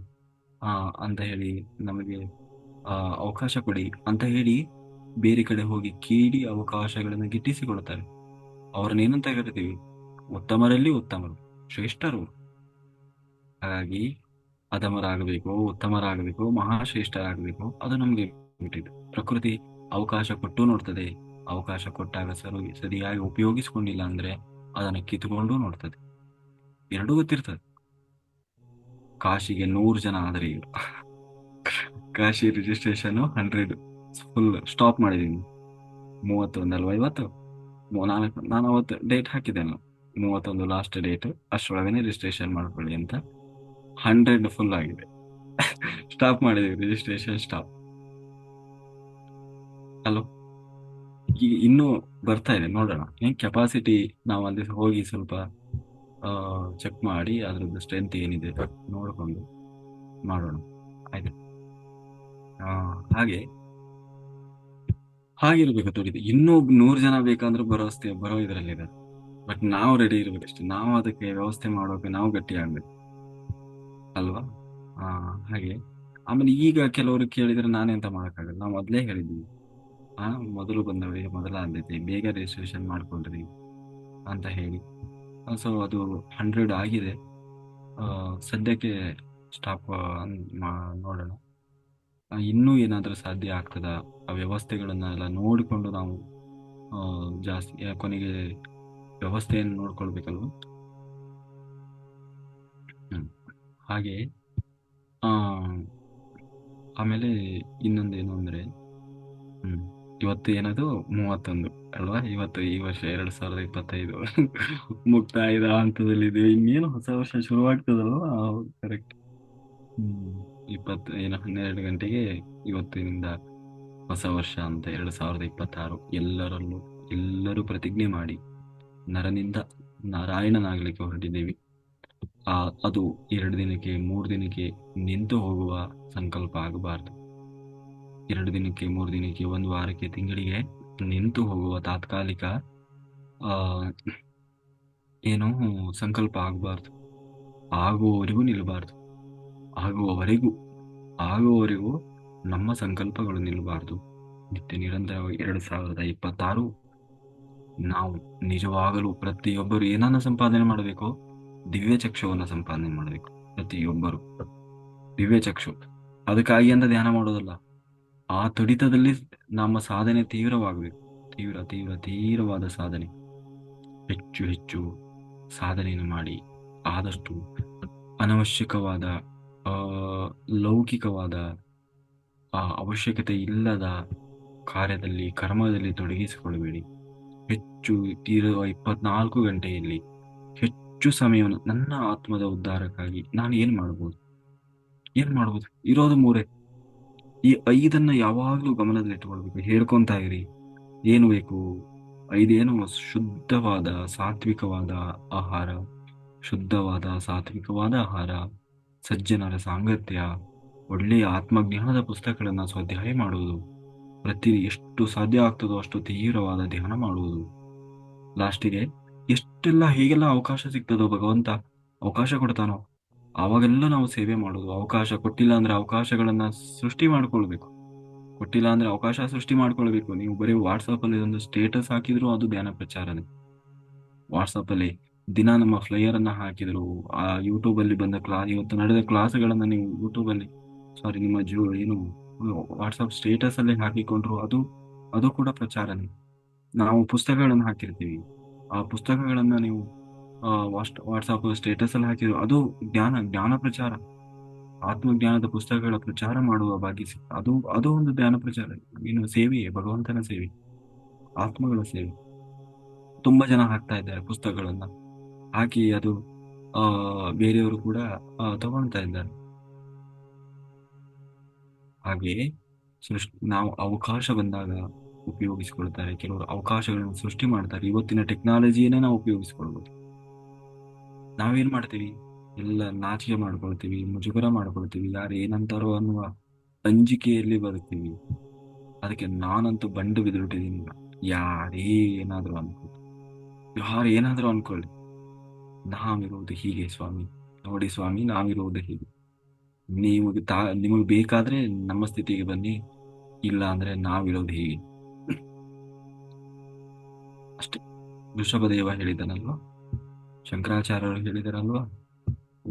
ಅಂತ ಹೇಳಿ ನಮಗೆ ಅವಕಾಶ ಕೊಡಿ ಅಂತ ಹೇಳಿ ಬೇರೆ ಕಡೆ ಹೋಗಿ ಕೇಳಿ ಅವಕಾಶಗಳನ್ನು ಗಿಟ್ಟಿಸಿಕೊಳ್ತಾರೆ. ಅವ್ರನ್ನ ಏನಂತ ಕರಿತೀವಿ? ಉತ್ತಮರಲ್ಲಿ ಉತ್ತಮರು, ಶ್ರೇಷ್ಠರು. ಹಾಗಾಗಿ ಅಧಮರಾಗಬೇಕು, ಉತ್ತಮರಾಗಬೇಕು, ಮಹಾಶ್ರೇಷ್ಠರಾಗಬೇಕು, ಅದು ನಮ್ಗೆ ಬಿಟ್ಟಿದ್ದು. ಪ್ರಕೃತಿ ಅವಕಾಶ ಕೊಟ್ಟು ನೋಡ್ತದೆ. ಅವಕಾಶ ಕೊಟ್ಟಾಗ ಸರಿಯಾಗಿ ಉಪಯೋಗಿಸ್ಕೊಂಡಿಲ್ಲ ಅಂದ್ರೆ ಅದನ್ನ ಕಿತ್ಕೊಂಡು ನೋಡ್ತದೆ. ಎರಡೂ ಗೊತ್ತಿರ್ತದೆ. ಕಾಶಿಗೆ 100 ಜನ ಆದ್ರೆ ಈಗ ಕಾಶಿ ರಿಜಿಸ್ಟ್ರೇಷನ್ 100 ಫುಲ್ ಸ್ಟಾಪ್ ಮಾಡಿದೀನಿ. 31 ಅಲ್ವಾ ಇವತ್ತು? ನಾನು ಅವತ್ತು ಡೇಟ್ ಹಾಕಿದ್ದೇನೆ, 31 ಲಾಸ್ಟ್ ಡೇಟ್, ಅಷ್ಟರೊಳಗನೆ ರಿಜಿಸ್ಟ್ರೇಷನ್ ಮಾಡ್ಕೊಳ್ಳಿ ಅಂತ. 100 ಫುಲ್ ಆಗಿದೆ. ಸ್ಟಾಪ್ ಮಾಡಿದೀವಿ, ರಿಜಿಸ್ಟ್ರೇಷನ್ ಸ್ಟಾಪ್. ಹಲೋ, ಈಗ ಇನ್ನೂ ಬರ್ತಾ ಇದೆ, ನೋಡೋಣ ಏನ್ ಕೆಪಾಸಿಟಿ. ನಾವು ಅಲ್ಲಿ ಹೋಗಿ ಸ್ವಲ್ಪ ಚೆಕ್ ಮಾಡಿ ಅದ್ರದ್ದು ಸ್ಟ್ರೆಂತ್ ಏನಿದೆ ನೋಡ್ಕೊಂಡು ಮಾಡೋಣ. ಆಯ್ತು. ಹಾಗಿರ್ಬೇಕು ದುಡಿದು. ಇನ್ನೂ 100 ಜನ ಬೇಕಂದ್ರೆ ಬರೋ ಇದ್ರಲ್ಲಿದೆ. ಬಟ್ ನಾವು ರೆಡಿ ಇರ್ಬೇಕಷ್ಟೆ, ನಾವು ಅದಕ್ಕೆ ವ್ಯವಸ್ಥೆ ಮಾಡೋಕೆ ನಾವು ಗಟ್ಟಿ ಆಗ್ಬೇಕು ಅಲ್ವಾ? ಹಾಗೆ. ಆಮೇಲೆ ಈಗ ಕೆಲವರು ಕೇಳಿದ್ರೆ ನಾನೆಂತ ಮಾಡಕ್ಕಾಗಲ್ಲ, ನಾವು ಮೊದ್ಲೇ ಹೇಳಿದ್ವಿ. ಆ ಮೊದಲು ಬಂದವರಿಗೆ ಮೊದಲ ಆದ್ಯತೆ, ಬೇಗ ರಿಜಿಸ್ಟ್ರೇಷನ್ ಮಾಡ್ಕೊಳ್ರಿ ಅಂತ ಹೇಳಿ. ಸೊ ಅದು 100 ಆಗಿದೆ. ಸದ್ಯಕ್ಕೆ ಸ್ಟಾಪ್ ನೋಡೋಣ. ಇನ್ನೂ ಏನಾದರೂ ಸಾಧ್ಯ ಆಗ್ತದಾ, ಆ ವ್ಯವಸ್ಥೆಗಳನ್ನೆಲ್ಲ ನೋಡಿಕೊಂಡು ನಾವು ಜಾಸ್ತಿ ಕೊನೆಗೆ ವ್ಯವಸ್ಥೆಯನ್ನು ನೋಡ್ಕೊಳ್ಬೇಕಲ್ವ. ಹಾಗೆ ಆ, ಆಮೇಲೆ ಇನ್ನೊಂದೇನು ಅಂದರೆ, ಇವತ್ತು ಏನದು 31 ಅಲ್ವಾ? ಇವತ್ತು ಈ ವರ್ಷ 2025 ಮುಕ್ತಾಯದ ಹಂತದಲ್ಲಿದೆ. ಇನ್ನೇನು ಹೊಸ ವರ್ಷ ಶುರುವಾಗ್ತದಲ್ವಾ? ಕರೆಕ್ಟ್. 12 ಗಂಟೆಗೆ ಇವತ್ತಿನಿಂದ ಹೊಸ ವರ್ಷ ಅಂತ 2026. ಎಲ್ಲರೂ ಪ್ರತಿಜ್ಞೆ ಮಾಡಿ ನರನಿಂದ ನಾರಾಯಣನಾಗಲಿಕ್ಕೆ ಹೊರಟಿದ್ದೇವೆ. ಅದು 2 ದಿನಕ್ಕೆ 3 ದಿನಕ್ಕೆ ನಿಂತು ಹೋಗುವ ಸಂಕಲ್ಪ ಆಗಬಾರ್ದು. 2 ದಿನಕ್ಕೆ 3 ದಿನಕ್ಕೆ 1 ವಾರಕ್ಕೆ ತಿಂಗಳಿಗೆ ನಿಂತು ಹೋಗುವ ತಾತ್ಕಾಲಿಕ ಆ, ಏನು ಸಂಕಲ್ಪ ಆಗಬಾರ್ದು. ಆಗುವವರೆಗೂ ನಿಲ್ಲಬಾರ್ದು. ಆಗುವವರೆಗೂ ಆಗುವವರೆಗೂ ನಮ್ಮ ಸಂಕಲ್ಪಗಳು ನಿಲ್ಲಬಾರ್ದು. ನಿತ್ಯ ನಿರಂತರವಾಗಿ 2026 ನಾವು ನಿಜವಾಗಲೂ ಪ್ರತಿಯೊಬ್ಬರು ಏನನ್ನ ಸಂಪಾದನೆ ಮಾಡಬೇಕು? ದಿವ್ಯ ಚಕ್ಷುವನ್ನು ಸಂಪಾದನೆ ಮಾಡಬೇಕು. ಪ್ರತಿಯೊಬ್ಬರು ದಿವ್ಯ ಚಕ್ಷು. ಅದಕ್ಕಾಗಿ ಅಂತ ಧ್ಯಾನ ಮಾಡೋದಲ್ಲ. ಆ ತುಡಿತದಲ್ಲಿ ನಮ್ಮ ಸಾಧನೆ ತೀವ್ರವಾಗಬೇಕು. ತೀವ್ರವಾದ ಸಾಧನೆ. ಹೆಚ್ಚು ಹೆಚ್ಚು ಸಾಧನೆಯನ್ನು ಮಾಡಿ ಆದಷ್ಟು ಅನವಶ್ಯಕವಾದ ಲೌಕಿಕವಾದ ಅವಶ್ಯಕತೆ ಇಲ್ಲದ ಕಾರ್ಯದಲ್ಲಿ ಕರ್ಮದಲ್ಲಿ ತೊಡಗಿಸಿಕೊಳ್ಳಬೇಡಿ. ಹೆಚ್ಚು 24 ಗಂಟೆಯಲ್ಲಿ ಹೆಚ್ಚು ಸಮಯವನ್ನು ನನ್ನ ಆತ್ಮದ ಉದ್ಧಾರಕ್ಕಾಗಿ ನಾನು ಏನ್ ಮಾಡ್ಬೋದು? ಇರೋದು 3. ಈ 5 ಯಾವಾಗ್ಲೂ ಗಮನದಲ್ಲಿಟ್ಟುಕೊಳ್ಬೇಕು. ಹೇಳ್ಕೊಂತ ಇರಿ. ಏನು ಬೇಕು? 5 ಶುದ್ಧವಾದ ಸಾತ್ವಿಕವಾದ ಆಹಾರ, ಸಜ್ಜನರ ಸಾಂಗತ್ಯ, ಒಳ್ಳೆಯ ಆತ್ಮಜ್ಞಾನದ ಪುಸ್ತಕಗಳನ್ನ ಸ್ವಾಧ್ಯಾಯ ಮಾಡುವುದು, ಎಷ್ಟು ಸಾಧ್ಯ ಆಗ್ತದೋ ಅಷ್ಟು ತೀವ್ರವಾದ ಧ್ಯಾನ ಮಾಡುವುದು. ಲಾಸ್ಟಿಗೆ ಹೇಗೆಲ್ಲ ಅವಕಾಶ ಸಿಗ್ತದೋ, ಭಗವಂತ ಅವಕಾಶ ಕೊಡ್ತಾನೋ ಆವಾಗೆಲ್ಲ ನಾವು ಸೇವೆ ಮಾಡೋದು. ಅವಕಾಶ ಕೊಟ್ಟಿಲ್ಲ ಅಂದ್ರೆ ಅವಕಾಶಗಳನ್ನ ಸೃಷ್ಟಿ ಮಾಡ್ಕೊಳ್ಬೇಕು. ನೀವು ಬರೀ ವಾಟ್ಸಪ್ ಅಲ್ಲಿ ಒಂದು ಸ್ಟೇಟಸ್ ಹಾಕಿದ್ರು ಅದು ಧ್ಯಾನ ಪ್ರಚಾರನೆ. ವಾಟ್ಸಪ್ ಅಲ್ಲಿ ದಿನ ನಮ್ಮ ಫ್ಲೈಯರ್ ಅನ್ನ ಹಾಕಿದ್ರು, ಆ ಯೂಟ್ಯೂಬ್ ಅಲ್ಲಿ ಬಂದ ಇವತ್ತು ನಡೆದ ಕ್ಲಾಸ್ಗಳನ್ನ ನೀವು ಯೂಟ್ಯೂಬ್ ಅಲ್ಲಿ ನಿಮ್ಮ ವಾಟ್ಸಪ್ ಸ್ಟೇಟಸ್ ಅಲ್ಲಿ ಹಾಕಿಕೊಂಡ್ರು ಅದು ಕೂಡ ಪ್ರಚಾರನೆ. ನಾವು ಪುಸ್ತಕಗಳನ್ನು ಹಾಕಿರ್ತೀವಿ, ಆ ಪುಸ್ತಕಗಳನ್ನ ನೀವು ವಾಟ್ಸಪ್ ಸ್ಟೇಟಸ್ ಅಲ್ಲಿ ಹಾಕಿದ್ರು ಅದು ಜ್ಞಾನ ಪ್ರಚಾರ. ಆತ್ಮಜ್ಞಾನದ ಪುಸ್ತಕಗಳ ಪ್ರಚಾರ ಮಾಡುವ ಭಾಗಿಸಿ ಅದು ಒಂದು ಜ್ಞಾನ ಪ್ರಚಾರ. ಸೇವೆಯೇ, ಭಗವಂತನ ಸೇವೆ, ಆತ್ಮಗಳ ಸೇವೆ. ತುಂಬಾ ಜನ ಹಾಕ್ತಾ ಇದ್ದಾರೆ ಪುಸ್ತಕಗಳನ್ನ, ಹಾಕಿ ಅದು ಬೇರೆಯವರು ಕೂಡ ತಗೊಳ್ತಾ ಇದ್ದಾರೆ. ಹಾಗೆಯೇ ನಾವು ಅವಕಾಶ ಬಂದಾಗ ಉಪಯೋಗಿಸಿಕೊಳ್ತಾರೆ. ಕೆಲವರು ಅವಕಾಶಗಳನ್ನು ಸೃಷ್ಟಿ ಮಾಡ್ತಾರೆ. ಇವತ್ತಿನ ಟೆಕ್ನಾಲಜಿಯನ್ನೇ ನಾವು ಉಪಯೋಗಿಸಿಕೊಳ್ಬೋದು. ನಾವೇನ್ ಮಾಡ್ತೀವಿ? ಎಲ್ಲ ನಾಚಿಕೆ ಮಾಡ್ಕೊಳ್ತೀವಿ, ಮುಜುಗರ ಮಾಡ್ಕೊಳ್ತೀವಿ, ಯಾರು ಏನಂತಾರೋ ಅನ್ನುವ ಅಂಜಿಕೆಯಲ್ಲಿ ಬದುಕ್ತೀವಿ. ಅದಕ್ಕೆ ನಾನಂತೂ ಬಂಡು ಬಿದ್ದುಬಿಟ್ಟಿದ್ದೀನಿ. ಯಾರು ಏನಾದ್ರೂ ಅನ್ಕೊಳ್ಳಿ, ನಾವಿರುವುದು ಹೀಗೆ ಸ್ವಾಮಿ. ನೋಡಿ ಸ್ವಾಮಿ, ನಾವಿರುವುದು ಹೀಗೆ. ನಿಮಗೆ ಬೇಕಾದ್ರೆ ನಮ್ಮ ಸ್ಥಿತಿಗೆ ಬನ್ನಿ, ಇಲ್ಲ ಅಂದ್ರೆ ನಾವಿರೋದು ಹೀಗೆ ಅಷ್ಟೇ. ಋಷಭದೇವ ಹೇಳಿದನಲ್ವಾ, ಶಂಕರಾಚಾರ್ಯರು ಹೇಳಿದಾರಲ್ವಾ,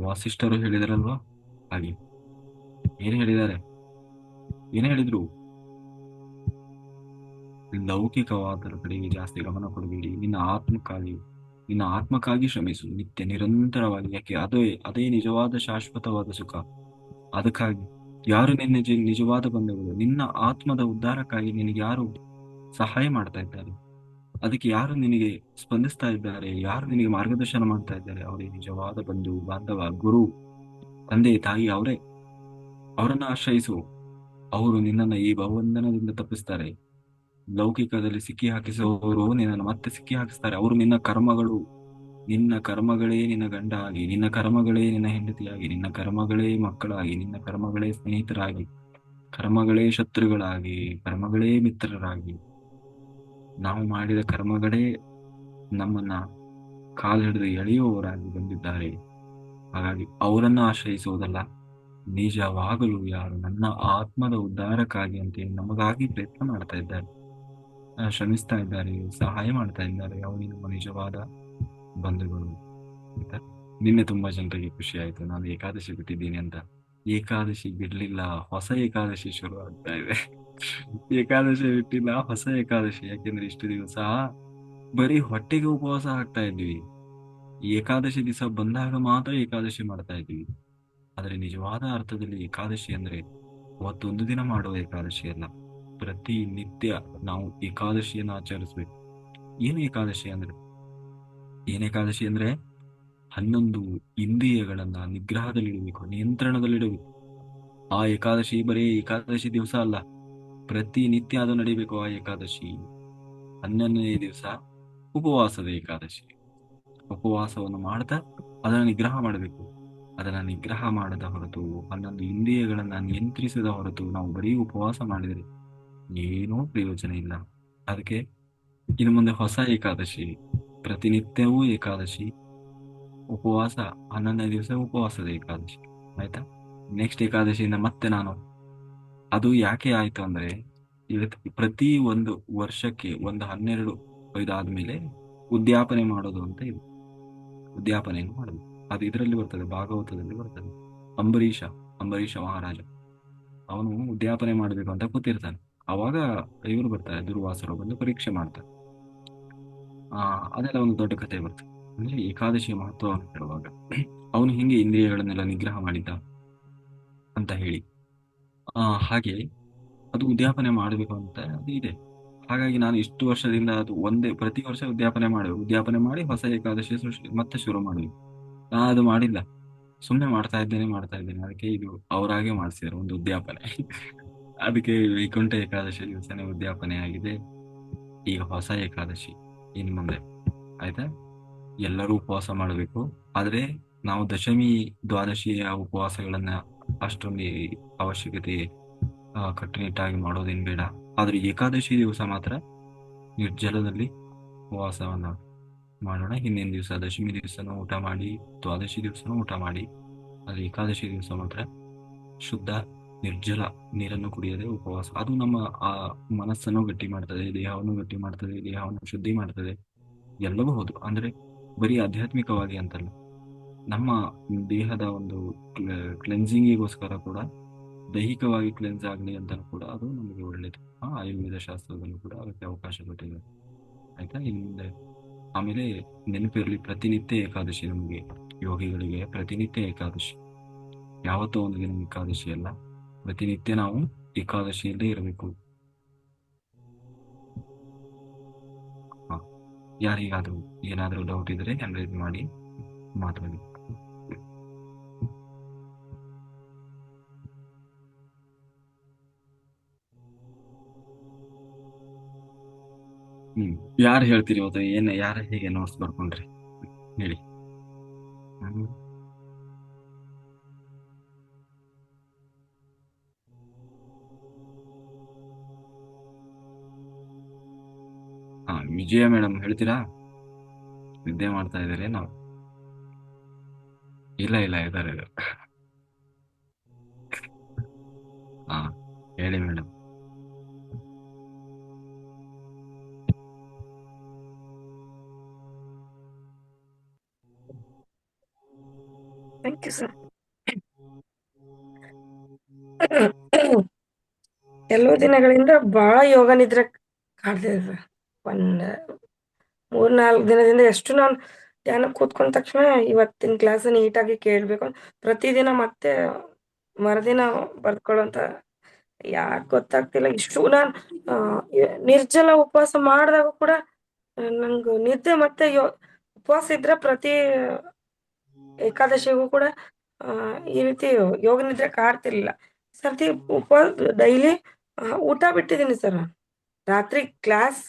ವಾಸಿಷ್ಠರು ಹೇಳಿದಾರಲ್ವಾ. ಹಾಗೆ ಏನ್ ಹೇಳಿದ್ರು? ಲೌಕಿಕವಾದರ ಕಡೆಗೆ ಜಾಸ್ತಿ ಗಮನ ಕೊಡಬೇಡಿ. ನಿನ್ನ ಆತ್ಮಕ್ಕಾಗಿ ಶ್ರಮಿಸು ನಿತ್ಯ ನಿರಂತರವಾಗಿ. ಯಾಕೆ? ಅದೇ ನಿಜವಾದ ಶಾಶ್ವತವಾದ ಸುಖ. ಅದಕ್ಕಾಗಿ ಯಾರು ನಿನ್ನ ನಿಜವಾದ ಬಂಧುಗಳು? ನಿನ್ನ ಆತ್ಮದ ಉದ್ಧಾರಕ್ಕಾಗಿ ನಿನಗೆ ಯಾರು ಸಹಾಯ ಮಾಡ್ತಾ ಇದ್ದಾರೆ? ಅದಕ್ಕೆ ಯಾರು ನಿನಗೆ ಸ್ಪಂದಿಸ್ತಾ ಇದ್ದಾರೆ? ಯಾರು ನಿನಗೆ ಮಾರ್ಗದರ್ಶನ ಮಾಡ್ತಾ ಇದ್ದಾರೆ? ಅವರೇ ನಿಜವಾದ ಬಂಧು ಬಾಂಧವ, ಗುರು, ತಂದೆ, ತಾಯಿ. ಅವರನ್ನ ಆಶ್ರಯಿಸು. ಅವರು ನಿನ್ನನ್ನು ಈ ಭವಬಂಧನದಿಂದ ತಪ್ಪಿಸ್ತಾರೆ. ಲೌಕಿಕದಲ್ಲಿ ಸಿಕ್ಕಿ ಹಾಕಿಸುವವರು ನಿನ್ನನ್ನು ಮತ್ತೆ ಸಿಕ್ಕಿ ಹಾಕಿಸ್ತಾರೆ. ಅವರು ನಿನ್ನ ಕರ್ಮಗಳೇ ನಿನ್ನ ಗಂಡ ಆಗಿ, ನಿನ್ನ ಕರ್ಮಗಳೇ ನಿನ್ನ ಹೆಂಡತಿಯಾಗಿ, ನಿನ್ನ ಕರ್ಮಗಳೇ ಮಕ್ಕಳಾಗಿ, ನಿನ್ನ ಕರ್ಮಗಳೇ ಸ್ನೇಹಿತರಾಗಿ, ಕರ್ಮಗಳೇ ಶತ್ರುಗಳಾಗಿ, ಕರ್ಮಗಳೇ ಮಿತ್ರರಾಗಿ, ನಾವು ಮಾಡಿದ ಕರ್ಮಗಳೇ ನಮ್ಮನ್ನ ಕಾಲು ಹಿಡಿದು ಎಳೆಯುವವರಾಗಿ ಬಂದಿದ್ದಾರೆ. ಹಾಗಾಗಿ ಅವರನ್ನ ಆಶ್ರಯಿಸುವುದಲ್ಲ, ನಿಜವಾಗಲು ಯಾರು ನನ್ನ ಆತ್ಮದ ಉದ್ಧಾರಕ್ಕಾಗಿ ಅಂತ ನಮಗಾಗಿ ಪ್ರಯತ್ನ ಮಾಡ್ತಾ ಇದ್ದಾರೆ ಶ್ರಮಿಸ್ತಾ ಇದ್ದಾರೆ, ಸಹಾಯ ಮಾಡ್ತಾ ಇದ್ದಾರೆ. ಅವರಿಗೆ ನಮ್ಮ ನಿಜವಾದ ಬಂಧುಗಳು ಆಯ್ತಾ. ನಿನ್ನೆ ತುಂಬಾ ಜನರಿಗೆ ಖುಷಿ ಆಯ್ತು ನಾನು ಏಕಾದಶಿ ಬಿಟ್ಟಿದ್ದೀನಿ ಅಂತ. ಏಕಾದಶಿ ಬಿಡ್ಲಿಲ್ಲ, ಹೊಸ ಏಕಾದಶಿ ಶುರು ಆಗ್ತಾ ಇದೆ. ಏಕಾದಶಿ ಬಿಟ್ಟಿಲ್ಲ, ಹೊಸ ಏಕಾದಶಿ. ಯಾಕೆಂದ್ರೆ ಇಷ್ಟು ದಿವಸ ಬರೀ ಹೊಟ್ಟೆಗೆ ಉಪವಾಸ ಆಗ್ತಾ ಇದ್ವಿ. ಈ ಏಕಾದಶಿ ದಿವಸ ಬಂದಾಗ ಮಾತ್ರ ಏಕಾದಶಿ ಮಾಡ್ತಾ ಇದ್ವಿ. ಆದ್ರೆ ನಿಜವಾದ ಅರ್ಥದಲ್ಲಿ ಏಕಾದಶಿ ಅಂದ್ರೆ ಅವತ್ತೊಂದು ದಿನ ಮಾಡುವ ಏಕಾದಶಿ ಅಲ್ಲ, ಪ್ರತಿ ನಿತ್ಯ ನಾವು ಏಕಾದಶಿಯನ್ನು ಆಚರಿಸ್ಬೇಕು. ಏನು ಏಕಾದಶಿ ಅಂದ್ರೆ ಏನ್ ಏಕಾದಶಿ ಅಂದ್ರೆ 11 ಇಂದ್ರಿಯಗಳನ್ನ ನಿಗ್ರಹದಲ್ಲಿಡಬೇಕು, ನಿಯಂತ್ರಣದಲ್ಲಿಡಬೇಕು. ಆ ಏಕಾದಶಿ ಬರೀ ಏಕಾದಶಿ ದಿವಸ ಅಲ್ಲ, ಪ್ರತಿನಿತ್ಯ ಅದು ನಡಿಬೇಕು ಆ ಏಕಾದಶಿ. 11ನೇ ದಿವಸ ಉಪವಾಸದ ಏಕಾದಶಿ. ಉಪವಾಸವನ್ನು ಮಾಡ್ತಾ ಅದನ್ನ ನಿಗ್ರಹ ಮಾಡಬೇಕು. ಅದನ್ನ ನಿಗ್ರಹ ಮಾಡದ ಹೊರತು, 11 ಇಂದ್ರಿಯಗಳನ್ನ ನಿಯಂತ್ರಿಸದ ಹೊರತು ನಾವು ಬರೀ ಉಪವಾಸ ಮಾಡಿದರೆ ಏನೂ ಪ್ರಯೋಜನ ಇಲ್ಲ. ಅದಕ್ಕೆ ಇನ್ನು ಮುಂದೆ ಹೊಸ ಏಕಾದಶಿ, ಪ್ರತಿನಿತ್ಯವೂ ಏಕಾದಶಿ, ಉಪವಾಸ, 11ನೇ ದಿವಸ ಉಪವಾಸದ ಏಕಾದಶಿ. ಆಯ್ತಾ. ನೆಕ್ಸ್ಟ್ ಏಕಾದಶಿಯಿಂದ ಮತ್ತೆ ನಾನು, ಅದು ಯಾಕೆ ಆಯ್ತು ಅಂದ್ರೆ, ಇವತ್ತು ಪ್ರತಿ ಒಂದು ವರ್ಷಕ್ಕೆ ಒಂದು 12 ಇದಾದ್ಮೇಲೆ ಉದ್ಯಾಪನೆ ಮಾಡೋದು ಅಂತ ಇದೆ. ಉದ್ಯಾಪನೆಯನ್ನು ಮಾಡೋದು ಅದು ಇದರಲ್ಲಿ ಬರ್ತದೆ, ಭಾಗವತದಲ್ಲಿ ಬರ್ತದೆ. ಅಂಬರೀಷ ಅಂಬರೀಷ ಮಹಾರಾಜ ಅವನು ಉದ್ಯಾಪನೆ ಮಾಡಬೇಕು ಅಂತ ಕೂತಿರ್ತಾನೆ. ಅವಾಗ ಇವರು ಬರ್ತಾರೆ, ದುರ್ವಾಸರು ಬಂದು ಪರೀಕ್ಷೆ ಮಾಡ್ತಾರೆ. ಅದೆಲ್ಲ ಒಂದು ದೊಡ್ಡ ಕಥೆ ಬರ್ತದೆ. ಅಂದ್ರೆ ಏಕಾದಶಿಯ ಮಹತ್ವವನ್ನು ಹೇಳುವಾಗ ಅವನು ಹಿಂಗೆ ಇಂದ್ರಿಯಗಳನ್ನೆಲ್ಲ ನಿಗ್ರಹ ಮಾಡಿದ್ದ ಅಂತ ಹೇಳಿ, ಹಾಗೆ ಅದು ಉದ್ಯಾಪನೆ ಮಾಡಬೇಕು ಅಂತ ಅದು ಇದೆ. ಹಾಗಾಗಿ ನಾನು ಇಷ್ಟು ವರ್ಷದಿಂದ ಅದು ಒಂದೇ ಪ್ರತಿ ವರ್ಷ ಉದ್ಯಾಪನೆ ಮಾಡುವೆ, ಉದ್ಯಾಪನೆ ಮಾಡಿ ಹೊಸ ಏಕಾದಶಿ ಮತ್ತೆ ಶುರು ಮಾಡಬೇಕು. ನಾನು ಅದು ಮಾಡಿಲ್ಲ, ಸುಮ್ಮನೆ ಮಾಡ್ತಾ ಇದ್ದೇನೆ. ಅದಕ್ಕೆ ಇದು ಅವರಾಗೆ ಮಾಡಿಸಿದ್ರು ಒಂದು ಉದ್ಯಾಪನೆ. ಅದಕ್ಕೆ ವೈಕುಂಠ ಏಕಾದಶಿ ದಿವಸನೇ ಉದ್ಯಾಪನೆ ಆಗಿದೆ. ಈಗ ಹೊಸ ಏಕಾದಶಿ ಇನ್ನು ಮುಂದೆ. ಆಯ್ತಾ. ಎಲ್ಲರೂ ಉಪವಾಸ ಮಾಡಬೇಕು. ಆದ್ರೆ ನಾವು ದಶಮಿ ದ್ವಾದಶಿಯ ಉಪವಾಸಗಳನ್ನ ಅಷ್ಟೊಂದು ಅವಶ್ಯಕತೆ ಕಟ್ಟುನಿಟ್ಟಾಗಿ ಮಾಡೋದೇನ್ ಬೇಡ. ಆದ್ರೆ ಏಕಾದಶಿ ದಿವಸ ಮಾತ್ರ ನಿರ್ಜಲದಲ್ಲಿ ಉಪವಾಸವನ್ನ ಮಾಡೋಣ. ಹಿಂದಿನ ದಿವಸ ದಶಮಿ ದಿವಸನೂ ಊಟ ಮಾಡಿ, ದ್ವಾದಶಿ ದಿವಸನೂ ಊಟ ಮಾಡಿ, ಆದ್ರೆ ಏಕಾದಶಿ ದಿವಸ ಮಾತ್ರ ಶುದ್ಧ ನಿರ್ಜಲ ನೀರನ್ನು ಕುಡಿಯದೆ ಉಪವಾಸ. ಅದು ನಮ್ಮ ಆ ಮನಸ್ಸನ್ನು ಗಟ್ಟಿ ಮಾಡ್ತದೆ, ದೇಹವನ್ನು ಗಟ್ಟಿ ಮಾಡ್ತದೆ, ದೇಹವನ್ನು ಶುದ್ಧಿ ಮಾಡ್ತದೆ. ಎಲ್ಲವೂ ಹೌದು. ಅಂದ್ರೆ ಬರೀ ಆಧ್ಯಾತ್ಮಿಕವಾಗಿ ಅಂತಲ್ಲ, ನಮ್ಮ ದೇಹದ ಒಂದು ಕ್ಲೆನ್ಸಿಂಗಿಗೋಸ್ಕರ ಕೂಡ, ದೈಹಿಕವಾಗಿ ಕ್ಲೆನ್ಸ್ ಆಗಲಿ ಅಂತ ಕೂಡ ಅದು ನಮಗೆ ಒಳ್ಳೇದು. ಆಯುರ್ವೇದ ಶಾಸ್ತ್ರದಲ್ಲೂ ಕೂಡ ಅದಕ್ಕೆ ಅವಕಾಶ ಕೊಟ್ಟಿದೆ. ಆಯ್ತಾ. ಹಿಂದೆ ಆಮೇಲೆ ನೆನಪಿರಲಿ, ಪ್ರತಿನಿತ್ಯ ಏಕಾದಶಿ. ನಮಗೆ ಯೋಗಿಗಳಿಗೆ ಪ್ರತಿನಿತ್ಯ ಏಕಾದಶಿ, ಯಾವತ್ತೋ ಒಂದು ದಿನ ಏಕಾದಶಿ ಅಲ್ಲ, ಪ್ರತಿನಿತ್ಯ ನಾವು ಏಕಾದಶಿಯಲ್ಲೇ ಇರಬೇಕು. ಹ ಯಾರಿಗಾದ್ರೂ ಏನಾದ್ರೂ ಡೌಟ್ ಇದ್ರೆ ಹ್ಯಾಂಡ್ ಮಾಡಿ ಮಾತಾಡಿ. ಯಾರು ಹೇಳ್ತೀರಿ ಇವತ್ತು? ಯಾರ ಹೇಗೆ ನೋಟ್ಸ್ ಬರ್ಕೊಂಡ್ರಿ ಹೇಳಿ. ಹ್ಮ್. ವಿಜಯ ಮೇಡಮ್ ಹೇಳ್ತೀರಾ? ನಿದ್ದೆ ಮಾಡ್ತಾ ಇದಾರೆ ನಾವು. ಇಲ್ಲ ಇಲ್ಲ, ಇದಾರೆ. ಹಾ, ಹೇಳಿ ಮೇಡಮ್. Thank you sir. ಕೆಲವು ದಿನಗಳಿಂದ ಬಹಳ ಯೋಗ ನಿದ್ರೆ ಕಾಡ್ತಿದೆ ಸರ್. ಒಂದ್ 3-4 ದಿನದಿಂದ ಎಷ್ಟು ನಾನು ಧ್ಯಾನ ಕೂತ್ಕೊಂಡ ತಕ್ಷಣ ಇವತ್ತಿನ ಕ್ಲಾಸ್ ನೀಟಾಗಿ ಕೇಳ್ಬೇಕು, ಪ್ರತಿದಿನ ಮತ್ತೆ ಮರುದಿನ ಬರ್ಕೊಳ್ಳೋಂತ, ಯಾಕೆ ಗೊತ್ತಾಗ್ತಿಲ್ಲ. ಇಷ್ಟು ನಾನು ನಿರ್ಜಲ ಉಪವಾಸ ಮಾಡಿದಾಗ ಕೂಡ ನಂಗೆ ನಿದ್ದೆ ಮತ್ತೆ ಉಪವಾಸ ಇದ್ರೆ ಪ್ರತಿ ಏಕಾದಶಿಗೂ ಕೂಡ ಈ ರೀತಿ ಯೋಗ ನಿದ್ರೆ ಕಾಡ್ತಿರ್ಲಿಲ್ಲ. ಸರ್ತಿ ಉಪವಾಸ ಡೈಲಿ ಊಟ ಬಿಟ್ಟಿದ್ದೀನಿ ಸರ್ ನಾನು. ರಾತ್ರಿ ಕ್ಲಾಸ್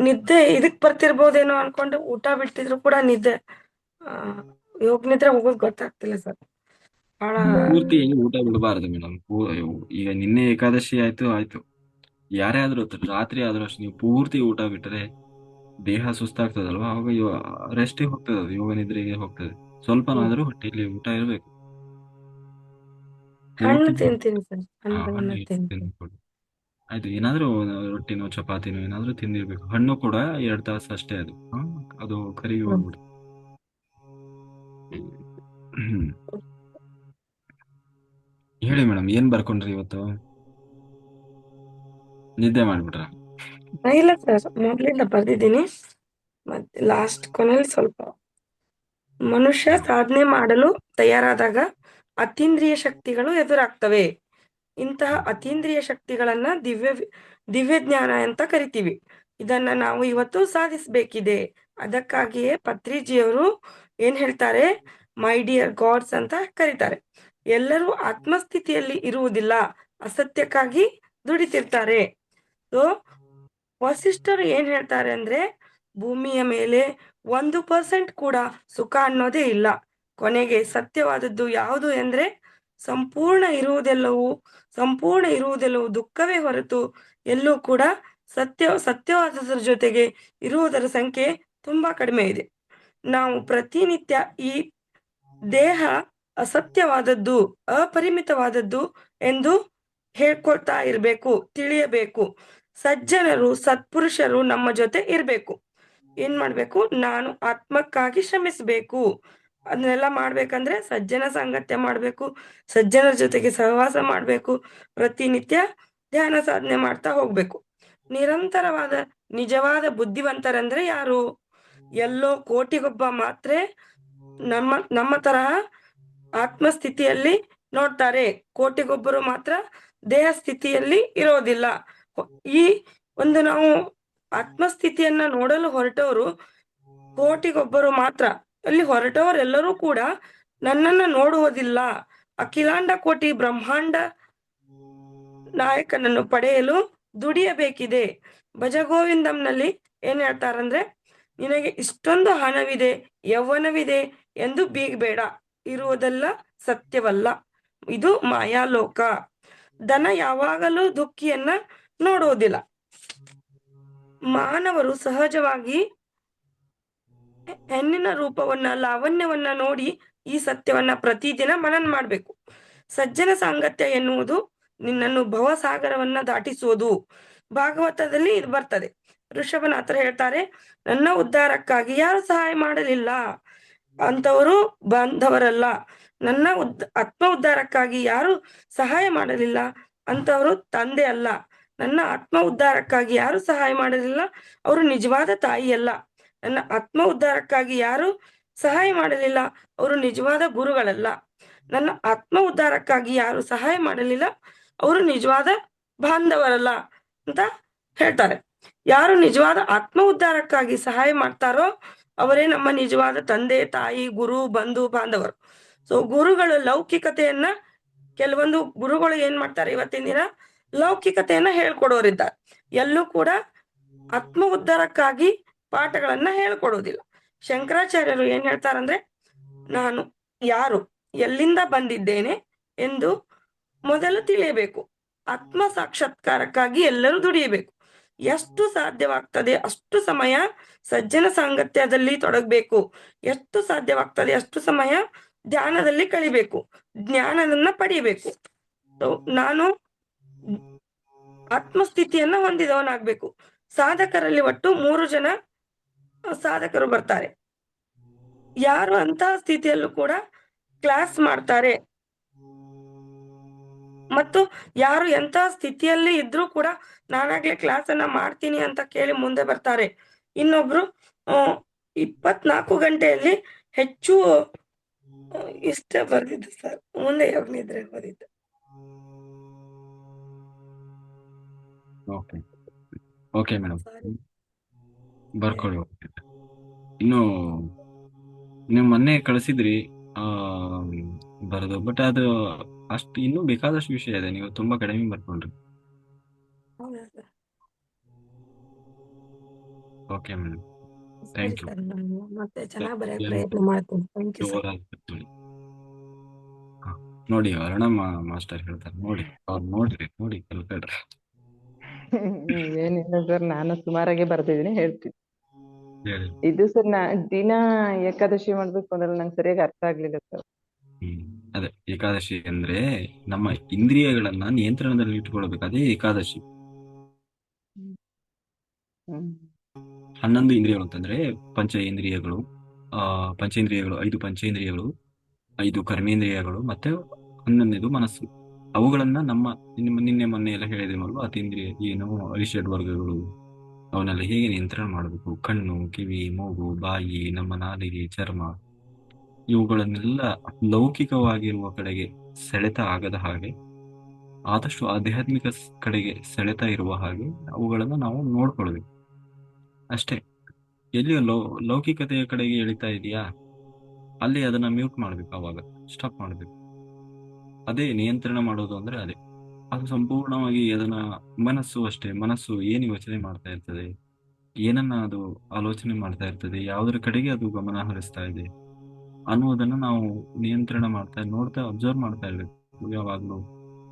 ನಿದ್ದೆ ಇದಕ್ ಬರ್ತಿರ್ಬೋದೇನೋ ಅನ್ಕೊಂಡು ಊಟ ಬಿಟ್ಟಿದ್ರು ಕೂಡ ನಿದ್ದೆ ಆ ಯೋಗ ನಿದ್ರೆ ಹೋಗೋದು ಗೊತ್ತಾಗ್ತಿಲ್ಲ ಸರ್. ಬಹಳ ಪೂರ್ತಿ ಊಟ ಬಿಡಬಾರದು ಮೇಡಮ್. ಈಗ ನಿನ್ನೆ ಏಕಾದಶಿ ಆಯ್ತು ಆಯ್ತು, ಯಾರೇ ಆದ್ರೂ ರಾತ್ರಿ ಆದ್ರೂ ಅಷ್ಟೇ, ನೀವು ಪೂರ್ತಿ ಊಟ ಬಿಟ್ಟರೆ ದೇಹ ಸುಸ್ತಾಗ್ತದಲ್ವಾ, ಅವಾಗ ರೆಸ್ಟಿಗೆ ಹೋಗ್ತದೆ, ಅದು ಯೋಗ ನಿದ್ರೆಗೆ ಹೋಗ್ತದೆ. ಸ್ವಲ್ಪನಾದ್ರೂ ಹೊಟ್ಟೆಯಲ್ಲಿ ಊಟ ಇರಬೇಕು. ಹಣ್ಣು ಪೂರ್ತಿ ತಿಂತೀನಿ ಸರ್, ಹಣ್ಣುಗಳನ್ನ ಹಣ್ಣು ತಿಂತೀನಿ. ತಿನ್ಕೊಡಿ. ಆಯ್ತು, ಏನಾದ್ರೂ ರೊಟ್ಟಿನೋ ಚಪಾತಿನೋ ಏನಾದ್ರೂ ತಿಂದಿರ್ಬೇಕು. ಹಣ್ಣು ಕೂಡ 2 ತಾಸು ಅಷ್ಟೇ ಅದು. ಅದು ಕರಿಗಿ ಹ್ಮ್. ಹೋಗ್ಬಿಡು. ಹ್ಮ್. ಹೇಳಿ ಮೇಡಮ್, ಏನ್ ಬರ್ಕೊಂಡ್ರಿ ಇವತ್ತು? ನಿದ್ದೆ ಮಾಡ್ಬಿಟ್ರ? ಇಲ್ಲ ಸರ್, ಮೊದಲಿಂದ ಬರ್ದಿದ್ದೀನಿ. ಮತ್ತೆ ಲಾಸ್ಟ್ ಕೊನೆಯಲ್ಲಿ ಸ್ವಲ್ಪ ಮನುಷ್ಯ ಸಾಧನೆ ಮಾಡಲು ತಯಾರಾದಾಗ ಅತೀಂದ್ರಿಯ ಶಕ್ತಿಗಳು ಎದುರಾಗ್ತವೆ. ಇಂತಹ ಅತೀಂದ್ರಿಯ ಶಕ್ತಿಗಳನ್ನ ದಿವ್ಯ ಜ್ಞಾನ ಅಂತ ಕರಿತೀವಿ. ಇದನ್ನ ನಾವು ಇವತ್ತು ಸಾಧಿಸಬೇಕಿದೆ. ಅದಕ್ಕಾಗಿಯೇ ಪತ್ರಿಜಿಯವರು ಏನ್ ಹೇಳ್ತಾರೆ, ಮೈ ಡಿಯರ್ ಗಾಡ್ಸ್ ಅಂತ ಕರೀತಾರೆ. ಎಲ್ಲರೂ ಆತ್ಮಸ್ಥಿತಿಯಲ್ಲಿ ಇರುವುದಿಲ್ಲ, ಅಸತ್ಯಕ್ಕಾಗಿ ದುಡಿತಿರ್ತಾರೆ. ಸೊ ವಸಿಷ್ಠರು ಏನ್ ಹೇಳ್ತಾರೆ ಅಂದ್ರೆ, ಭೂಮಿಯ ಮೇಲೆ 1% ಕೂಡ ಸುಖ ಅನ್ನೋದೇ ಇಲ್ಲ. ಕೊನೆಗೆ ಸತ್ಯವಾದದ್ದು ಯಾವುದು ಎಂದ್ರೆ, ಸಂಪೂರ್ಣ ಇರುವುದೆಲ್ಲವೂ ದುಃಖವೇ ಹೊರತು ಎಲ್ಲೂ ಕೂಡ ಸತ್ಯವಾದದ್ರ ಜೊತೆಗೆ ಇರುವುದರ ಸಂಖ್ಯೆ ತುಂಬಾ ಕಡಿಮೆ ಇದೆ. ನಾವು ಪ್ರತಿನಿತ್ಯ ಈ ದೇಹ ಅಸತ್ಯವಾದದ್ದು, ಅಪರಿಮಿತವಾದದ್ದು ಎಂದು ಹೇಳ್ಕೊಳ್ತಾ ಇರಬೇಕು, ತಿಳಿಯಬೇಕು. ಸಜ್ಜನರು, ಸತ್ಪುರುಷರು ನಮ್ಮ ಜೊತೆ ಇರಬೇಕು. ಏನ್ ಮಾಡ್ಬೇಕು, ನಾನು ಆತ್ಮಕ್ಕಾಗಿ ಶ್ರಮಿಸಬೇಕು. ಅದನ್ನೆಲ್ಲ ಮಾಡ್ಬೇಕಂದ್ರೆ ಸಜ್ಜನ ಸಾಂಗತ್ಯ ಮಾಡ್ಬೇಕು, ಸಜ್ಜನರ ಜೊತೆಗೆ ಸಹವಾಸ ಮಾಡ್ಬೇಕು, ಪ್ರತಿನಿತ್ಯ ಧ್ಯಾನ ಸಾಧನೆ ಮಾಡ್ತಾ ಹೋಗ್ಬೇಕು. ನಿರಂತರವಾದ ನಿಜವಾದ ಬುದ್ಧಿವಂತರಂದ್ರೆ ಯಾರು? ಎಲ್ಲೋ ಕೋಟಿಗೊಬ್ಬ ಮಾತ್ರ ನಮ್ಮ ತರಹ ಆತ್ಮಸ್ಥಿತಿಯಲ್ಲಿ ನೋಡ್ತಾರೆ, ಕೋಟಿಗೊಬ್ಬರು ಮಾತ್ರ ದೇಹ ಸ್ಥಿತಿಯಲ್ಲಿ ಇರೋದಿಲ್ಲ. ಈ ಒಂದು ನಾವು ಆತ್ಮಸ್ಥಿತಿಯನ್ನ ನೋಡಲು ಹೊರಟವರು ಕೋಟಿಗೊಬ್ಬರು ಮಾತ್ರ. ಅಲ್ಲಿ ಹೊರಟವರೆಲ್ಲರೂ ಕೂಡ ನನ್ನನ್ನ ನೋಡುವುದಿಲ್ಲ, ಅಖಿಲಾಂಡ ಕೋಟಿ ಬ್ರಹ್ಮಾಂಡ ನಾಯಕನನ್ನು ಪಡೆಯಲು ದುಡಿಯಬೇಕಿದೆ. ಭಜಗೋವಿಂದಂನಲ್ಲಿ ಏನ್ ಹೇಳ್ತಾರಂದ್ರೆ, ನಿನಗೆ ಇಷ್ಟೊಂದು ಹಣವಿದೆ, ಯೌವನವಿದೆ ಎಂದು ಬೀಗಬೇಡ, ಇರುವುದೆಲ್ಲ ಸತ್ಯವಲ್ಲ, ಇದು ಮಾಯಾಲೋಕ. ದನ ಯಾವಾಗಲೂ ದುಃಖಿಯನ್ನ ನೋಡುವುದಿಲ್ಲ. ಮಾನವರು ಸಹಜವಾಗಿ ಹೆಣ್ಣಿನ ರೂಪವನ್ನ, ಲಾವಣ್ಯವನ್ನ ನೋಡಿ ಈ ಸತ್ಯವನ್ನ ಪ್ರತಿದಿನ ಮನನ ಮಾಡ್ಬೇಕು. ಸಜ್ಜನ ಸಾಂಗತ್ಯ ಎನ್ನುವುದು ನಿನ್ನನ್ನು ಭವಸಾಗರವನ್ನ ದಾಟಿಸುವುದು. ಭಾಗವತದಲ್ಲಿ ಇದು ಬರ್ತದೆ. ಋಷಭನಾಥರು ಹೇಳ್ತಾರೆ, ನನ್ನ ಉದ್ಧಾರಕ್ಕಾಗಿ ಯಾರು ಸಹಾಯ ಮಾಡಲಿಲ್ಲ ಅಂತವರು ಬಾಂಧವರಲ್ಲ. ನನ್ನ ಆತ್ಮ ಉದ್ಧಾರಕ್ಕಾಗಿ ಯಾರು ಸಹಾಯ ಮಾಡಲಿಲ್ಲ ಅಂತವರು ತಂದೆ ಅಲ್ಲ. ನನ್ನ ಆತ್ಮ ಉದ್ಧಾರಕ್ಕಾಗಿ ಯಾರು ಸಹಾಯ ಮಾಡಲಿಲ್ಲ ಅವರು ನಿಜವಾದ ತಾಯಿ ಅಲ್ಲ. ನನ್ನ ಆತ್ಮ ಉದ್ಧಾರಕ್ಕಾಗಿ ಯಾರು ಸಹಾಯ ಮಾಡಲಿಲ್ಲ ಅವರು ನಿಜವಾದ ಗುರುಗಳಲ್ಲ. ನನ್ನ ಆತ್ಮ ಉದ್ಧಾರಕ್ಕಾಗಿ ಯಾರು ಸಹಾಯ ಮಾಡಲಿಲ್ಲ ಅವರು ನಿಜವಾದ ಬಾಂಧವರಲ್ಲ ಅಂತ ಹೇಳ್ತಾರೆ. ಯಾರು ನಿಜವಾದ ಆತ್ಮ ಉದ್ಧಾರಕ್ಕಾಗಿ ಸಹಾಯ ಮಾಡ್ತಾರೋ ಅವರೇ ನಮ್ಮ ನಿಜವಾದ ತಂದೆ, ತಾಯಿ, ಗುರು, ಬಂಧು, ಬಾಂಧವರು. ಸೊ ಗುರುಗಳು ಲೌಕಿಕತೆಯನ್ನ, ಕೆಲವೊಂದು ಗುರುಗಳು ಏನ್ ಮಾಡ್ತಾರೆ ಇವತ್ತಿನ ದಿನ, ಲೌಕಿಕತೆಯನ್ನ ಹೇಳ್ಕೊಡೋರಿದ್ದಾರೆ. ಎಲ್ಲೂ ಕೂಡ ಆತ್ಮ ಉದ್ಧಾರಕ್ಕಾಗಿ ಪಾಠಗಳನ್ನ ಹೇಳ್ಕೊಡೋದಿಲ್ಲ. ಶಂಕರಾಚಾರ್ಯರು ಏನ್ ಹೇಳ್ತಾರಂದ್ರೆ, ನಾನು ಯಾರು, ಎಲ್ಲಿಂದ ಬಂದಿದ್ದೇನೆ ಎಂದು ಮೊದಲು ತಿಳಿಯಬೇಕು. ಆತ್ಮ ಸಾಕ್ಷಾತ್ಕಾರಕ್ಕಾಗಿ ಎಲ್ಲರೂ ದುಡಿಯಬೇಕು. ಎಷ್ಟು ಸಾಧ್ಯವಾಗ್ತದೆ ಅಷ್ಟು ಸಮಯ ಸಜ್ಜನ ಸಾಂಗತ್ಯದಲ್ಲಿ ತೊಡಗಬೇಕು. ಎಷ್ಟು ಸಾಧ್ಯವಾಗ್ತದೆ ಅಷ್ಟು ಸಮಯ ಧ್ಯಾನದಲ್ಲಿ ಕಳಿಬೇಕು, ಜ್ಞಾನವನ್ನ ಪಡೆಯಬೇಕು. ನಾನು ಆತ್ಮಸ್ಥಿತಿಯನ್ನ ಹೊಂದಿದವನಾಗ್ಬೇಕು. ಸಾಧಕರಲ್ಲಿ ಒಟ್ಟು 3 ಜನ ಸಾಧಕರು ಬರ್ತಾರೆ. ಯಾರು ಅಂತಹ ಸ್ಥಿತಿಯಲ್ಲೂ ಕೂಡ ಕ್ಲಾಸ್ ಮಾಡ್ತಾರೆ ಮತ್ತು ಯಾರು ಎಂತ ಸ್ಥಿತಿಯಲ್ಲಿ ಇದ್ರೂ ಕೂಡ ನಾನಾಗ್ಲೇ ಕ್ಲಾಸ್ ಅನ್ನ ಮಾಡ್ತೀನಿ ಅಂತ ಕೇಳಿ ಮುಂದೆ ಬರ್ತಾರೆ. ಇನ್ನೊಬ್ರು 24 ಗಂಟೆಯಲ್ಲಿ ಹೆಚ್ಚು ಇಷ್ಟ ಬರ್ದಿದ್ದು ಸರ್, ಮುಂದೆ ಯೋಗ ನಿದ್ರೆ ಓದಿದ್ದು. ಓಕೆ ಓಕೆ ಮೇಡಮ್, ಸಾರಿ. ಬರ್ಕೊಳ್ಳಿ. ಇನ್ನು ನೀವು ಮೊನ್ನೆ ಕಳಿಸಿದ್ರಿ ಆ ಬರೋದು, ಬಟ್ ಅದು ಅಷ್ಟು ಇನ್ನೂ ಬೇಕಾದಷ್ಟು ವಿಷಯ ಇದೆ, ನೀವು ತುಂಬಾ ಕಡಿಮೆ ಬರ್ಕೊಂಡ್ರಿ. ಹೌದಾ ಸರ್? ಓಕೆ ಮೇಡಮ್, ಸರಿ ಥ್ಯಾಂಕ್ ಯು. ಸರ್, ನಾನು ಮತ್ತೆ ಚೆನ್ನಾಗಿ ಬರೆಯಕ್ಕೆ ಪ್ರಯತ್ನ ಮಾಡ್ತೀನಿ. Thank you sir. ನೋಡಿ, ಅರುಣ ಮಾಸ್ಟರ್ ಹೇಳ್ತಾರೆ, ನೋಡಿ ಅವ್ರು ನೋಡಿ ಕಲ್ಕೊಳ್ರಿ. ಏನಿಲ್ಲ ಸರ್, ನಾನು ಸುಮಾರಾಗೆ ಬರ್ದಿದ್ದೀನಿ, ಹೇಳ್ತೀನಿ. ಹೇಳಿ. ಇದು ಸರ್, ದಿನ ಏಕಾದಶಿ ಮಾಡ್ಬೇಕು ಅಂದ್ರೆ ನಂಗೆ ಸರಿಯಾಗಿ ಅರ್ಥ ಆಗ್ಲಿಲ್ಲ ಸರ್. ಅದೇ ಏಕಾದಶಿ ಅಂದ್ರೆ ನಮ್ಮ ಇಂದ್ರಿಯಗಳನ್ನ ನಿಯಂತ್ರಣದಲ್ಲಿ ಇಟ್ಕೊಳ್ಬೇಕು, ಅದೇ ಏಕಾದಶಿ. 11 ಇಂದ್ರಿಯಗಳು ಅಂತಂದ್ರೆ ಪಂಚೇಂದ್ರಿಯಗಳು, ಪಂಚೇಂದ್ರಿಯಗಳು 5 ಪಂಚೇಂದ್ರಿಯಗಳು, 5 ಕರ್ಮೇಂದ್ರಿಯಗಳು, ಮತ್ತೆ 11ನೇದು ಮನಸ್ಸು. ಅವುಗಳನ್ನ ನಿನ್ನೆ ಮೊನ್ನೆ ಎಲ್ಲ ಹೇಳಿದ್ರಲ್ವ, ಅತೀಂದ್ರಿಯ ಏನು ಅರಿಷಡ್ ವರ್ಗಗಳು, ಅವನ್ನೆಲ್ಲ ಹೇಗೆ ನಿಯಂತ್ರಣ ಮಾಡಬೇಕು. ಕಣ್ಣು, ಕಿವಿ, ಮೂಗು, ಬಾಯಿ, ನಮ್ಮ ನಾಲಿಗೆ, ಚರ್ಮ, ಇವುಗಳನ್ನೆಲ್ಲ ಲೌಕಿಕವಾಗಿರುವ ಕಡೆಗೆ ಸೆಳೆತ ಆಗದ ಹಾಗೆ, ಆದಷ್ಟು ಆಧ್ಯಾತ್ಮಿಕ ಕಡೆಗೆ ಸೆಳೆತ ಇರುವ ಹಾಗೆ ಅವುಗಳನ್ನು ನಾವು ನೋಡ್ಕೊಳ್ಬೇಕು ಅಷ್ಟೇ. ಎಲ್ಲಿಯೋ ಲೌಕಿಕತೆಯ ಕಡೆಗೆ ಎಳಿತಾ ಇದೆಯಾ, ಅಲ್ಲಿ ಅದನ್ನ ಮ್ಯೂಟ್ ಮಾಡ್ಬೇಕು, ಅವಾಗ ಸ್ಟಾಪ್ ಮಾಡ್ಬೇಕು. ಅದೇ ನಿಯಂತ್ರಣ ಮಾಡೋದು ಅಂದ್ರೆ ಅದೇ. ಅದು ಸಂಪೂರ್ಣವಾಗಿ ಅದನ್ನ ಮನಸ್ಸು ಅಷ್ಟೇ. ಮನಸ್ಸು ಏನು ಯೋಚನೆ ಮಾಡ್ತಾ ಇರ್ತದೆ, ಏನನ್ನ ಅದು ಆಲೋಚನೆ ಮಾಡ್ತಾ ಇರ್ತದೆ, ಯಾವುದರ ಕಡೆಗೆ ಅದು ಗಮನ ಹರಿಸ್ತಾ ಇದೆ ಅನ್ನುವುದನ್ನು ನಾವು ನಿಯಂತ್ರಣ ನೋಡ್ತಾ ಅಬ್ಸರ್ವ್ ಮಾಡ್ತಾ ಇರ್ಬೇಕು ಯಾವಾಗ್ಲೂ.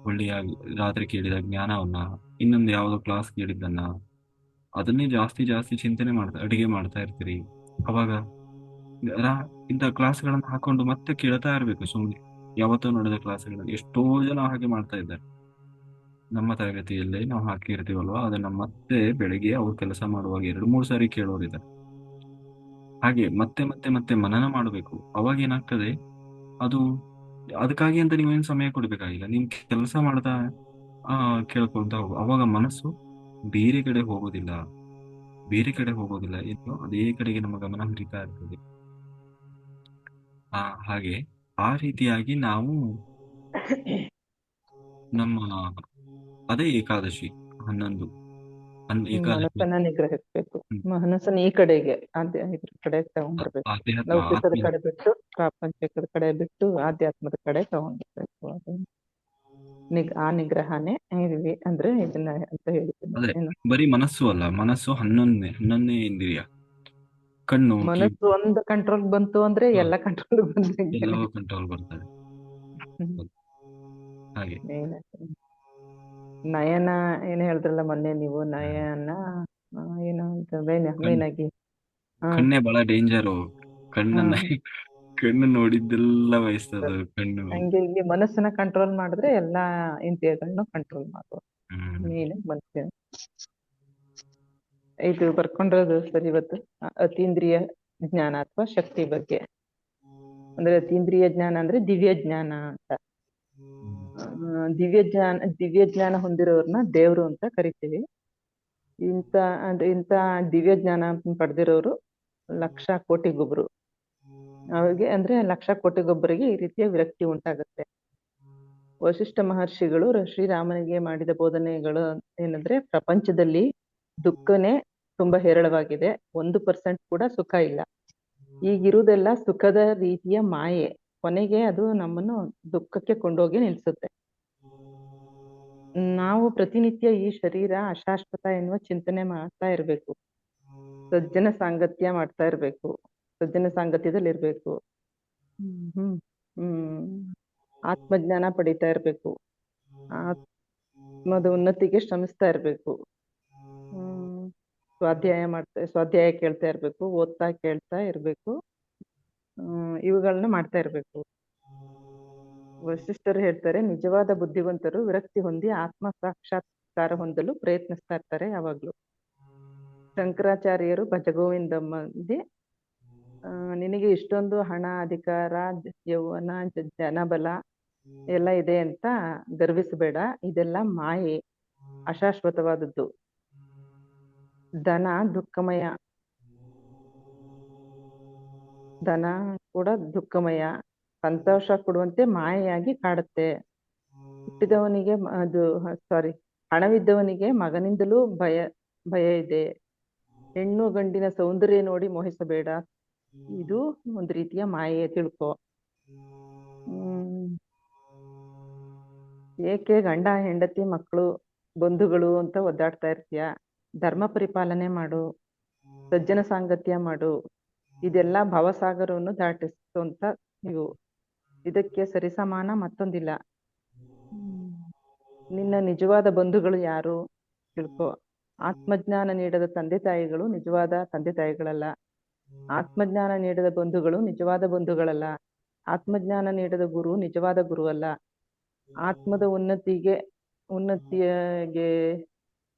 ಒಳ್ಳೆಯ ರಾತ್ರಿ ಕೇಳಿದ ಜ್ಞಾನವನ್ನ, ಇನ್ನೊಂದು ಯಾವುದೋ ಕ್ಲಾಸ್ ಕೇಳಿದ್ದನ್ನ, ಅದನ್ನೇ ಜಾಸ್ತಿ ಜಾಸ್ತಿ ಚಿಂತನೆ ಅಡಿಗೆ ಮಾಡ್ತಾ ಇರ್ತೀರಿ. ಅವಾಗ ಇಂಥ ಕ್ಲಾಸ್ಗಳನ್ನ ಹಾಕೊಂಡು ಮತ್ತೆ ಕೇಳ್ತಾ ಇರ್ಬೇಕು ಸುಮ್ಮನೆ. ಯಾವತ್ತೋ ನಡೆದ ಕ್ಲಾಸ್ಗಳಲ್ಲಿ ಎಷ್ಟೋ ಜನ ಹಾಗೆ ಮಾಡ್ತಾ ಇದ್ದಾರೆ. ನಮ್ಮ ತರಗತಿಯಲ್ಲೇ ನಾವು ಹಾಕಿರ್ತೀವಲ್ವಾ, ಅದನ್ನ ಮತ್ತೆ ಬೆಳಿಗ್ಗೆ ಅವ್ರು ಕೆಲಸ ಮಾಡುವಾಗ 2-3 ಸಾರಿ ಕೇಳೋರಿದ್ದಾರೆ. ಹಾಗೆ ಮತ್ತೆ ಮತ್ತೆ ಮತ್ತೆ ಮನನ ಮಾಡಬೇಕು. ಅವಾಗ ಏನಾಗ್ತದೆ, ಅದು ಅದಕ್ಕಾಗಿ ಅಂತ ನೀವೇನು ಸಮಯ ಕೊಡ್ಬೇಕಾಗಿಲ್ಲ. ನಿಮ್ ಕೆಲಸ ಮಾಡ್ತಾ ಕೇಳ್ಕೊಂತ ಹೋಗು. ಅವಾಗ ಮನಸ್ಸು ಬೇರೆ ಕಡೆ ಹೋಗೋದಿಲ್ಲ, ಏನು ಅದೇ ಕಡೆಗೆ ನಮ್ಮ ಗಮನ ಹರಿತಾ ಇರ್ತದೆ. ಹಾಗೆ ಆ ರೀತಿಯಾಗಿ ನಾವು ನಮ್ಮ ಅದೇ ಏಕಾದಶಿ 11 ಏಕಾದಶಿ ಮನಸ್ಸನ್ನ ನಿಗ್ರಹಿಸ್ಬೇಕು. ಹ್ಮ್. ಮನಸ್ಸನ್ನ ಈ ಕಡೆಗೆ ಇದ್ರ ಕಡೆ ತಗೊಂಡ್ಬರ್ಬೇಕು. ಆಧ್ಯಾತ್ಮ ಲೌಕಿಕದ ಆತ್ಮ ಕಡೆ ಬಿಟ್ಟು, ಪ್ರಾಪಂಚಿಕದ ಕಡೆ ಬಿಟ್ಟು ಆಧ್ಯಾತ್ಮದ ಕಡೆ ತಗೊಂಡ್ಬರ್ಬೇಕು. ಅದು ಆ ನಿಗ್ರಹನೇ ಅಂದ್ರೆ ಇದನ್ನ ಅಂತ ಹೇಳ್ತೀನಿ. ಅದೇ ಏನು ಬರೀ ಮನಸ್ಸು ಅಲ್ಲ, ಮನಸ್ಸು 11ನೇ ಇಂದ್ರಿಯ. ಕಣ್ಣು, ಕಿವಿ, ಮನಸ್ಸು ಒಂದು ಕಂಟ್ರೋಲ್ ಬಂತು ಅಂದ್ರೆ ಎಲ್ಲ ಕಂಟ್ರೋಲ್ ಬಂದಂಗೆ. ಎಲ್ಲವೂ ಕಂಟ್ರೋಲ್ ಬರ್ತದೆ. ಹಾಗೆ ನಯನ ಏನ್ ಹೇಳಿದ್ರಲ್ಲ ಮೊನ್ನೆ ನೀವು, ನಯನ ಏನು ಅಂತ ಮೇನಾಗಿ ಕಣ್ಣೇ ಬಹಳ ಡೇಂಜರು. ಕಣ್ಣು ನೋಡಿದ್ದೆಲ್ಲ ಬಯಸ್ತದ ಕಣ್ಣು. ಹಂಗೆ ಇಲ್ಲಿ ಮನಸ್ಸನ್ನ ಕಂಟ್ರೋಲ್ ಮಾಡಿದ್ರೆ ಎಲ್ಲಾ ಇಂದ್ರಿಯಗಳನ್ನ ಕಂಟ್ರೋಲ್ ಮಾಡುವ ಮೇನ್ ಮನಸ್ಸು. ಇದು ಬರ್ಕೊಂಡಿರೋದು ಸರ್ ಇವತ್ತು ಅತೀಂದ್ರಿಯ ಜ್ಞಾನ ಅಥವಾ ಶಕ್ತಿ ಬಗ್ಗೆ. ಅಂದ್ರೆ ಅತೀಂದ್ರಿಯ ಜ್ಞಾನ ಅಂದ್ರೆ ದಿವ್ಯ ಜ್ಞಾನ ಅಂತ. ದಿವ್ಯ ಜ್ಞಾನ ಹೊಂದಿರೋರ್ನ ದೇವ್ರು ಅಂತ ಕರಿತೀವಿ. ಇಂಥ ದಿವ್ಯ ಜ್ಞಾನ ಪಡೆದಿರೋರು 1,00,000 ಕೋಟಿಗೊಬ್ರು. ಅವ್ರಿಗೆ ಅಂದ್ರೆ 1,00,000 ಕೋಟಿಗೊಬ್ಬರಿಗೆ ಈ ರೀತಿಯ ವಿರಕ್ತಿ ಉಂಟಾಗುತ್ತೆ. ವಶಿಷ್ಠ ಮಹರ್ಷಿಗಳು ಶ್ರೀರಾಮನಿಗೆ ಮಾಡಿದ ಬೋಧನೆಗಳು ಏನಂದ್ರೆ, ಪ್ರಪಂಚದಲ್ಲಿ ದುಃಖನೇ ತುಂಬಾ ಹೇರಳವಾಗಿದೆ, 1% ಕೂಡ ಸುಖ ಇಲ್ಲ. ಈಗಿರುವುದೆಲ್ಲ ಸುಖದ ರೀತಿಯ ಮಾಯೆ, ಕೊನೆಗೆ ಅದು ನಮ್ಮನ್ನು ದುಃಖಕ್ಕೆ ಕೊಂಡೋಗಿ ನಿಲ್ಸುತ್ತೆ. ನಾವು ಪ್ರತಿನಿತ್ಯ ಈ ಶರೀರ ಅಶಾಶ್ವತ ಎನ್ನುವ ಚಿಂತನೆ ಮಾಡ್ತಾ ಇರ್ಬೇಕು. ಸಜ್ಜನ ಸಾಂಗತ್ಯ ಮಾಡ್ತಾ ಇರ್ಬೇಕು, ಸಜ್ಜನ ಸಾಂಗತ್ಯದಲ್ಲಿ ಇರ್ಬೇಕು. ಆತ್ಮಜ್ಞಾನ ಪಡಿತಾ ಇರ್ಬೇಕು, ಆತ್ಮದ ಉನ್ನತಿಗೆ ಶ್ರಮಿಸ್ತಾ ಇರ್ಬೇಕು. ಸ್ವಾಧ್ಯಾಯ ಕೇಳ್ತಾ ಇರ್ಬೇಕು, ಓದ್ತಾ ಕೇಳ್ತಾ ಇರ್ಬೇಕು. ಇವುಗಳನ್ನ ಮಾಡ್ತಾ ಇರ್ಬೇಕು. ವಶಿಷ್ಠರು ಹೇಳ್ತಾರೆ, ನಿಜವಾದ ಬುದ್ಧಿವಂತರು ವಿರಕ್ತಿ ಹೊಂದಿ ಆತ್ಮ ಸಾಕ್ಷಾತ್ಕಾರ ಹೊಂದಲು ಪ್ರಯತ್ನಿಸ್ತಾ ಇರ್ತಾರೆ ಯಾವಾಗ್ಲೂ. ಶಂಕರಾಚಾರ್ಯರು ಭಜಗೋವಿಂದಮ್ಮಂದಿ ನಿನಗೆ ಇಷ್ಟೊಂದು ಹಣ, ಅಧಿಕಾರ, ಯೌವನ, ಜನಬಲ ಎಲ್ಲ ಇದೆ ಅಂತ ಗರ್ವಿಸಬೇಡ, ಇದೆಲ್ಲ ಮಾಯೆ, ಅಶಾಶ್ವತವಾದದ್ದು. ಧನ ದುಃಖಮಯ, ಧನ ಕೂಡ ದುಃಖಮಯ, ಸಂತೋಷ ಕೊಡುವಂತೆ ಮಾಯೆಯಾಗಿ ಕಾಡುತ್ತೆ. ಹುಟ್ಟಿದವನಿಗೆ ಹಣವಿದ್ದವನಿಗೆ ಮಗನಿಂದಲೂ ಭಯ ಇದೆ. ಹೆಣ್ಣು ಗಂಡಿನ ಸೌಂದರ್ಯ ನೋಡಿ ಮೋಹಿಸಬೇಡ, ಇದು ಒಂದು ರೀತಿಯ ಮಾಯೆ, ತಿಳ್ಕೊ. ಏಕೆ ಗಂಡ ಹೆಂಡತಿ ಮಕ್ಕಳು ಬಂಧುಗಳು ಅಂತ ಒದ್ದಾಡ್ತಾ ಇರ್ತೀಯ? ಧರ್ಮ ಪರಿಪಾಲನೆ ಮಾಡು, ಸಜ್ಜನ ಸಾಂಗತ್ಯ ಮಾಡು. ಇದೆಲ್ಲ ಭವಸಾಗರವನ್ನು ದಾಟಿಸುವಂತ ಇವು. ಇದಕ್ಕೆ ಸರಿಸಮಾನ ಮತ್ತೊಂದಿಲ್ಲ. ನಿನ್ನ ನಿಜವಾದ ಬಂಧುಗಳು ಯಾರು ತಿಳ್ಕೊ. ಆತ್ಮಜ್ಞಾನ ನೀಡದ ತಂದೆ ತಾಯಿಗಳು ನಿಜವಾದ ತಂದೆ ತಾಯಿಗಳಲ್ಲ. ಆತ್ಮಜ್ಞಾನ ನೀಡದ ಬಂಧುಗಳು ನಿಜವಾದ ಬಂಧುಗಳಲ್ಲ. ಆತ್ಮಜ್ಞಾನ ನೀಡದ ಗುರು ನಿಜವಾದ ಗುರು ಅಲ್ಲ. ಆತ್ಮದ ಉನ್ನತಿಗೆ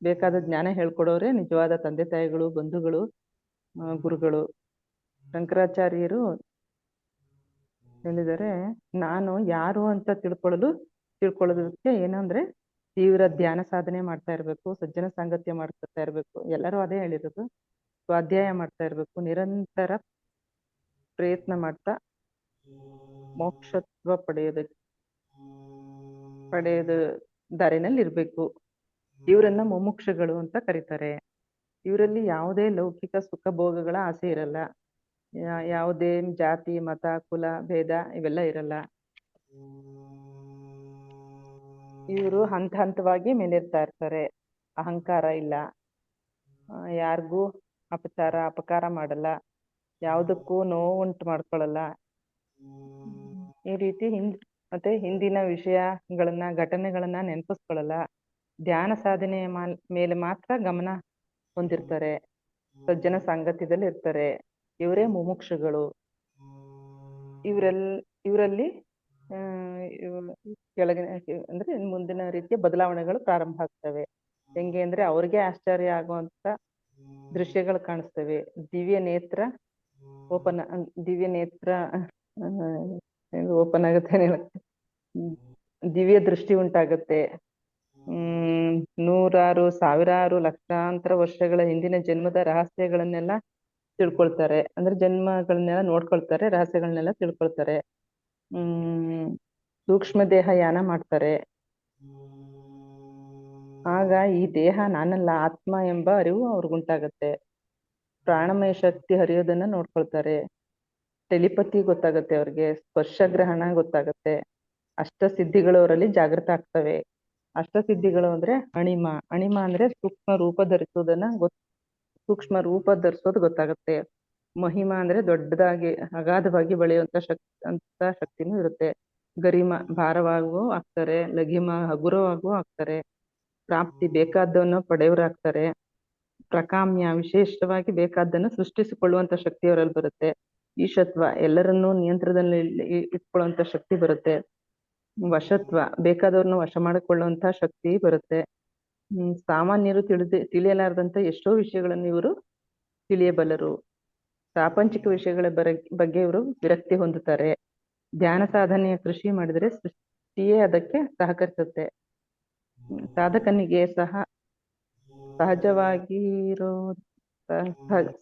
ಬೇಕಾದ ಜ್ಞಾನ ಹೇಳ್ಕೊಡೋರೆ ನಿಜವಾದ ತಂದೆ ತಾಯಿಗಳು, ಬಂಧುಗಳು. ಗುರುಗಳು. ಶಂಕರಾಚಾರ್ಯರು ಹೇಳಿದರೆ, ನಾನು ಯಾರು ಅಂತ ತಿಳ್ಕೊಳ್ಳೋದಕ್ಕೆ ಏನಂದ್ರೆ ತೀವ್ರ ಧ್ಯಾನ ಸಾಧನೆ ಮಾಡ್ತಾ ಇರ್ಬೇಕು, ಸಜ್ಜನ ಸಾಂಗತ್ಯ ಮಾಡ್ತಾ ಇರ್ಬೇಕು. ಎಲ್ಲರೂ ಅದೇ ಹೇಳಿರೋದು. ಸ್ವಾಧ್ಯಾಯ ಮಾಡ್ತಾ ಇರ್ಬೇಕು, ನಿರಂತರ ಪ್ರಯತ್ನ ಮಾಡ್ತಾ ಮೋಕ್ಷತ್ವ ಪಡೆಯೋದು ದಾರಿನಲ್ಲಿ ಇರ್ಬೇಕು. ಇವರನ್ನ ಮುಮುಕ್ಷಗಳು ಅಂತ ಕರೀತಾರೆ. ಇವರಲ್ಲಿ ಯಾವುದೇ ಲೌಕಿಕ ಸುಖ ಭೋಗಗಳ ಆಸೆ ಇರಲ್ಲ. ಯಾವುದೇ ಜಾತಿ, ಮತ, ಕುಲ, ಭೇದ ಇವೆಲ್ಲ ಇರಲ್ಲ. ಇವರು ಹಂತ ಹಂತವಾಗಿ ಮೇಲೇರ್ತಾ ಇರ್ತಾರೆ. ಅಹಂಕಾರ ಇಲ್ಲ, ಯಾರಿಗೂ ಅಪಕಾರ ಮಾಡಲ್ಲ, ಯಾವುದಕ್ಕೂ ನೋವು ಉಂಟು ಮಾಡ್ಕೊಳ್ಳಲ್ಲ. ಈ ರೀತಿ ಮತ್ತೆ ಹಿಂದಿನ ವಿಷಯಗಳನ್ನ, ಘಟನೆಗಳನ್ನ ನೆನಪಿಸ್ಕೊಳ್ಳಲ್ಲ. ಧ್ಯಾನ ಸಾಧನೆಯ ಮೇಲೆ ಮಾತ್ರ ಗಮನ ಹೊಂದಿರ್ತಾರೆ. ಸಜ್ಜನ ಸಾಂಗತ್ಯದಲ್ಲಿ ಇರ್ತಾರೆ. ಇವರೇ ಮುಮುಕ್ಷಗಳು. ಇವರಲ್ಲಿ ಕೆಳಗಿನ ಅಂದ್ರೆ ಮುಂದಿನ ರೀತಿಯ ಬದಲಾವಣೆಗಳು ಪ್ರಾರಂಭ ಆಗ್ತವೆ. ಹೆಂಗೆ ಅಂದ್ರೆ ಅವ್ರಿಗೆ ಆಶ್ಚರ್ಯ ಆಗುವಂತ ದೃಶ್ಯಗಳು ಕಾಣಿಸ್ತವೆ. ದಿವ್ಯ ನೇತ್ರ ಓಪನ್ ಆಗುತ್ತೆ, ದಿವ್ಯ ದೃಷ್ಟಿ ಉಂಟಾಗತ್ತೆ. ನೂರಾರು, ಸಾವಿರಾರು, ಲಕ್ಷಾಂತರ ವರ್ಷಗಳ ಹಿಂದಿನ ಜನ್ಮದ ರಹಸ್ಯಗಳನ್ನೆಲ್ಲ ತಿಳ್ಕೊಳ್ತಾರೆ. ಅಂದ್ರೆ ಜನ್ಮಗಳನ್ನೆಲ್ಲ ನೋಡ್ಕೊಳ್ತಾರೆ, ರಹಸ್ಯಗಳನ್ನೆಲ್ಲ ತಿಳ್ಕೊಳ್ತಾರೆ. ಸೂಕ್ಷ್ಮ ದೇಹ ಯಾನ ಮಾಡ್ತಾರೆ. ಆಗ ಈ ದೇಹ ನಾನಲ್ಲ, ಆತ್ಮ ಎಂಬ ಅರಿವು ಅವ್ರಿಗುಂಟಾಗತ್ತೆ. ಪ್ರಾಣಮಯ ಶಕ್ತಿ ಹರಿಯೋದನ್ನ ನೋಡ್ಕೊಳ್ತಾರೆ. ಟೆಲಿಪತಿ ಗೊತ್ತಾಗತ್ತೆ ಅವ್ರಿಗೆ, ಸ್ಪರ್ಶಗ್ರಹಣ ಗೊತ್ತಾಗತ್ತೆ. ಅಷ್ಟಸಿದ್ಧಿಗಳು ಅವರಲ್ಲಿ ಜಾಗೃತ ಆಗ್ತವೆ. ಅಷ್ಟಸಿದ್ಧಿಗಳು ಅಂದ್ರೆ ಅಣಿಮ ಅಂದ್ರೆ ಸೂಕ್ಷ್ಮ ರೂಪ ಧರಿಸೋದು ಗೊತ್ತಾಗತ್ತೆ. ಮಹಿಮಾ ಅಂದ್ರೆ ದೊಡ್ಡದಾಗಿ ಅಗಾಧವಾಗಿ ಬೆಳೆಯುವಂತ ಶಕ್ತಿನೂ ಇರುತ್ತೆ. ಗರಿಮ ಭಾರವಾಗೂ ಆಗ್ತಾರೆ, ಲಘಿಮ ಹಗುರವಾಗೂ ಆಗ್ತಾರೆ. ಪ್ರಾಪ್ತಿ ಬೇಕಾದ್ದನ್ನು ಪಡೆಯವರಾಗ್ತಾರೆ. ಪ್ರಕಾಮ್ಯ ವಿಶೇಷವಾಗಿ ಬೇಕಾದ್ದನ್ನು ಸೃಷ್ಟಿಸಿಕೊಳ್ಳುವಂತ ಶಕ್ತಿ ಅವರಲ್ಲಿ ಬರುತ್ತೆ. ಈಶತ್ವ ಎಲ್ಲರನ್ನೂ ನಿಯಂತ್ರಣದಲ್ಲಿ ಇಟ್ಕೊಳ್ಳುವಂತ ಶಕ್ತಿ ಬರುತ್ತೆ. ವಶತ್ವ ಬೇಕಾದವ್ರನ್ನ ವಶ ಮಾಡಿಕೊಳ್ಳುವಂತ ಶಕ್ತಿ ಬರುತ್ತೆ. ಸಾಮಾನ್ಯರು ತಿಳಿಯಲಾರದಂತ ಎಷ್ಟೋ ವಿಷಯಗಳನ್ನು ಇವರು ತಿಳಿಯಬಲ್ಲರು. ಪ್ರಾಪಂಚಿಕ ವಿಷಯಗಳ ಬಗ್ಗೆ ಇವರು ವಿರಕ್ತಿ ಹೊಂದುತ್ತಾರೆ. ಧ್ಯಾನ ಸಾಧನೆಯ ಕೃಷಿ ಮಾಡಿದರೆ ಸೃಷ್ಟಿಯೇ ಅದಕ್ಕೆ ಸಹಕರಿಸುತ್ತೆ.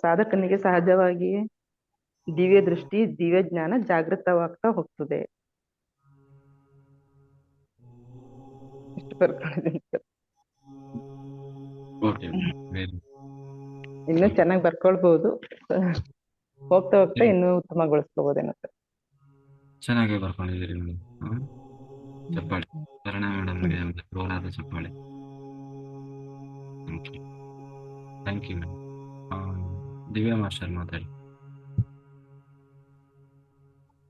ಸಾಧಕನಿಗೆ ಸಹಜವಾಗಿ ದಿವ್ಯ ದೃಷ್ಟಿ, ದಿವ್ಯ ಜ್ಞಾನ ಜಾಗೃತವಾಗ್ತಾ ಹೋಗ್ತದೆ. ಇಷ್ಟು ಬರ್ಕೊಂಡಿದ್ದೀನಿ ಸರ್. ಇನ್ನೂ ಚೆನ್ನಾಗಿ ಬರ್ಕೊಳ್ಬಹುದು. ಹೋಗ್ತಾ ಇನ್ನೂ ಉತ್ತಮಗೊಳಿಸ್ಕೋಬಹುದೇನೋ ಸರ್. ಚೆನ್ನಾಗಿ ಬರ್ಕೊಂಡಿದ್ದೀರಿ ಮೇಡಮ್. ಚಪ್ಪಾಳೆ ಶರಣ ಮೇಡಮ್ಗೆ ಜೋರಾದ ಚಪ್ಪಾಳೆ. Thank you madam. Divya master ಮಾತಾಡಿ.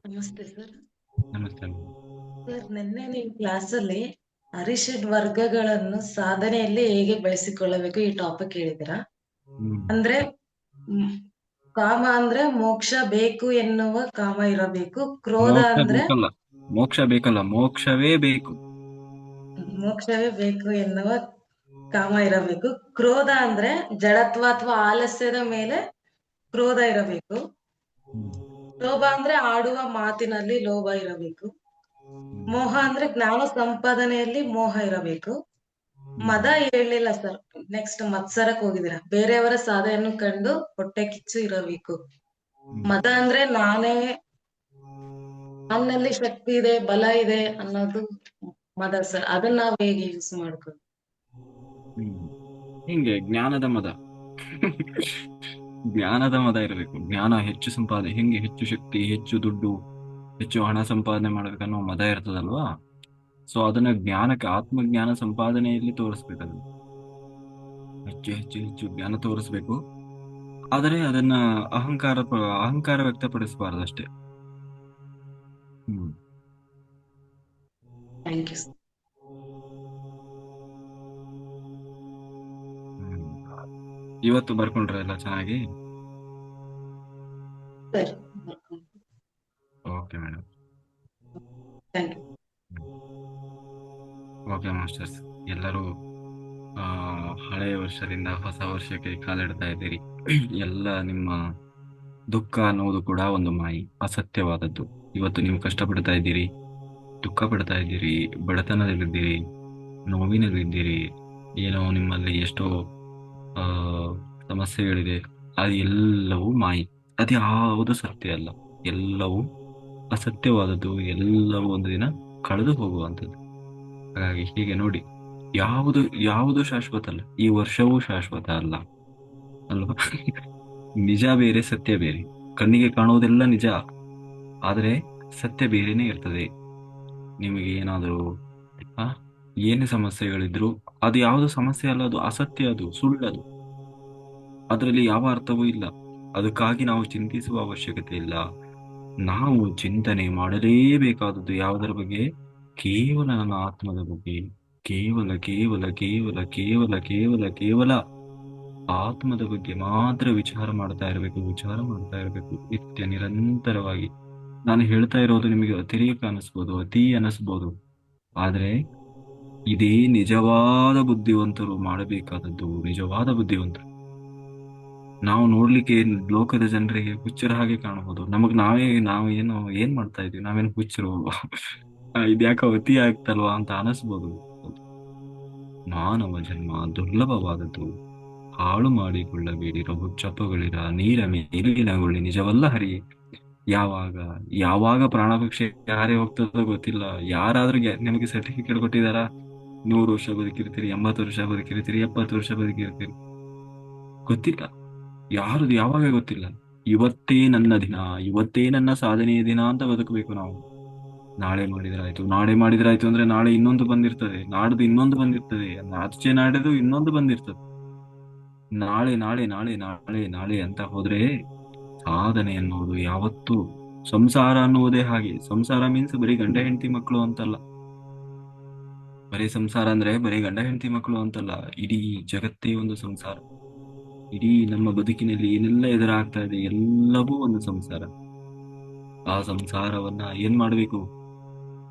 ನಮಸ್ತೆ ಸರ್. ನಮಸ್ತೆ ಸರ್, ನಿನ್ನೆ ನೀವು ಕ್ಲಾಸಲ್ಲಿ ಅರಿಷಡ್ ವರ್ಗಗಳನ್ನು ಸಾಧನೆಯಲ್ಲಿ ಹೇಗೆ ಬೆಳೆಸಿಕೊಳ್ಳಬೇಕು ಈ ಟಾಪಿಕ್ ಹೇಳಿದಿರಾ. ಅಂದ್ರೆ ಕಾಮ ಅಂದ್ರೆ ಮೋಕ್ಷ ಬೇಕು ಎನ್ನುವ ಕಾಮ ಇರಬೇಕು. ಕ್ರೋಧ ಅಂದ್ರೆ ಮೋಕ್ಷವೇ ಬೇಕು ಎನ್ನುವ ಕಾಮ ಇರಬೇಕು. ಕ್ರೋಧ ಅಂದ್ರೆ ಜಡತ್ವ ಅಥವಾ ಆಲಸ್ಯದ ಮೇಲೆ ಕ್ರೋಧ ಇರಬೇಕು. ಲೋಭ ಅಂದ್ರೆ ಆಡುವ ಮಾತಿನಲ್ಲಿ ಲೋಭ ಇರಬೇಕು. ಮೋಹ ಅಂದ್ರೆ ಜ್ಞಾನ ಸಂಪಾದನೆಯಲ್ಲಿ ಮೋಹ ಇರಬೇಕು. ಮದ ಹೇಳಲಿಲ್ಲ ಸರ್. ನೆಕ್ಸ್ಟ್ ಮತ್ಸರಕ್ಕೆ ಹೋಗಿದ್ದೀರಾ. ಬೇರೆಯವರ ಸಾಧನೆಯನ್ನು ಕಂಡು ಹೊಟ್ಟೆ ಕಿಚ್ಚು ಇರಬೇಕು. ಮದ ಅಂದ್ರೆ ನನ್ನಲ್ಲಿ ಶಕ್ತಿ ಇದೆ, ಬಲ ಇದೆ ಅನ್ನೋದು ಮದ ಸರ್. ಅದನ್ನ ನಾವು ಹೇಗೆ ಯೂಸ್ ಮಾಡ್ಕೊಂಡು ಹಿಂಗೆ ಜ್ಞಾನದ ಮದ ಇರಬೇಕು. ಜ್ಞಾನ ಹೆಚ್ಚು ಸಂಪಾದನೆ, ಹೆಂಗೆ ಹೆಚ್ಚು ಶಕ್ತಿ, ಹೆಚ್ಚು ದುಡ್ಡು, ಹೆಚ್ಚು ಹಣ ಸಂಪಾದನೆ ಮಾಡ್ಬೇಕನ್ನೋ ಮದ ಇರ್ತದಲ್ವಾ. ಸೊ ಅದನ್ನ ಜ್ಞಾನಕ್ಕೆ, ಆತ್ಮಜ್ಞಾನ ಸಂಪಾದನೆಯಲ್ಲಿ ತೋರಿಸ್ಬೇಕದು. ಹೆಚ್ಚು ಹೆಚ್ಚು ಹೆಚ್ಚು ಜ್ಞಾನ ತೋರಿಸ್ಬೇಕು. ಆದರೆ ಅದನ್ನ ಅಹಂಕಾರ ವ್ಯಕ್ತಪಡಿಸಬಾರದು ಅಷ್ಟೇ. Thank you. ಇವತ್ತು ಬರ್ಕೊಂಡ್ರೆ ಎಲ್ಲ ಚೆನ್ನಾಗಿ. Okay madam. Thank you. Okay masters, ಎಲ್ಲರೂ ಹಳೆಯ ವರ್ಷದಿಂದ ಹೊಸ ವರ್ಷಕ್ಕೆ ಕಾಲಿಡ್ತಾ ಇದ್ದೀರಿ. ಎಲ್ಲ ನಿಮ್ಮ ದುಃಖ ಅನ್ನೋದು ಕೂಡ ಒಂದು ಮಾಯಿ, ಅಸತ್ಯವಾದದ್ದು. ಇವತ್ತು ನೀವು ಕಷ್ಟಪಡ್ತಾ ಇದ್ದೀರಿ, ದುಃಖ ಪಡ್ತಾ ಇದ್ದೀರಿ, ಬಡತನದಲ್ಲಿದ್ದೀರಿ, ನೋವಿನಲ್ಲಿದ್ದೀರಿ, ಏನೋ ನಿಮ್ಮಲ್ಲಿ ಎಷ್ಟೋ ಆ ಸಮಸ್ಯೆಗಳಿದೆ. ಅದು ಎಲ್ಲವೂ ಮಾಯಿ, ಅದು ಯಾವುದು ಸತ್ಯ ಅಲ್ಲ. ಎಲ್ಲವೂ ಅಸತ್ಯವಾದದ್ದು, ಎಲ್ಲವೂ ಒಂದು ದಿನ ಕಳೆದು ಹೋಗುವಂಥದ್ದು. ಹಾಗಾಗಿ ಹೀಗೆ ನೋಡಿ, ಯಾವುದು ಯಾವುದು ಶಾಶ್ವತ ಅಲ್ಲ. ಈ ವರ್ಷವೂ ಶಾಶ್ವತ ಅಲ್ಲ ಅಲ್ವಾ? ನಿಜ ಬೇರೆ, ಸತ್ಯ ಬೇರೆ. ಕಣ್ಣಿಗೆ ಕಾಣುವುದೆಲ್ಲ ನಿಜ, ಆದರೆ ಸತ್ಯ ಬೇರೆನೇ ಇರ್ತದೆ. ನಿಮಗೆ ಏನಾದರೂ ಏನೇ ಸಮಸ್ಯೆಗಳಿದ್ರು ಅದು ಯಾವುದು ಸಮಸ್ಯೆ ಅಲ್ಲ, ಅದು ಅಸತ್ಯ, ಅದು ಸುಳ್ಳದು. ಅದರಲ್ಲಿ ಯಾವ ಅರ್ಥವೂ ಇಲ್ಲ. ಅದಕ್ಕಾಗಿ ನಾವು ಚಿಂತಿಸುವ ಅವಶ್ಯಕತೆ ಇಲ್ಲ. ನಾವು ಚಿಂತನೆ ಮಾಡಲೇಬೇಕಾದದ್ದು ಯಾವುದರ ಬಗ್ಗೆ? ಕೇವಲ ನನ್ನ ಆತ್ಮದ ಬಗ್ಗೆ. ಕೇವಲ ಕೇವಲ ಕೇವಲ ಕೇವಲ ಕೇವಲ ಕೇವಲ ಆತ್ಮದ ಬಗ್ಗೆ ಮಾತ್ರ ವಿಚಾರ ಮಾಡ್ತಾ ಇರಬೇಕು, ವಿಚಾರ ಮಾಡ್ತಾ ಇರಬೇಕು ನಿತ್ಯ ನಿರಂತರವಾಗಿ. ನಾನು ಹೇಳ್ತಾ ಇರೋದು ನಿಮಗೆ ಅತಿರೇಕ ಅನಿಸ್ಬೋದು, ಅತಿ ಅನಿಸ್ಬೋದು, ಆದ್ರೆ ಇದೇ ನಿಜವಾದ ಬುದ್ಧಿವಂತರು ಮಾಡಬೇಕಾದದ್ದು. ನಿಜವಾದ ಬುದ್ಧಿವಂತರು. ನಾವು ನೋಡ್ಲಿಕ್ಕೆ ಲೋಕದ ಜನರಿಗೆ ಹುಚ್ಚರ ಹಾಗೆ ಕಾಣಬಹುದು. ನಾವು ಏನ್ ಮಾಡ್ತಾ ಇದೀವಿ, ನಾವೇನು ಹುಚ್ಚರು ಇದ್ಯಾಕ ಅತಿ ಆಗ್ತಲ್ವಾ ಅಂತ ಅನಿಸ್ಬೋದು. ಮಾನವ ಜನ್ಮ ದುರ್ಲಭವಾದದ್ದು, ಹಾಳು ಮಾಡಿಕೊಳ್ಳಬೇಡಿರ, ಹುಚ್ಚಪ್ಪಗಳಿರ, ನೀರ ಮೇಲಿನಗೊಳ್ಳಿ ನಿಜವಲ್ಲ ಹರಿ. ಯಾವಾಗ ಯಾವಾಗ ಪ್ರಾಣ ಭಿಕ್ಷೆ ಯಾರೇ ಹೋಗ್ತದೋ ಗೊತ್ತಿಲ್ಲ. ಯಾರಾದ್ರೂ ನಿಮಗೆ ಸರ್ಟಿಫಿಕೇಟ್ ಕೊಟ್ಟಿದಾರಾ? 100 ವರ್ಷ ಬದುಕಿರ್ತೀರಿ, 80 ವರ್ಷ ಬದುಕಿರ್ತೀರಿ, 70 ವರ್ಷ ಬದುಕಿರ್ತೀರಿ, ಗೊತ್ತಿಲ್ಲ. ಯಾರದು ಯಾವಾಗ ಗೊತ್ತಿಲ್ಲ. ಇವತ್ತೇ ನನ್ನ ದಿನ, ಇವತ್ತೇ ನನ್ನ ಸಾಧನೆಯ ದಿನ ಅಂತ ಬದುಕಬೇಕು ನಾವು. ನಾಳೆ ಮಾಡಿದ್ರಾಯ್ತು, ನಾಳೆ ಮಾಡಿದ್ರಾಯ್ತು ಅಂದ್ರೆ ನಾಳೆ ಇನ್ನೊಂದು ಬಂದಿರ್ತದೆ, ನಾಡ್ದು ಇನ್ನೊಂದು ಬಂದಿರ್ತದೆ, ಆಚೆ ನಾಡಿದ್ದು ಇನ್ನೊಂದು ಬಂದಿರ್ತದೆ. ನಾಳೆ ನಾಳೆ ನಾಳೆ ನಾಳೆ ನಾಳೆ ಅಂತ ಹೋದ್ರೆ ಸಾಧನೆ ಅನ್ನೋದು ಯಾವತ್ತೂ, ಸಂಸಾರ ಅನ್ನುವುದೇ ಹಾಗೆ. ಸಂಸಾರ ಮೀನ್ಸ್ ಬರೀ ಗಂಡ ಹೆಂಡತಿ ಮಕ್ಕಳು ಅಂತಲ್ಲ. ಬರೀ ಸಂಸಾರ ಅಂದ್ರೆ ಬರೀ ಗಂಡ ಹೆಂಡತಿ ಮಕ್ಕಳು ಅಂತಲ್ಲ. ಇಡೀ ಜಗತ್ತೇ ಒಂದು ಸಂಸಾರ. ಇಡೀ ನಮ್ಮ ಬದುಕಿನಲ್ಲಿ ಏನೆಲ್ಲ ಎದುರಾಗ್ತಾ ಇದೆ ಎಲ್ಲವೂ ಒಂದು ಸಂಸಾರ. ಆ ಸಂಸಾರವನ್ನ ಏನ್ ಮಾಡ್ಬೇಕು?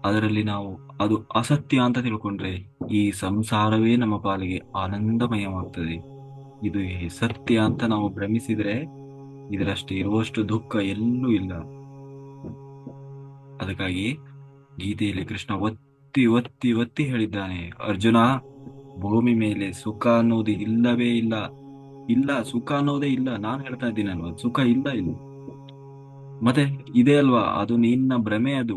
ಅದರಲ್ಲಿ ನಾವು ಅದು ಅಸತ್ಯ ಅಂತ ತಿಳ್ಕೊಂಡ್ರೆ ಈ ಸಂಸಾರವೇ ನಮ್ಮ ಪಾಲಿಗೆ ಆನಂದಮಯವಾಗ್ತದೆ. ಇದು ಸತ್ಯ ಅಂತ ನಾವು ಭ್ರಮಿಸಿದ್ರೆ ಇದರಷ್ಟೇ ಇರುವಷ್ಟು ದುಃಖ ಎಲ್ಲೂ ಇಲ್ಲ. ಅದಕ್ಕಾಗಿ ಗೀತೆಯಲ್ಲಿ ಕೃಷ್ಣ ಒತ್ತಿ ಒತ್ತಿ ಒತ್ತಿ ಹೇಳಿದ್ದಾನೆ, ಅರ್ಜುನ, ಭೂಮಿ ಮೇಲೆ ಸುಖ ಅನ್ನೋದು ಇಲ್ಲವೇ ಇಲ್ಲ. ಇಲ್ಲ, ಸುಖ ಅನ್ನೋದೇ ಇಲ್ಲ. ನಾನು ಹೇಳ್ತಾ ಇದ್ದೀನಿ ಅಲ್ವಾ, ಸುಖ ಇಲ್ಲ ಇಲ್ಲ. ಮತ್ತೆ ಇದೆ ಅಲ್ವಾ, ಅದು ನಿನ್ನ ಭ್ರಮೆ. ಅದು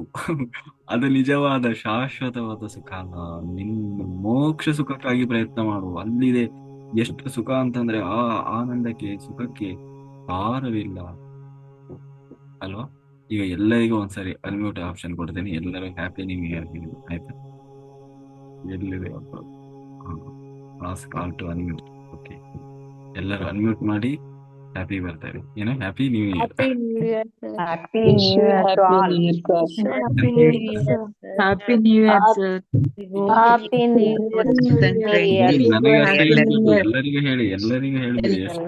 ಅದು ನಿಜವಾದ ಶಾಶ್ವತವಾದ ಸುಖ ಅಲ್ಲ. ನಿನ್ನ ಮೋಕ್ಷ ಸುಖಕ್ಕಾಗಿ ಪ್ರಯತ್ನ ಮಾಡು, ಅಲ್ಲಿದೆ ಎಷ್ಟು ಸುಖ ಅಂತಂದ್ರೆ ಆ ಆನಂದಕ್ಕೆ, ಸುಖಕ್ಕೆ ಪಾರವಿಲ್ಲ ಅಲ್ವಾ? ಈಗ ಎಲ್ಲರಿಗೂ ಒಂದ್ಸರಿ ಅನ್ಮ್ಯೂಟ್ ಆಪ್ಷನ್ ಕೊಡ್ತೀನಿ. ಎಲ್ಲರೂ ಹ್ಯಾಪಿ ನ್ಯೂ ಇಯರ್ ಹೇಳಿ, ಆಯ್ತಾ? ಎಲ್ಲಿದೆ ಕಾಲ್ ಟು ಅನ್ಮ್ಯೂಟ್. ಓಕೆ, ಎಲ್ಲರೂ ಅನ್ಮ್ಯೂಟ್ ಮಾಡಿ ಹ್ಯಾಪಿ ಬರ್ತಾರೆ. ಏನೋ happy new year. Happy New Year, sir. Happy Wish new you year to Happy all. New Year, sir. Happy New Year, sir. Happy New Year, sir. Happy New Year, New Year. ನನಗೆ ಅಷ್ಟೇ Happy ಹೇಳ್ಬೇಕು, New Year. ಎಲ್ಲರಿಗೂ ಹೇಳಿ, ಎಲ್ಲರಿಗೂ ಹೇಳಿಬಿಡಿ ಎಷ್ಟು.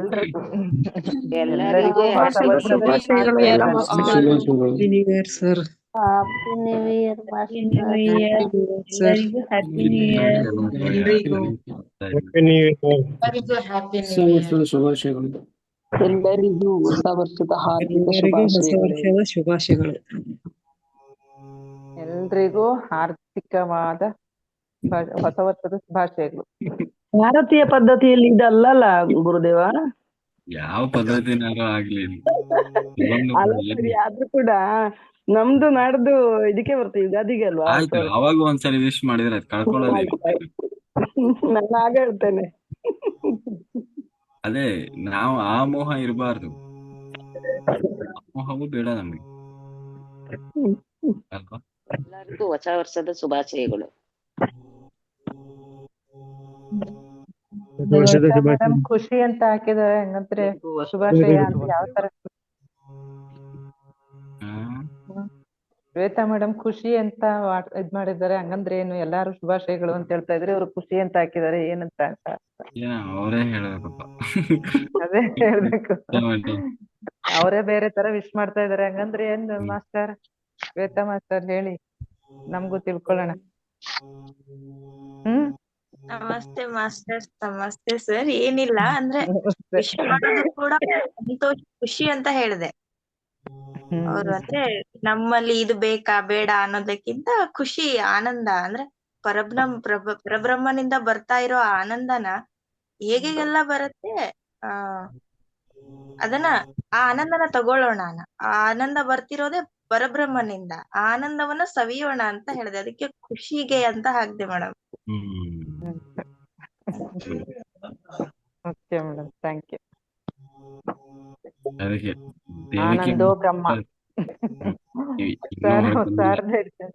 ಎಲ್ಲರಿಗೂ ಹೊಸ ಶುಭಾಶಯಗಳು, ವರ್ಷದ ಶುಭಾಶಯಗಳು ಎಲ್ಲ ಮಕ್ಕಳಿಗೆ. Happy New Year, sir. Happy New Year, Happy Master. New Year, sir. Happy New Year. ಎಲ್ರಿಗೂ ಎಲ್ಲರಿಗೂ ಹ್ಯಾಪಿ ನ್ಯೂ ಇಯರ್. ಎಲ್ಲರಿಗೂ ಹೊಸ ವರ್ಷದ ಹಾರ್ದಿಕ ಎಲ್ಲರಿಗೂ ಹೊಸ ಶುಭಾಶಯಗಳು. ವರ್ಷದ ಶುಭಾಶಯಗಳು. ಎಲ್ರಿಗೂ ಹಾರ್ದಿಕವಾದ ಹೊಸ ವರ್ಷದ ಶುಭಾಶಯಗಳು. ಭಾರತೀಯ ಪದ್ಧತಿಯಲ್ಲಿ ಇದಲ್ಲಲ್ಲ ಗುರುದೇವ. ಯಾವ ಪದ್ಧತಿನಾರು ಆಗ್ಲಿ, ಅಲ್ಲ ಸರಿ, ಆದ್ರೂ ಕೂಡ ನಮ್ದು ನಾಡ್ದು ಇದಕ್ಕೆ ಬರ್ತೇವೆ, ಯುಗಾದಿಗೆ ಅಲ್ವಾ? ಆಯ್ತು, ಅವಾಗ ಒಂದ್ಸರಿ ವಿಶ್ ಮಾಡಿದ್ರೆ ಅದು ಕಳ್ಕೊಳ್ಳೋದೇ. ನಾನು ಆಗ ಹೇಳ್ತೇನೆ. ಅದೇ, ನಾವು ಆ ಮೋಹ ಇರಬಾರ್ದು. ಮೋಹವೂ ಬೇಡ ನಮಗೆ ಅಲ್ವಾ? ಎಲ್ಲರಿಗೂ ಹೊಸ ವರ್ಷದ ಶುಭಾಶಯಗಳು. ಮೇಡಮ್ ಖುಷಿ ಅಂತ ಹಾಕಿದಾರೆ, ಹಂಗಂದ್ರೆ ಶುಭಾಶಯ ಅಂತ ಯಾವ ತರ? ಶ್ವೇತಾ ಮೇಡಮ್ ಖುಷಿ ಅಂತ ಇದ್ ಮಾಡಿದ್ದಾರೆ, ಹಂಗಂದ್ರೆ ಏನು? ಎಲ್ಲಾರು ಶುಭಾಶಯಗಳು ಅಂತ ಹೇಳ್ತಾ ಇದ್ರೆ ಇವ್ರು ಖುಷಿ ಅಂತ ಹಾಕಿದ್ದಾರೆ, ಏನಂತ ಅಂತ. ಅವರೇ ಹೇಳ್ಬೇಕಪ್ಪ. ಅದೇ ಹೇಳ್ಬೇಕು, ಅವರೇ ಬೇರೆ ತರ ವಿಶ್ ಮಾಡ್ತಾ ಇದಾರೆ. ಹಂಗಂದ್ರೆ ಏನ್ ಮಾಸ್ಟರ್? ಶ್ವೇತಾ ಮಾಸ್ಟರ್ ಹೇಳಿ, ನಮ್ಗೂ ತಿಳ್ಕೊಳ್ಳೋಣ. ನಮಸ್ತೆ ಮಾಸ್ಟರ್, ನಮಸ್ತೆ ಸರ್. ಏನಿಲ್ಲ ಅಂದ್ರೆ ನಮಸ್ತೆ. ವಿಶ್ ಮಾಡೋದು ಕೂಡ ಸಂತೋಷ, ಖುಷಿ ಅಂತ ಹೇಳಿದೆ. ಅವರು ಅಂದ್ರೆ ನಮ್ಮಲ್ಲಿ ಇದು ಬೇಕಾ ಬೇಡ ಅನ್ನೋದಕ್ಕಿಂತ ಖುಷಿ, ಆನಂದ ಅಂದ್ರೆ ಪರಬ್ರಹ್ಮನಿಂದ ಬರ್ತಾ ಇರೋ ಆ ಆನಂದನ ಹೇಗೆಲ್ಲ ಬರುತ್ತೆ, ಆ ಅದನ್ನ ಆ ಆನಂದನ ತಗೊಳ್ಳೋಣ. ಆ ಆನಂದ ಬರ್ತಿರೋದೇ ಪರಬ್ರಹ್ಮನಿಂದ. ಆ ಆನಂದವನ್ನ ಸವಿಯೋಣ ಅಂತ ಹೇಳಿದೆ. ಅದಕ್ಕೆ ಖುಷಿಗೆ ಅಂತ ಹಾಕ್ದೆ madam. Hmm okay madam, thank you. ಅದಕ್ಕೆ ದೇವಕಿ ಆನಂದೋ ಬ್ರಹ್ಮ. ಇನ್ನೂ ಹೊರತಂದಿಲ್ಲ.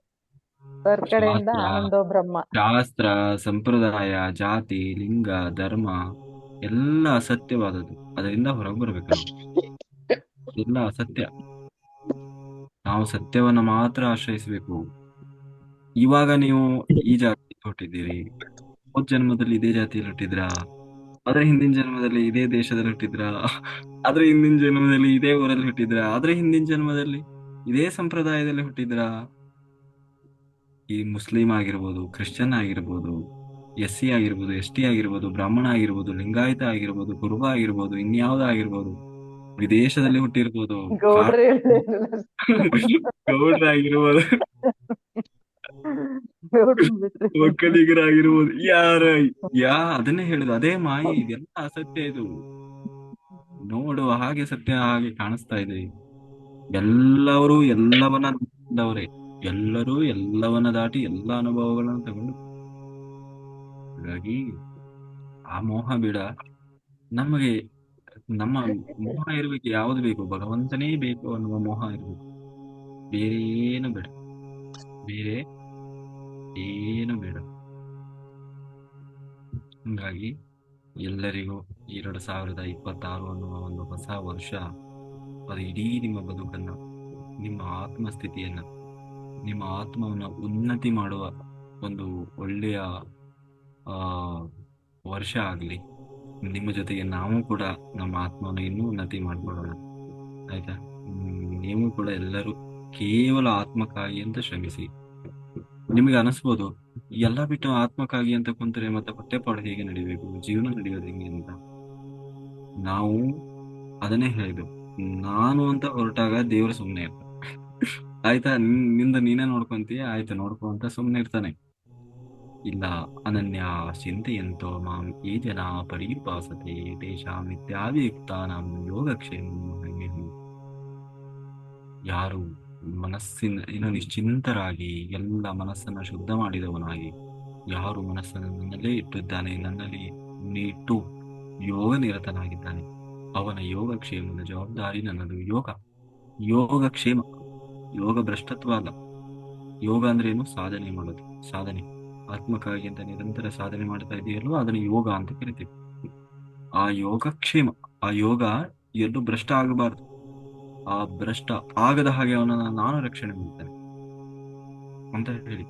ಸರ್ ಕಡೆಯಿಂದ ಶಾಸ್ತ್ರ ಆನಂದೋ ಬ್ರಹ್ಮ. ಶಾಸ್ತ್ರ, ಸಂಪ್ರದಾಯ, ಜಾತಿ, ಲಿಂಗ, ಧರ್ಮ ಎಲ್ಲ ಅಸತ್ಯವಾದದ್ದು. ಅದರಿಂದ ಹೊರಗೆ ಬರ್ಬೇಕು ನಾವು. ಎಲ್ಲ ಅಸತ್ಯ. ನಾವು ಸತ್ಯವನ್ನ ಮಾತ್ರ ಆಶ್ರಯಿಸಬೇಕು. ಇವಾಗ ನೀವು ಈ ಜಾತಿಯಲ್ಲಿ ಹುಟ್ಟಿದ್ದೀರಿ, ಹೋದ ಜನ್ಮದಲ್ಲಿ ಇದೇ ಜಾತಿಯಲ್ಲಿ ಹುಟ್ಟಿದ್ರಾ? ಅದ್ರ ಹಿಂದಿನ ಜನ್ಮದಲ್ಲಿ ಇದೇ ದೇಶದಲ್ಲಿ ಹುಟ್ಟಿದ್ರಾ? ಅದ್ರ ಹಿಂದಿನ ಜನ್ಮದಲ್ಲಿ ಇದೇ ಊರಲ್ಲಿ ಹುಟ್ಟಿದ್ರಾ? ಅದ್ರ ಹಿಂದಿನ ಜನ್ಮದಲ್ಲಿ ಇದೇ ಸಂಪ್ರದಾಯದಲ್ಲಿ ಹುಟ್ಟಿದ್ರಾ? ಈ ಮುಸ್ಲಿಂ ಆಗಿರ್ಬೋದು, ಕ್ರಿಶ್ಚಿಯನ್ ಆಗಿರ್ಬೋದು, SC ಆಗಿರ್ಬೋದು, ST ಆಗಿರ್ಬೋದು, ಬ್ರಾಹ್ಮಣ ಆಗಿರ್ಬೋದು, ಲಿಂಗಾಯತ ಆಗಿರ್ಬೋದು, ಕುರುಬ ಆಗಿರ್ಬೋದು, ಇನ್ಯಾವುದ ಆಗಿರ್ಬೋದು, ವಿದೇಶದಲ್ಲಿ ಹುಟ್ಟಿರ್ಬೋದು, ಗೌಡ್ರೆ ಗೌಡ್ರ ಆಗಿರ್ಬೋದು, ಒಕ್ಕಲಿಗರಾಗಿರ್ಬೋದು, ಅದನ್ನೇ ಹೇಳುದು. ಅದೇ ಮಾಯಿ. ಇದೆಲ್ಲ ಅಸತ್ಯ. ಇದು ನೋಡುವ ಹಾಗೆ ಸತ್ಯ ಹಾಗೆ ಕಾಣಿಸ್ತಾ ಇದೆ. ಎಲ್ಲರೂ ಎಲ್ಲವನ್ನ ದಾಟಿದವರೇ. ಎಲ್ಲರೂ ಎಲ್ಲವನ್ನ ದಾಟಿ ಎಲ್ಲ ಅನುಭವಗಳನ್ನು ತಗೊಂಡು. ಹಾಗಾಗಿ ಆ ಮೋಹ ಬೇಡ ನಮಗೆ. ನಮ್ಮ ಮೋಹ ಇರ್ಬೇಕು. ಯಾವುದು ಬೇಕು? ಭಗವಂತನೇ ಬೇಕು ಅನ್ನುವ ಮೋಹ ಇರ್ಬೇಕು. ಬೇರೆ ಏನು ಬೇಡ. ಬೇರೆ ಏನು ಬೇಡ. ಹಂಗಾಗಿ ಎಲ್ಲರಿಗೂ 2026 ಅನ್ನುವ ಒಂದು ಹೊಸ ವರ್ಷ, ಅದು ಇಡೀ ನಿಮ್ಮ ಬದುಕನ್ನ, ನಿಮ್ಮ ಆತ್ಮಸ್ಥಿತಿಯನ್ನ, ನಿಮ್ಮ ಆತ್ಮವನ್ನ ಉನ್ನತಿ ಮಾಡುವ ಒಂದು ಒಳ್ಳೆಯ ವರ್ಷ ಆಗಲಿ. ನಿಮ್ಮ ಜೊತೆಗೆ ನಾವು ಕೂಡ ನಮ್ಮ ಆತ್ಮವನ್ನು ಇನ್ನೂ ಉನ್ನತಿ ಮಾಡ್ಕೊಳ್ಳೋಣ. ಆಯ್ತಾ? ನೀವು ಕೂಡ ಎಲ್ಲರೂ ಕೇವಲ ಆತ್ಮಕ್ಕಾಗಿ ಅಂತ ಶ್ರಮಿಸಿ. ನಿಮಗೆ ಅನಿಸ್ಬೋದು, ಎಲ್ಲ ಬಿಟ್ಟು ಆತ್ಮಕ್ಕಾಗಿ ಅಂತ ಕುಂತರೆ ಮತ್ತೆ ಹೊಟ್ಟೆಪಾಡು ಹೇಗೆ ನಡಿಬೇಕು, ಜೀವನ ನಡೆಯೋದು ಹೆಂಗೆ ಅಂತ. ನಾವು ಅದನ್ನೇ ಹೇಳಿದ್ದು. ನಾನು ಅಂತ ಹೊರಟಾಗ ದೇವರು ಸುಮ್ಮನೆ ಇರ್ತಾನೆ. ಆಯ್ತಾ? ನಿಂದ ನೀನೇ ನೋಡ್ಕೊಂತೀಯ, ಆಯ್ತು ನೋಡ್ಕೊ ಅಂತ ಸುಮ್ಮನೆ ಇರ್ತಾನೆ. ಇಲ್ಲ, ಅನನ್ಯ ಚಿಂತೆಯಂತೋ ಮಾಂ ಯೇ ಜನಾ ಪರ್ಯುಪಾಸತೆ ತೇಷಾಂ ನಿತ್ಯಾಭಿಯುಕ್ತಾನಾಂ ಯೋಗಕ್ಷೇಮಂ. ಯಾರು ಮನಸ್ಸಿನ ನಿಶ್ಚಿಂತರಾಗಿ ಎಲ್ಲ ಮನಸ್ಸನ್ನು ಶುದ್ಧ ಮಾಡಿದವನಾಗಿ, ಯಾರು ಮನಸ್ಸನ್ನು ನನ್ನಲ್ಲೇ ಇಟ್ಟಿದ್ದಾನೆ, ನನ್ನಲ್ಲಿ ಇಟ್ಟು ಯೋಗ ನಿರತನಾಗಿದ್ದಾನೆ, ಅವನ ಯೋಗಕ್ಷೇಮದ ಜವಾಬ್ದಾರಿ ನನ್ನದು. ಯೋಗಕ್ಷೇಮ. ಯೋಗ ಭ್ರಷ್ಟತ್ವ ಅಲ್ಲ. ಯೋಗ ಅಂದ್ರೆ ಏನು? ಸಾಧನೆ ಮಾಡೋದು. ಸಾಧನೆ. ಆತ್ಮಕ್ಕಾಗಿ ಅಂತ ನಿರಂತರ ಸಾಧನೆ ಮಾಡ್ತಾ ಇದೆಯಲ್ಲೋ ಅದನ್ನು ಯೋಗ ಅಂತ ಕರಿತೀವಿ. ಆ ಯೋಗಕ್ಷೇಮ, ಆ ಯೋಗ ಎಲ್ಲೂ ಭ್ರಷ್ಟ ಆಗಬಾರದು. ಆ ಭ್ರಷ್ಟ ಆಗದ ಹಾಗೆ ಅವನನ್ನ ನಾನು ರಕ್ಷಣೆ ಮಾಡ್ತೇನೆ ಅಂತ ಹೇಳಿ.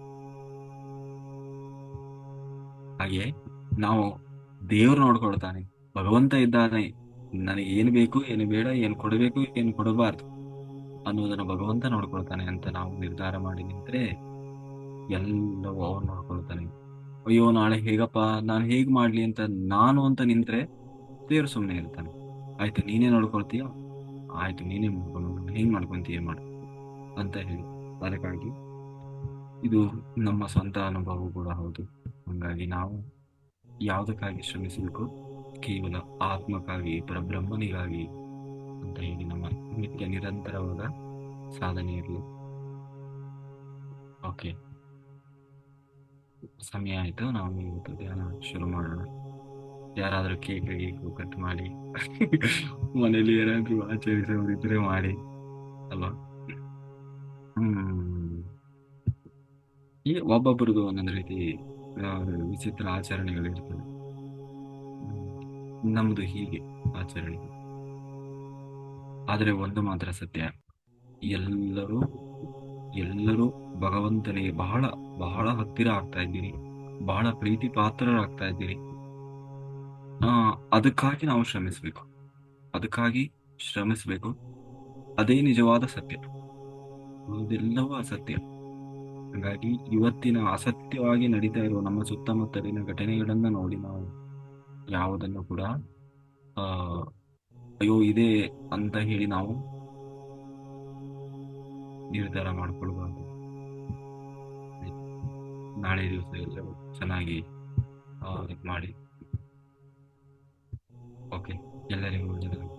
ಹಾಗೆ ನಾವು ದೇವರು ನೋಡ್ಕೊಳ್ತಾನೆ, ಭಗವಂತ ಇದ್ದಾನೆ, ನನಗೆ ಏನು ಬೇಕು, ಏನು ಬೇಡ, ಏನು ಕೊಡಬೇಕು, ಏನು ಕೊಡಬಾರ್ದು ಅನ್ನೋದನ್ನ ಭಗವಂತ ನೋಡ್ಕೊಳ್ತಾನೆ ಅಂತ ನಾವು ನಿರ್ಧಾರ ಮಾಡಿ ನಿಂತ್ರೆ ಎಲ್ಲವೂ ಅವನು ನೋಡ್ಕೊಳ್ತಾನೆ. ಅಯ್ಯೋ ನಾಳೆ ಹೇಗಪ್ಪ, ನಾನು ಹೇಗ್ ಮಾಡ್ಲಿ ಅಂತ ಅಂತ ನಿಂತ್ರೆ ದೇವ್ರು ಸುಮ್ಮನೆ ಇರ್ತಾನೆ. ಆಯ್ತು ನೀನೇ ನೋಡ್ಕೊಳ್ತೀಯ, ಆಯ್ತು ನೀನೇ ಮಾಡ್ಕೊಂಡು ಹೆಂಗ್ ಮಾಡ್ಕೊಂತೀಯ ಮಾಡು ಅಂತ ಹೇಳಿ. ಅದಕ್ಕಾಗಿ ಇದು ನಮ್ಮ ಸ್ವಂತ ಅನುಭವ ಕೂಡ ಹೌದು. ಹಾಗಾಗಿ ನಾವು ಯಾವುದಕ್ಕಾಗಿ ಶ್ರಮಿಸಬೇಕು? ಕೇವಲ ಆತ್ಮಕ್ಕಾಗಿ, ಪರಬ್ರಹ್ಮನಿಗಾಗಿ ಅಂತ ಹೇಳಿ ನಮ್ಮ ನಿತ್ಯ ನಿರಂತರವಾದ ಸಾಧನೆ ಇರಲಿ. ಓಕೆ, ಸಮಯ ಆಯ್ತು. ನಾವು ಇವತ್ತು ಧ್ಯಾನ ಶುರು ಮಾಡೋಣ. ಯಾರಾದ್ರೂ ಕೇಕ್ ಕಟ್ ಮಾಡಿ ಮನೇಲಿ ಏನಾದ್ರು ಆಚರಿಸೋರಿದ್ರೆ ಮಾಡಿ ಅಲ್ವಾ? ಈ ಒಬ್ಬೊಬ್ಬರದು ಒಂದೊಂದು ರೀತಿ ವಿಚಿತ್ರ ಆಚರಣೆಗಳಿರ್ತವೆ. ನಮ್ದು ಹೀಗೆ ಆಚರಣೆ. ಆದರೆ ಒಂದು ಮಾತ್ರ ಸತ್ಯ, ಎಲ್ಲರೂ ಭಗವಂತನಿಗೆ ಬಹಳ ಬಹಳ ಹತ್ತಿರ ಆಗ್ತಾ ಇದ್ದೀರಿ, ಬಹಳ ಪ್ರೀತಿ ಪಾತ್ರರಾಗ್ತಾ ಇದ್ದೀರಿ. ಅದಕ್ಕಾಗಿ ನಾವು ಶ್ರಮಿಸ್ಬೇಕು. ಅದೇ ನಿಜವಾದ ಸತ್ಯ. ಅದೆಲ್ಲವೂ ಅಸತ್ಯ. ಹಾಗಾಗಿ ಇವತ್ತಿನ ಅಸತ್ಯವಾಗಿ ನಡೀತಾ ಇರುವ ನಮ್ಮ ಸುತ್ತಮುತ್ತಲಿನ ಘಟನೆಗಳನ್ನ ನೋಡಿ ನಾವು ಯಾವುದನ್ನು ಕೂಡ ಆ ಅಯ್ಯೋ ಇದೆ ಅಂತ ಹೇಳಿ ನಾವು ನಿರ್ಧಾರ ಮಾಡ್ಕೊಳ್ಬಾರ್ದು. ನಾಳೆ ದಿವಸ ಎಲ್ಲರೂ ಚೆನ್ನಾಗಿ ಇದು ಮಾಡಿ. ಓಕೆ, ಎಲ್ಲರಿಗೂ ಒಳ್ಳೆಯದಾಗಲಿ.